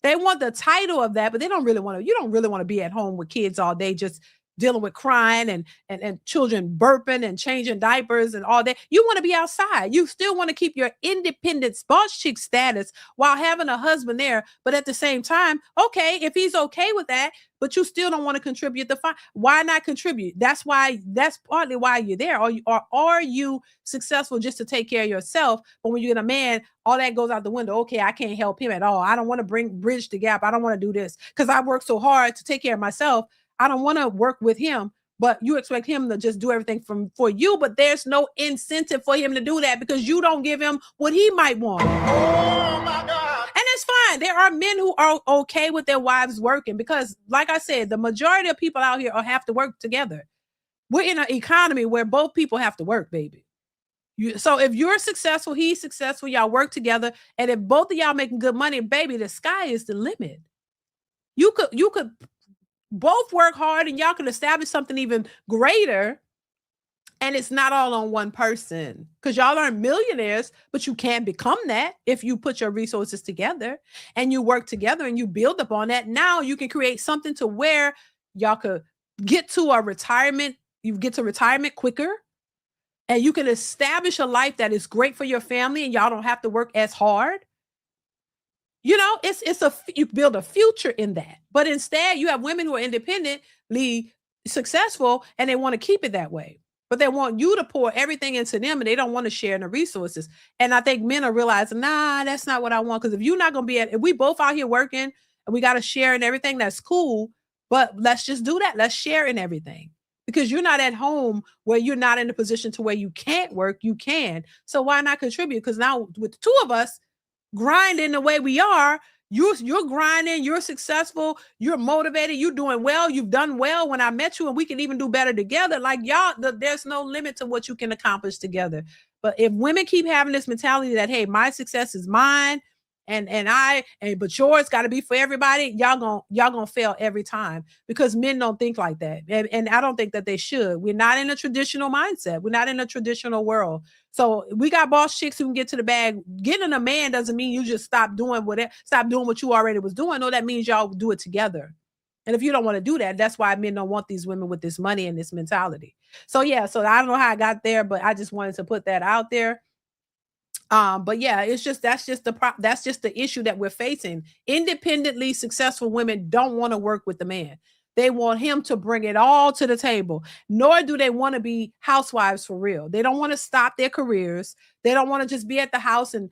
They want the title of that, but they don't really want to, you don't really want to be at home with kids all day, just dealing with crying and children burping and changing diapers and all that. You want to be outside. You still want to keep your independent boss chick status while having a husband there. But at the same time, okay, if he's okay with that, but you still don't want to contribute why not contribute? That's partly why you're there. Are you successful just to take care of yourself? But when you get a man, all that goes out the window. Okay, I can't help him at all. I don't want to bridge the gap. I don't want to do this because I work so hard to take care of myself. I don't want to work with him, but you expect him to just do everything for you, but there's no incentive for him to do that because you don't give him what he might want. Oh my God. And it's fine. There are men who are okay with their wives working because, like I said, the majority of people out here have to work together. We're in an economy where both people have to work, baby. So if you're successful, he's successful, y'all work together, and if both of y'all making good money, baby, the sky is the limit. You could both work hard and y'all can establish something even greater. And it's not all on one person because y'all aren't millionaires, but you can become that if you put your resources together and you work together and you build upon that. Now you can create something to where y'all could get to a retirement. You get to retirement quicker and you can establish a life that is great for your family and y'all don't have to work as hard. You know, you build a future in that. But instead, you have women who are independently successful and they want to keep it that way. But they want you to pour everything into them and they don't want to share in the resources. And I think men are realizing, nah, that's not what I want. Because if you're not going to be if we both out here working and we got to share in everything, that's cool. But let's just do that. Let's share in everything. Because you're not at home where you're not in a position to where you can't work, you can. So why not contribute? Because now with the two of us, grinding the way we are, you're grinding, you're successful, you're motivated, you're doing well, you've done well when I met you, and we can even do better together. Like y'all, there's no limit to what you can accomplish together. But if women keep having this mentality that, hey, my success is mine, but yours got to be for everybody, y'all gonna fail every time because men don't think like that. And I don't think that they should. We're not in a traditional mindset. We're not in a traditional world. So we got boss chicks who can get to the bag. Getting a man doesn't mean you just stop doing what you already was doing. No, that means y'all do it together. And if you don't want to do that, that's why men don't want these women with this money and this mentality. So yeah, so I don't know how I got there, but I just wanted to put that out there. But yeah, that's just the issue that we're facing. Independently successful women don't want to work with the man. They want him to bring it all to the table, nor do they want to be housewives for real. They don't want to stop their careers. They don't want to just be at the house and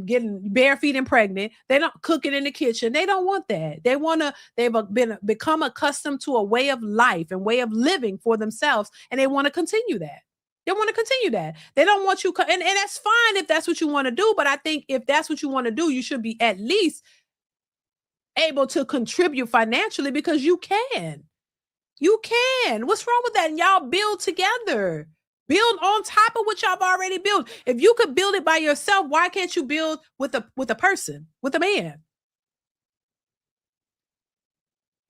getting bare feet and pregnant. They don't cook it in the kitchen. They don't want that. They've become accustomed to a way of life and way of living for themselves, and they want to continue that. They want to continue that. They don't want you, and that's fine if that's what you want to do. But I think if that's what you want to do, you should be at least able to contribute financially because you can. You can. What's wrong with that? And y'all build together. Build on top of what y'all have already built. If you could build it by yourself, why can't you build with a person, with a man?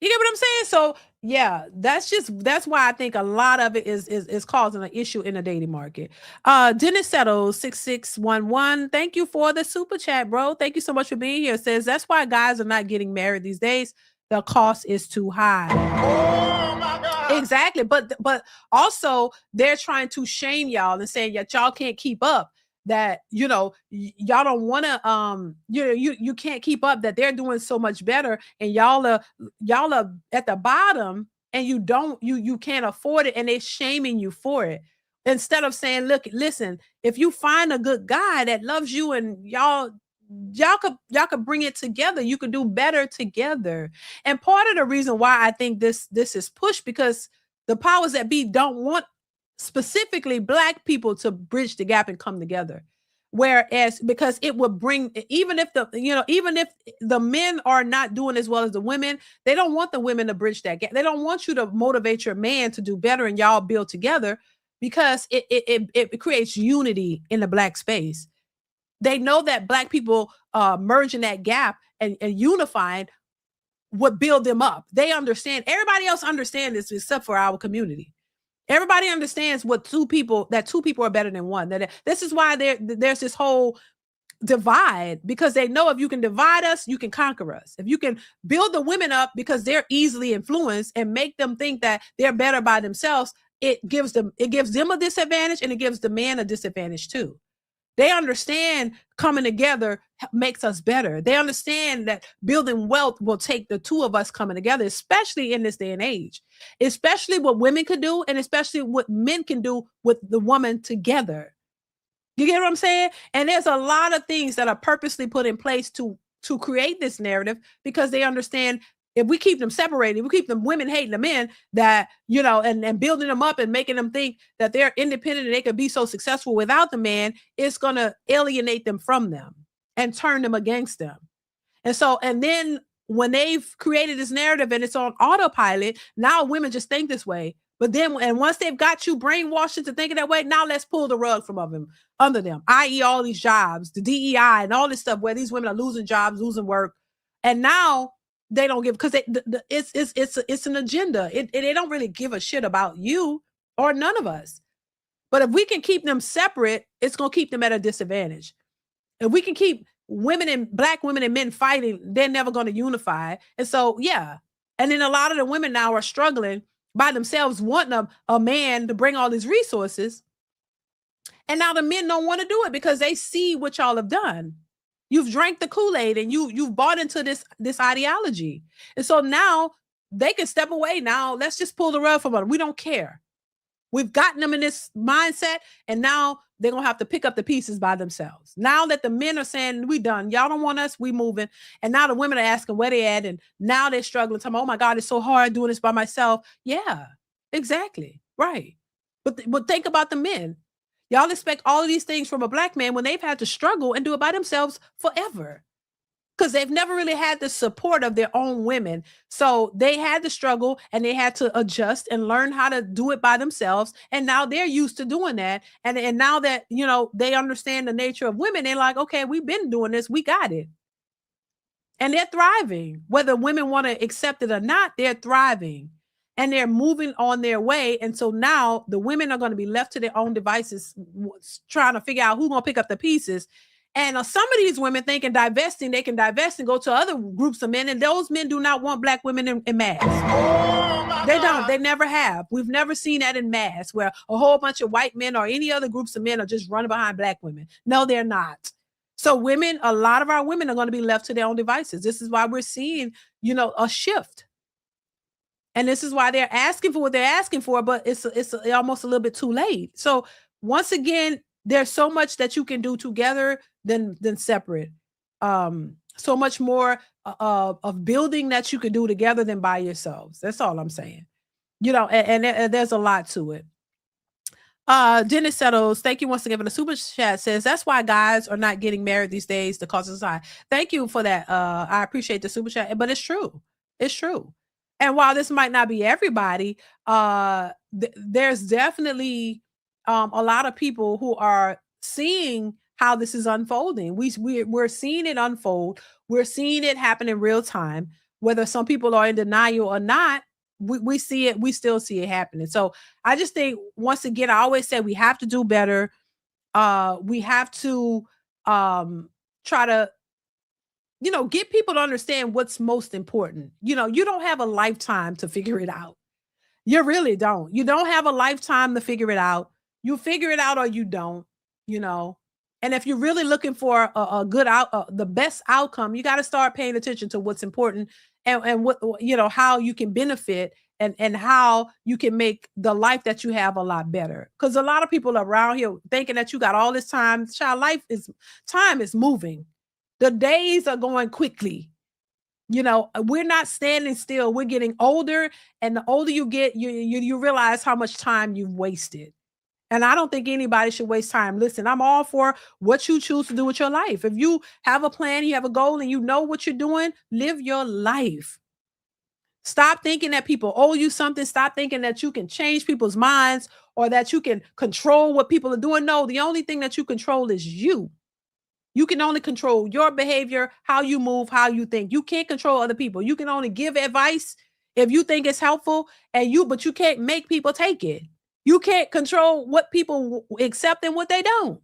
You get what I'm saying? So yeah, that's why I think a lot of it is causing an issue in the dating market. Dennis Settles 6611. Thank you for the super chat, bro. Thank you so much for being here. It says that's why guys are not getting married these days. The cost is too high. Oh my God. Exactly. But also they're trying to shame y'all and saying that y'all can't keep up. That y'all don't want to you can't keep up, that they're doing so much better and y'all are at the bottom and you can't afford it, and they're shaming you for it. Instead of saying, look, listen, if you find a good guy that loves you and y'all could bring it together, you could do better together. And part of the reason why I think this is pushed, because the powers that be don't want specifically Black people to bridge the gap and come together. Whereas, because it would bring, even if the men are not doing as well as the women, they don't want the women to bridge that gap. They don't want you to motivate your man to do better and y'all build together, because it creates unity in the Black space. They know that Black people merging that gap and unifying would build them up. They understand. Everybody else understands this except for our community. Everybody understands two people are better than one. That this is why there's this whole divide, because they know if you can divide us, you can conquer us. If you can build the women up because they're easily influenced and make them think that they're better by themselves, it gives them a disadvantage, and it gives the man a disadvantage too. They understand coming together makes us better. They understand that building wealth will take the two of us coming together, especially in this day and age, especially what women could do, and especially what men can do with the woman together. You get what I'm saying? And there's a lot of things that are purposely put in place to create this narrative, because they understand if we keep them separated, we keep them women hating the men, that, and building them up and making them think that they're independent and they could be so successful without the man, it's going to alienate them from them and turn them against them. And then when they've created this narrative and it's on autopilot, now women just think this way. But then, and once they've got you brainwashed into thinking that way, now let's pull the rug from under them, i.e. all these jobs, the DEI and all this stuff where these women are losing jobs, losing work. And now they don't give, because it's an agenda. They don't really give a shit about you or none of us. But if we can keep them separate, it's going to keep them at a disadvantage. If we can keep Black women and men fighting, they're never going to unify. And so, yeah. And then a lot of the women now are struggling by themselves, wanting a man to bring all these resources. And now the men don't want to do it because they see what y'all have done. You've drank the Kool-Aid and you've bought into this ideology. And so now they can step away. Now let's just pull the rug from them. We don't care. We've gotten them in this mindset, and now they're going to have to pick up the pieces by themselves. Now that the men are saying, we done, y'all don't want us, we moving. And now the women are asking where they at, and now they're struggling. Talking, oh my God, it's so hard doing this by myself. Yeah, exactly. Right. But think about the men. Y'all expect all of these things from a Black man when they've had to struggle and do it by themselves forever, because they've never really had the support of their own women. So they had to struggle and they had to adjust and learn how to do it by themselves. And now they're used to doing that. And now that, they understand the nature of women, they're like, okay, we've been doing this. We got it. And they're thriving. Whether women want to accept it or not, they're thriving. And they're moving on their way. And so now the women are going to be left to their own devices, trying to figure out who's going to pick up the pieces. And some of these women thinking divesting, they can divest and go to other groups of men. And those men do not want Black women in mass. They don't. They never have. We've never seen that in mass, where a whole bunch of white men or any other groups of men are just running behind Black women. No, they're not. So a lot of our women are going to be left to their own devices. This is why we're seeing, a shift. And this is why they're asking for what they're asking for, but it's almost a little bit too late. So once again, there's so much that you can do together than separate. So much more of building that you can do together than by yourselves. That's all I'm saying. And there's a lot to it. Dennis Settles, thank you once again for the super chat, says that's why guys are not getting married these days. The cost is high. Thank you for that. I appreciate the super chat, but it's true. It's true. And while this might not be everybody, there's definitely a lot of people who are seeing how this is unfolding. We're seeing it unfold. We're seeing it happen in real time. Whether some people are in denial or not, we see it. We still see it happening. So I just think, once again, I always say we have to do better. We have to try to, get people to understand what's most important. You don't have a lifetime to figure it out. You really don't. You don't have a lifetime to figure it out. You figure it out or you don't, And if you're really looking for a good the best outcome, you got to start paying attention to what's important and what, how you can benefit and how you can make the life that you have a lot better. Because a lot of people around here thinking that you got all this time. Child, time is moving. The days are going quickly. You know, we're not standing still. We're getting older, and the older you get, you realize how much time you've wasted. And I don't think anybody should waste time. Listen, I'm all for what you choose to do with your life. If you have a plan, you have a goal, and you know what you're doing, live your life. Stop thinking that people owe you something. Stop thinking that you can change people's minds or that you can control what people are doing. No, the only thing that you control is you. You can only control your behavior, how you move, how you think. You can't control other people. You can only give advice if you think it's helpful, but you can't make people take it. You can't control what people accept and what they don't.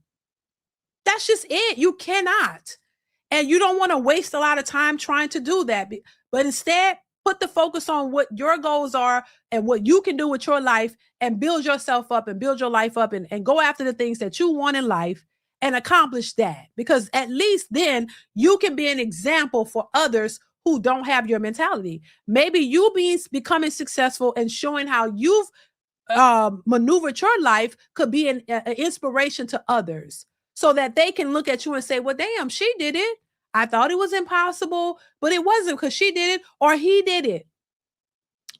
That's just it. You cannot. And you don't want to waste a lot of time trying to do that. But instead, put the focus on what your goals are and what you can do with your life and build yourself up and build your life up and go after the things that you want in life and accomplish that. Because at least then you can be an example for others who don't have your mentality. Maybe you becoming successful and showing how you've maneuvered your life could be an inspiration to others so that they can look at you and say, well, damn, she did it. I thought it was impossible, but it wasn't because she did it or he did it.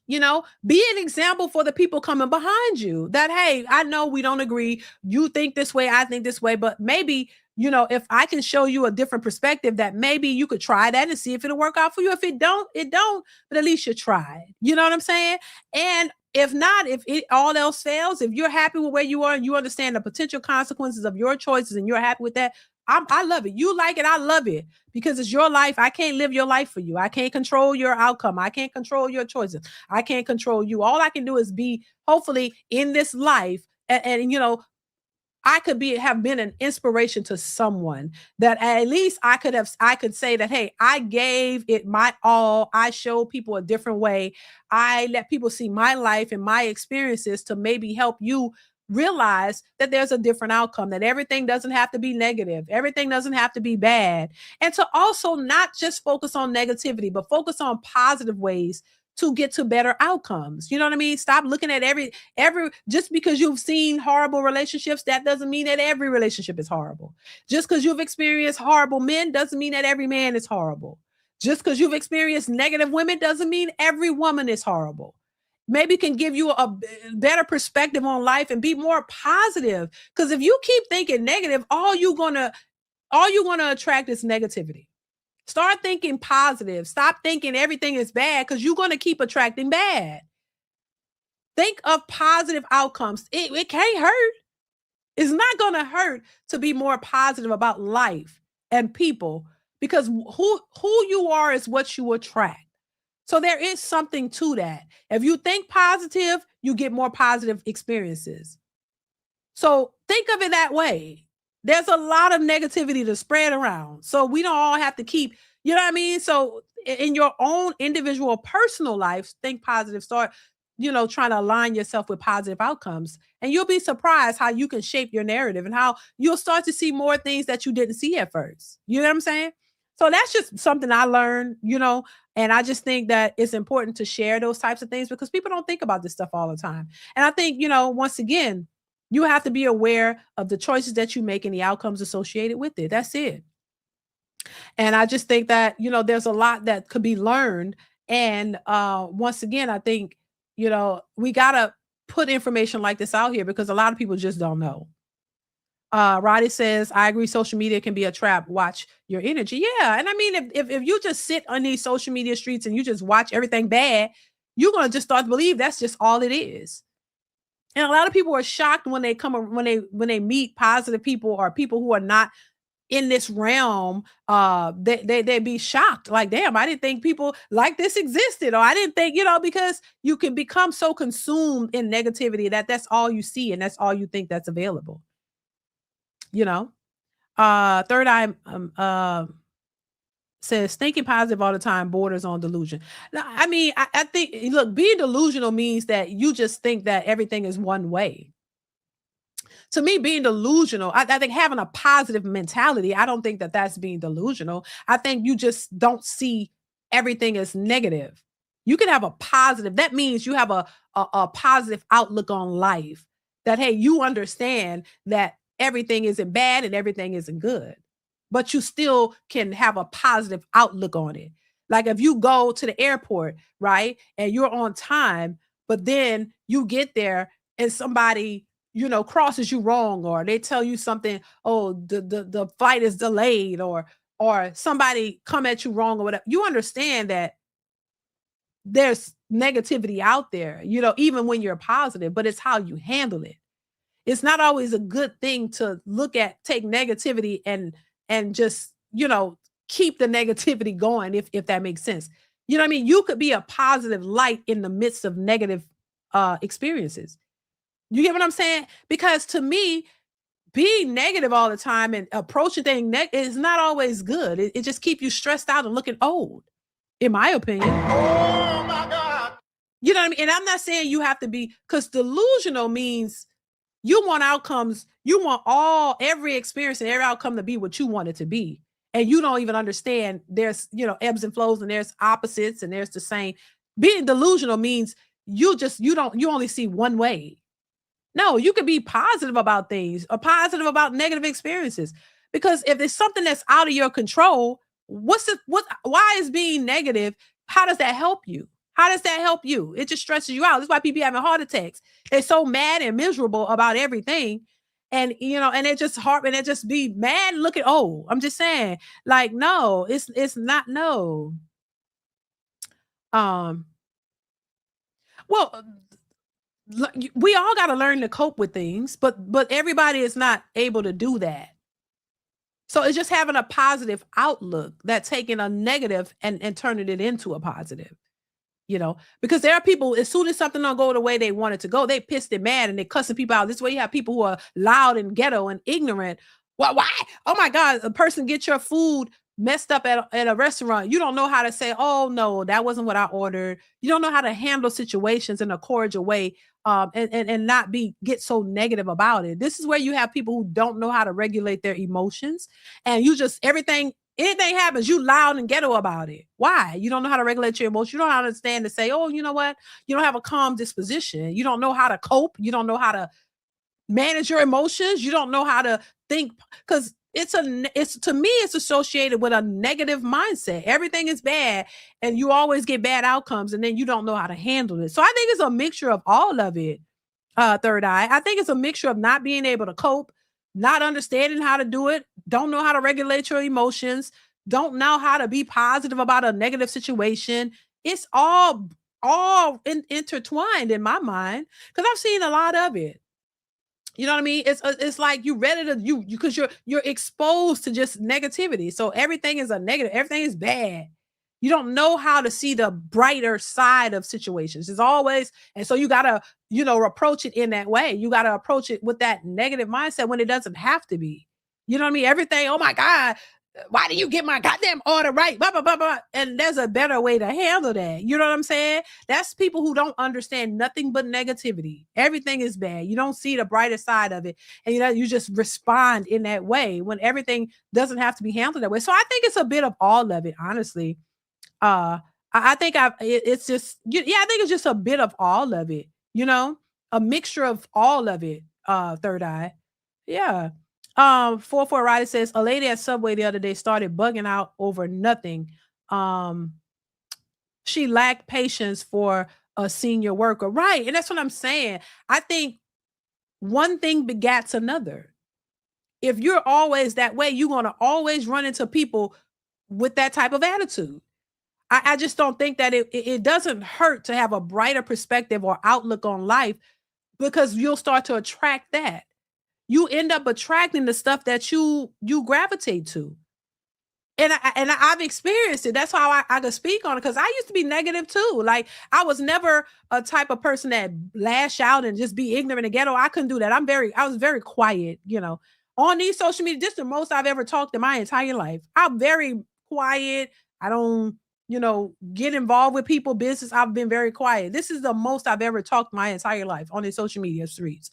You know, be an example for the people coming behind you that, hey, I know we don't agree. You think this way, I think this way, but maybe, you know, if I can show you a different perspective, that maybe you could try that and see if it'll work out for you. If it don't, it don't, but at least you tried. You know what I'm saying? And if not, if it all else fails, if you're happy with where you are and you understand the potential consequences of your choices and you're happy with that, I love it. You like it, I love it because it's your life. I can't live your life for you. I can't control your outcome. I can't control your choices. I can't control you. All I can do is be hopefully in this life and you know, I could have been an inspiration to someone that at least I could say that, hey, I gave it my all. I showed people a different way. I let people see my life and my experiences to maybe help you realize that there's a different outcome, that everything doesn't have to be negative. Everything doesn't have to be bad. And to also not just focus on negativity, but focus on positive ways to get to better outcomes. You know what I mean? Stop looking at every just because you've seen horrible relationships, that doesn't mean that every relationship is horrible. Just because you've experienced horrible men doesn't mean that every man is horrible. Just because you've experienced negative women doesn't mean every woman is horrible. Maybe can give you a better perspective on life and be more positive. Because if you keep thinking negative, all you're gonna attract is negativity. Start thinking positive. Stop thinking everything is bad because you're going to keep attracting bad. Think of positive outcomes. It can't hurt. It's not going to hurt to be more positive about life and people because who you are is what you attract. So there is something to that. If you think positive, you get more positive experiences. So think of it that way. There's a lot of negativity to spread around. So we don't all have to keep, you know what I mean? So in your own individual personal life, think positive, start, you know, trying to align yourself with positive outcomes. And you'll be surprised how you can shape your narrative and how you'll start to see more things that you didn't see at first. You know what I'm saying? So that's just something I learned, you know, and I just think that it's important to share those types of things because people don't think about this stuff all the time. And I think, you know, once again, you have to be aware of the choices that you make and the outcomes associated with it. That's it. And I just think that, you know, there's a lot that could be learned. And once again, I think, you know, we got to put information like this out here because a lot of people just don't know. Roddy says, I agree. Social media can be a trap. Watch your energy. Yeah. And I mean, if you just sit on these social media streets and you just watch everything bad, you're going to just start to believe that's just all it is. And a lot of people are shocked when they meet positive people or people who are not in this realm. They be shocked. Like, damn, I didn't think people like this existed. Or I didn't think, you know, because you can become so consumed in negativity that that's all you see and that's all you think that's available. You know, Third Eye says thinking positive all the time borders on delusion. Now, I mean, I think, look, being delusional means that you just think that everything is one way. To me, being delusional, I think having a positive mentality, I don't think that that's being delusional. I think you just don't see everything as negative. You can have a positive. That means you have a positive outlook on life. That, hey, you understand that everything isn't bad and everything isn't good, but you still can have a positive outlook on it. Like if you go to the airport, right, and you're on time, but then you get there and somebody, crosses you wrong, or they tell you something, oh, the flight is delayed, or somebody come at you wrong or whatever. You understand that there's negativity out there, even when you're positive, but it's how you handle it. It's not always a good thing to take negativity and just, keep the negativity going, if that makes sense. You know what I mean? You could be a positive light in the midst of negative experiences. You get what I'm saying? Because to me, being negative all the time and approaching things is not always good. It just keeps you stressed out and looking old, in my opinion. Oh my God. You know what I mean? And I'm not saying you have to be, because delusional means you want outcomes. You want every experience and every outcome to be what you want it to be. And you don't even understand there's, ebbs and flows, and there's opposites and there's the same. Being delusional means you only see one way. No, you can be positive about things or positive about negative experiences. Because if there's something that's out of your control, why is being negative? How does that help you? How does that help you? It just stresses you out. That's why people having heart attacks. They're so mad and miserable about everything. And, and it just and it just be mad looking. Oh, I'm just saying, like, no, it's not, no. Well, we all got to learn to cope with things, but everybody is not able to do that. So it's just having a positive outlook, that taking a negative and turning it into a positive. Because there are people, as soon as something don't go the way they want it to go, they pissed and mad and they cussing people out. This way you have people who are loud and ghetto and ignorant. Why? Oh my God, a person get your food messed up at a restaurant. You don't know how to say, oh no, that wasn't what I ordered. You don't know how to handle situations in a cordial way, and not get so negative about it. This is where you have people who don't know how to regulate their emotions, and you just anything happens, you loud and ghetto about it. Why? You don't know how to regulate your emotions. You don't understand to say, oh, you know what? You don't have a calm disposition. You don't know how to cope. You don't know how to manage your emotions. You don't know how to think, because to me, it's associated with a negative mindset. Everything is bad and you always get bad outcomes, and then you don't know how to handle it. So I think it's a mixture of all of it, Third Eye. I think it's a mixture of not being able to cope, not understanding how to do it, don't know how to regulate your emotions, don't know how to be positive about a negative situation. It's all intertwined in my mind, because I've seen a lot of it. You know what I mean? It's like you ready to because you're exposed to just negativity. So everything is a negative. Everything is bad. You don't know how to see the brighter side of situations. It's always, and so you gotta, approach it in that way. You gotta approach it with that negative mindset when it doesn't have to be. You know what I mean? Everything, oh my God, why do you get my goddamn order right? Blah, blah, blah, blah. And there's a better way to handle that. You know what I'm saying? That's people who don't understand nothing but negativity. Everything is bad. You don't see the brighter side of it. And you just respond in that way when everything doesn't have to be handled that way. So I think it's a bit of all of it, honestly. I think it's just, I think it's just a bit of all of it, a mixture of all of it, Third Eye. Yeah. 44 Rider says a lady at Subway the other day started bugging out over nothing. She lacked patience for a senior worker. Right. And that's what I'm saying. I think one thing begats another. If you're always that way, you're going to always run into people with that type of attitude. I just don't think that it doesn't hurt to have a brighter perspective or outlook on life, because you'll start to attract that. You end up attracting the stuff that you gravitate to. And I've experienced it. That's how I could speak on it, because I used to be negative too. Like, I was never a type of person that lash out and just be ignorant and ghetto. I couldn't do that. I was very quiet, on these social media. This is the most I've ever talked in my entire life. I'm very quiet. I don't, get involved with people business. I've been very quiet. This is the most I've ever talked my entire life on the social media streets.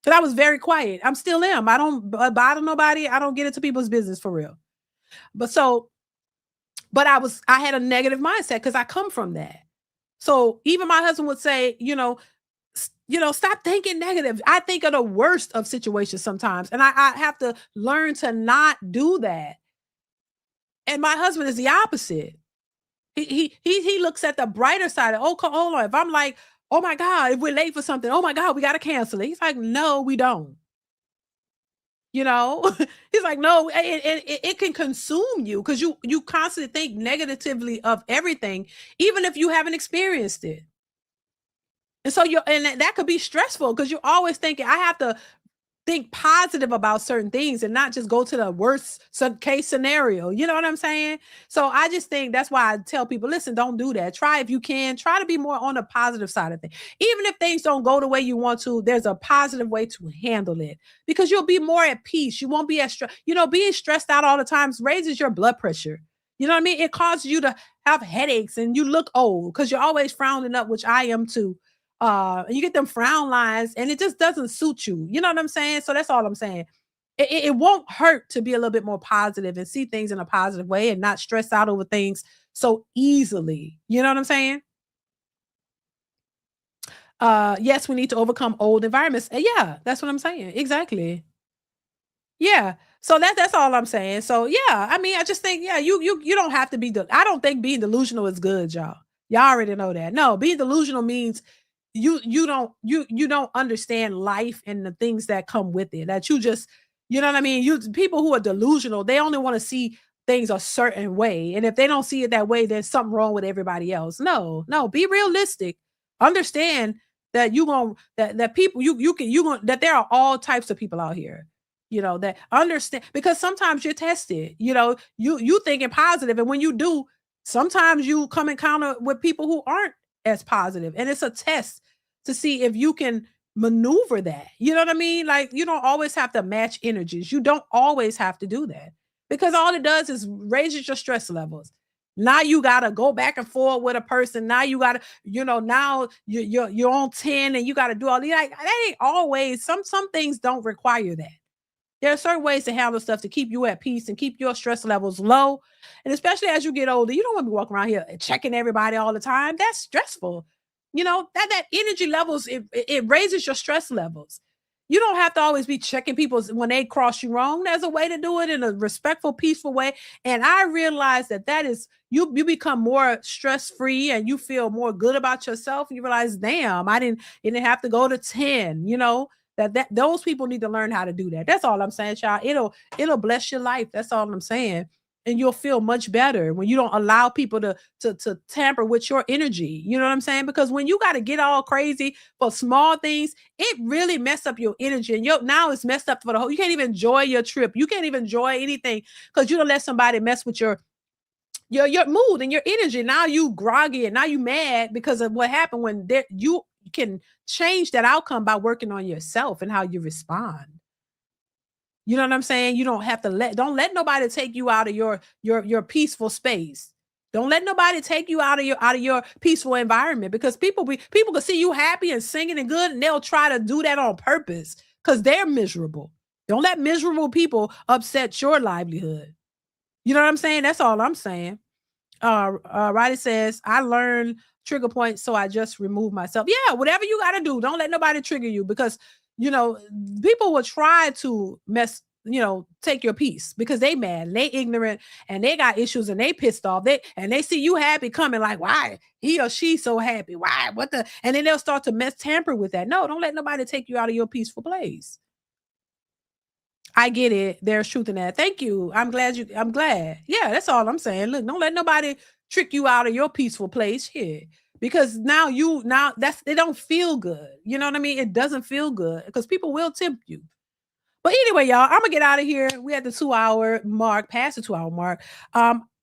Because I was very quiet. I'm still am. I don't bother nobody. I don't get into people's business for real. But I had a negative mindset because I come from that. So even my husband would say, stop thinking negative. I think of the worst of situations sometimes, and I have to learn to not do that. And my husband is the opposite. He looks at the brighter side. Oh, hold on. If I'm like, oh my God, if we're late for something, oh my God, we got to cancel it. He's like, no, we don't. He's like, no, it can consume you because you constantly think negatively of everything, even if you haven't experienced it. And so and that could be stressful because you're always thinking, I have to think positive about certain things and not just go to the worst case scenario. You know what I'm saying? So I just think that's why I tell people, listen, don't do that. Try if you can. Try to be more on the positive side of things. Even if things don't go the way you want to, there's a positive way to handle it because you'll be more at peace. You won't be as stressed. Being stressed out all the time raises your blood pressure. You know what I mean? It causes you to have headaches and you look old because you're always frowning up, which I am too. You get them frown lines and it just doesn't suit you. You know what I'm saying? So that's all I'm saying. It won't hurt to be a little bit more positive and see things in a positive way and not stress out over things so easily. You know what I'm saying? Yes, we need to overcome old environments. Yeah, that's what I'm saying. Exactly. Yeah. So that's all I'm saying. So yeah, I mean, I just think, yeah, you don't have to be, I don't think being delusional is good, y'all. Y'all already know that. No, being delusional means you don't understand life and the things that come with it. That you just, you know what I mean? People who are delusional, they only want to see things a certain way. And if they don't see it that way, there's something wrong with everybody else. No, be realistic. Understand that that people that there are all types of people out here. That understand, because sometimes you're tested. You thinking positive, and when you do, sometimes you come encounter with people who aren't as positive, and it's a test to see if you can maneuver that. You know what I mean? Like, you don't always have to match energies. You don't always have to do that because all it does is raises your stress levels. Now you gotta go back and forth with a person. Now you gotta, now you're on 10 and you gotta do all these. Like, that ain't always. Some things don't require that. There are certain ways to handle stuff to keep you at peace and keep your stress levels low. And especially as you get older, you don't want to be walking around here checking everybody all the time. That's stressful. That energy levels, it raises your stress levels. You don't have to always be checking people when they cross you wrong. There's a way to do it in a respectful, peaceful way. And I realize that is, you become more stress-free and you feel more good about yourself. And you realize, damn, it didn't have to go to 10, that those people need to learn how to do that. That's all I'm saying, child. It'll bless your life. That's all I'm saying. And you'll feel much better when you don't allow people to tamper with your energy. You know what I'm saying? Because when you got to get all crazy for small things, it really mess up your energy. And now it's messed up for the whole. You can't even enjoy your trip. You can't even enjoy anything because you don't let somebody mess with your mood and your energy. Now you groggy and now you mad because of what happened when you can change that outcome by working on yourself and how you respond. You know what I'm saying? You don't have to don't let nobody take you out of your peaceful space. Don't let nobody take you out of your peaceful environment, because people can see you happy and singing and good, and they'll try to do that on purpose because they're miserable. Don't let miserable people upset your livelihood. You know what I'm saying? That's all I'm saying. Riley says, I learned trigger points, so I just remove myself. Yeah, whatever you got to do. Don't let nobody trigger you, because people will try to take your peace because they mad and they ignorant and they got issues and they pissed off. They see you happy coming, like, why he or she so happy? Why? And then they'll start to tamper with that. No, don't let nobody take you out of your peaceful place. I get it. There's truth in that. Thank you. I'm glad. Yeah, that's all I'm saying. Look, don't let nobody trick you out of your peaceful place here. Because now it don't feel good. You know what I mean? It doesn't feel good because people will tempt you. But anyway, y'all, I'm gonna get out of here. We at the 2-hour mark, past the 2-hour mark.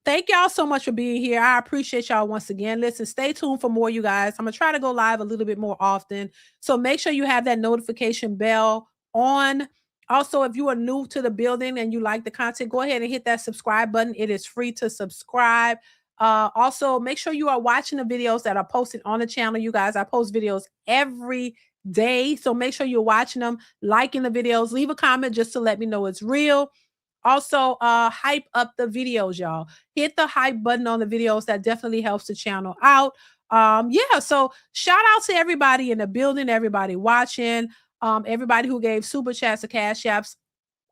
Thank y'all so much for being here. I appreciate y'all once again. Listen, stay tuned for more, you guys. I'm gonna try to go live a little bit more often. So make sure you have that notification bell on. Also, if you are new to the building and you like the content, go ahead and hit that subscribe button. It is free to subscribe. Also, make sure you are watching the videos that are posted on the channel, you guys. I post videos every day, so make sure you're watching them, liking the videos, leave a comment just to let me know it's real. Also, hype up the videos, y'all. Hit the hype button on the videos. That definitely helps the channel out. Yeah, so shout out to everybody in the building, everybody watching, everybody who gave super chats or cash apps.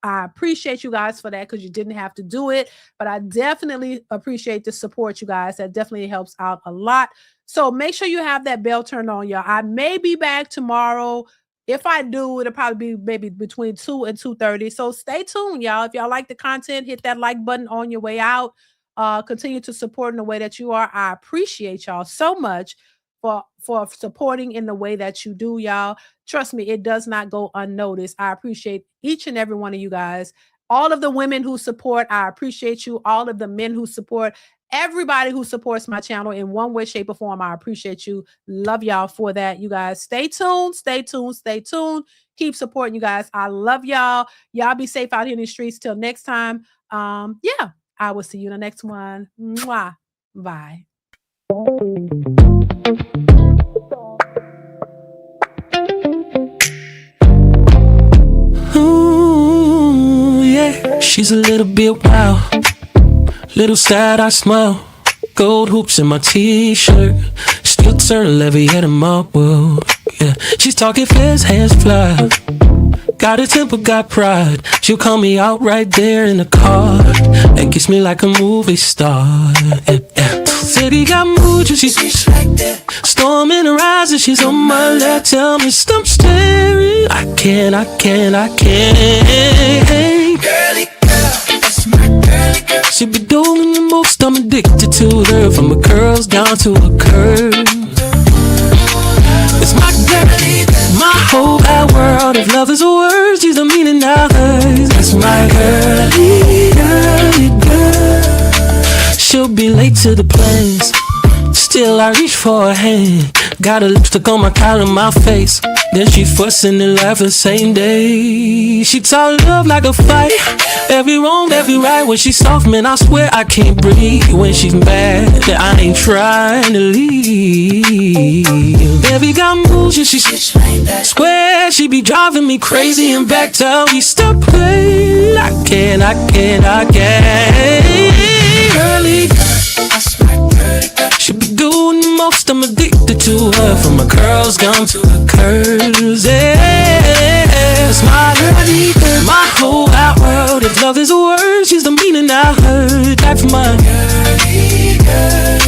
I appreciate you guys for that because you didn't have to do it, but I definitely appreciate the support, you guys. That definitely helps out a lot. So make sure you have that bell turned on, y'all. I may be back tomorrow. If I do, it'll probably be maybe between 2 and 2:30. So stay tuned, y'all. If y'all like the content, hit that like button on your way out. Continue to support in the way that you are. I appreciate y'all so much for supporting in the way that you do, y'all. Trust me, it does not go unnoticed. I appreciate each and every one of you guys. All of the women who support, I appreciate you. All of the men who support, everybody who supports my channel in one way, shape, or form, I appreciate you. Love y'all for that. You guys stay tuned, stay tuned, stay tuned. Keep supporting you guys. I love y'all. Y'all be safe out here in the streets. Till next time. Yeah, I will see you in the next one. Mwah. Bye. Ooh, yeah, she's a little bit wild, little sad, I smile. Gold hoops in my t-shirt, still turn levy at a mob world. Yeah, she's talking fast, hands fly. Got a temper, got pride. She'll call me out right there in the car and kiss me like a movie star. Yeah, yeah. Said he got mood, she's like that. Storm in her eyes and she's on my lap. Tell me stop staring. I can't. Girly girl, that's my girly girl. She be doing the most, I'm addicted to her. From her curls down to her curves. It's my girly girl, my whole wide world. If love is a word, she's the meaning of hers. That's my girly girl. She'll be late to the plans, still I reach for her hand. Got a lipstick on my collar, my face. Then she fussing and laughing same day. She taught love like a fight, every wrong, every right. When she's soft, man, I swear I can't breathe. When she's mad, I ain't trying to leave. Baby got moves, she swear she be driving me crazy. And back tell me stop playing. I can't. Girly girl, she be doing the most, I'm addicted to her. From her curls down to her curves. Yeah, it's my girly girl, my whole wide world. If love is a word, she's the meaning I heard. That's my girly girl.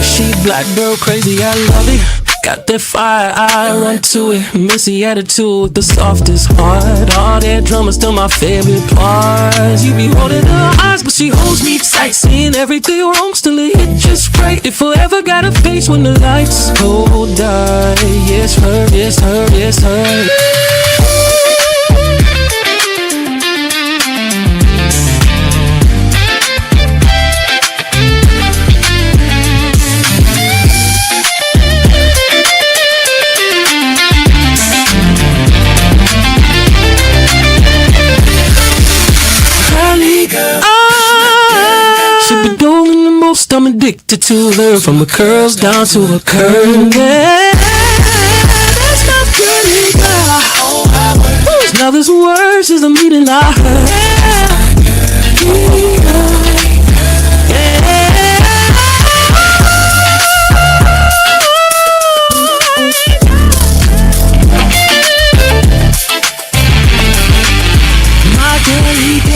She black girl crazy, I love it. Got that fire, I run to it. Messy attitude with the softest heart. All that drama still my favorite part. You be holding her eyes, but she holds me tight. Seeing everything wrong, still it hit just right. If I ever got a face when the lights go dark. Yes, her, yes, her, yes, her. She be doing the most, I'm addicted to her. From her curls down to her curves. Yeah, that's my girly girl. Whose love is words is the meaning I heard. My girly girl.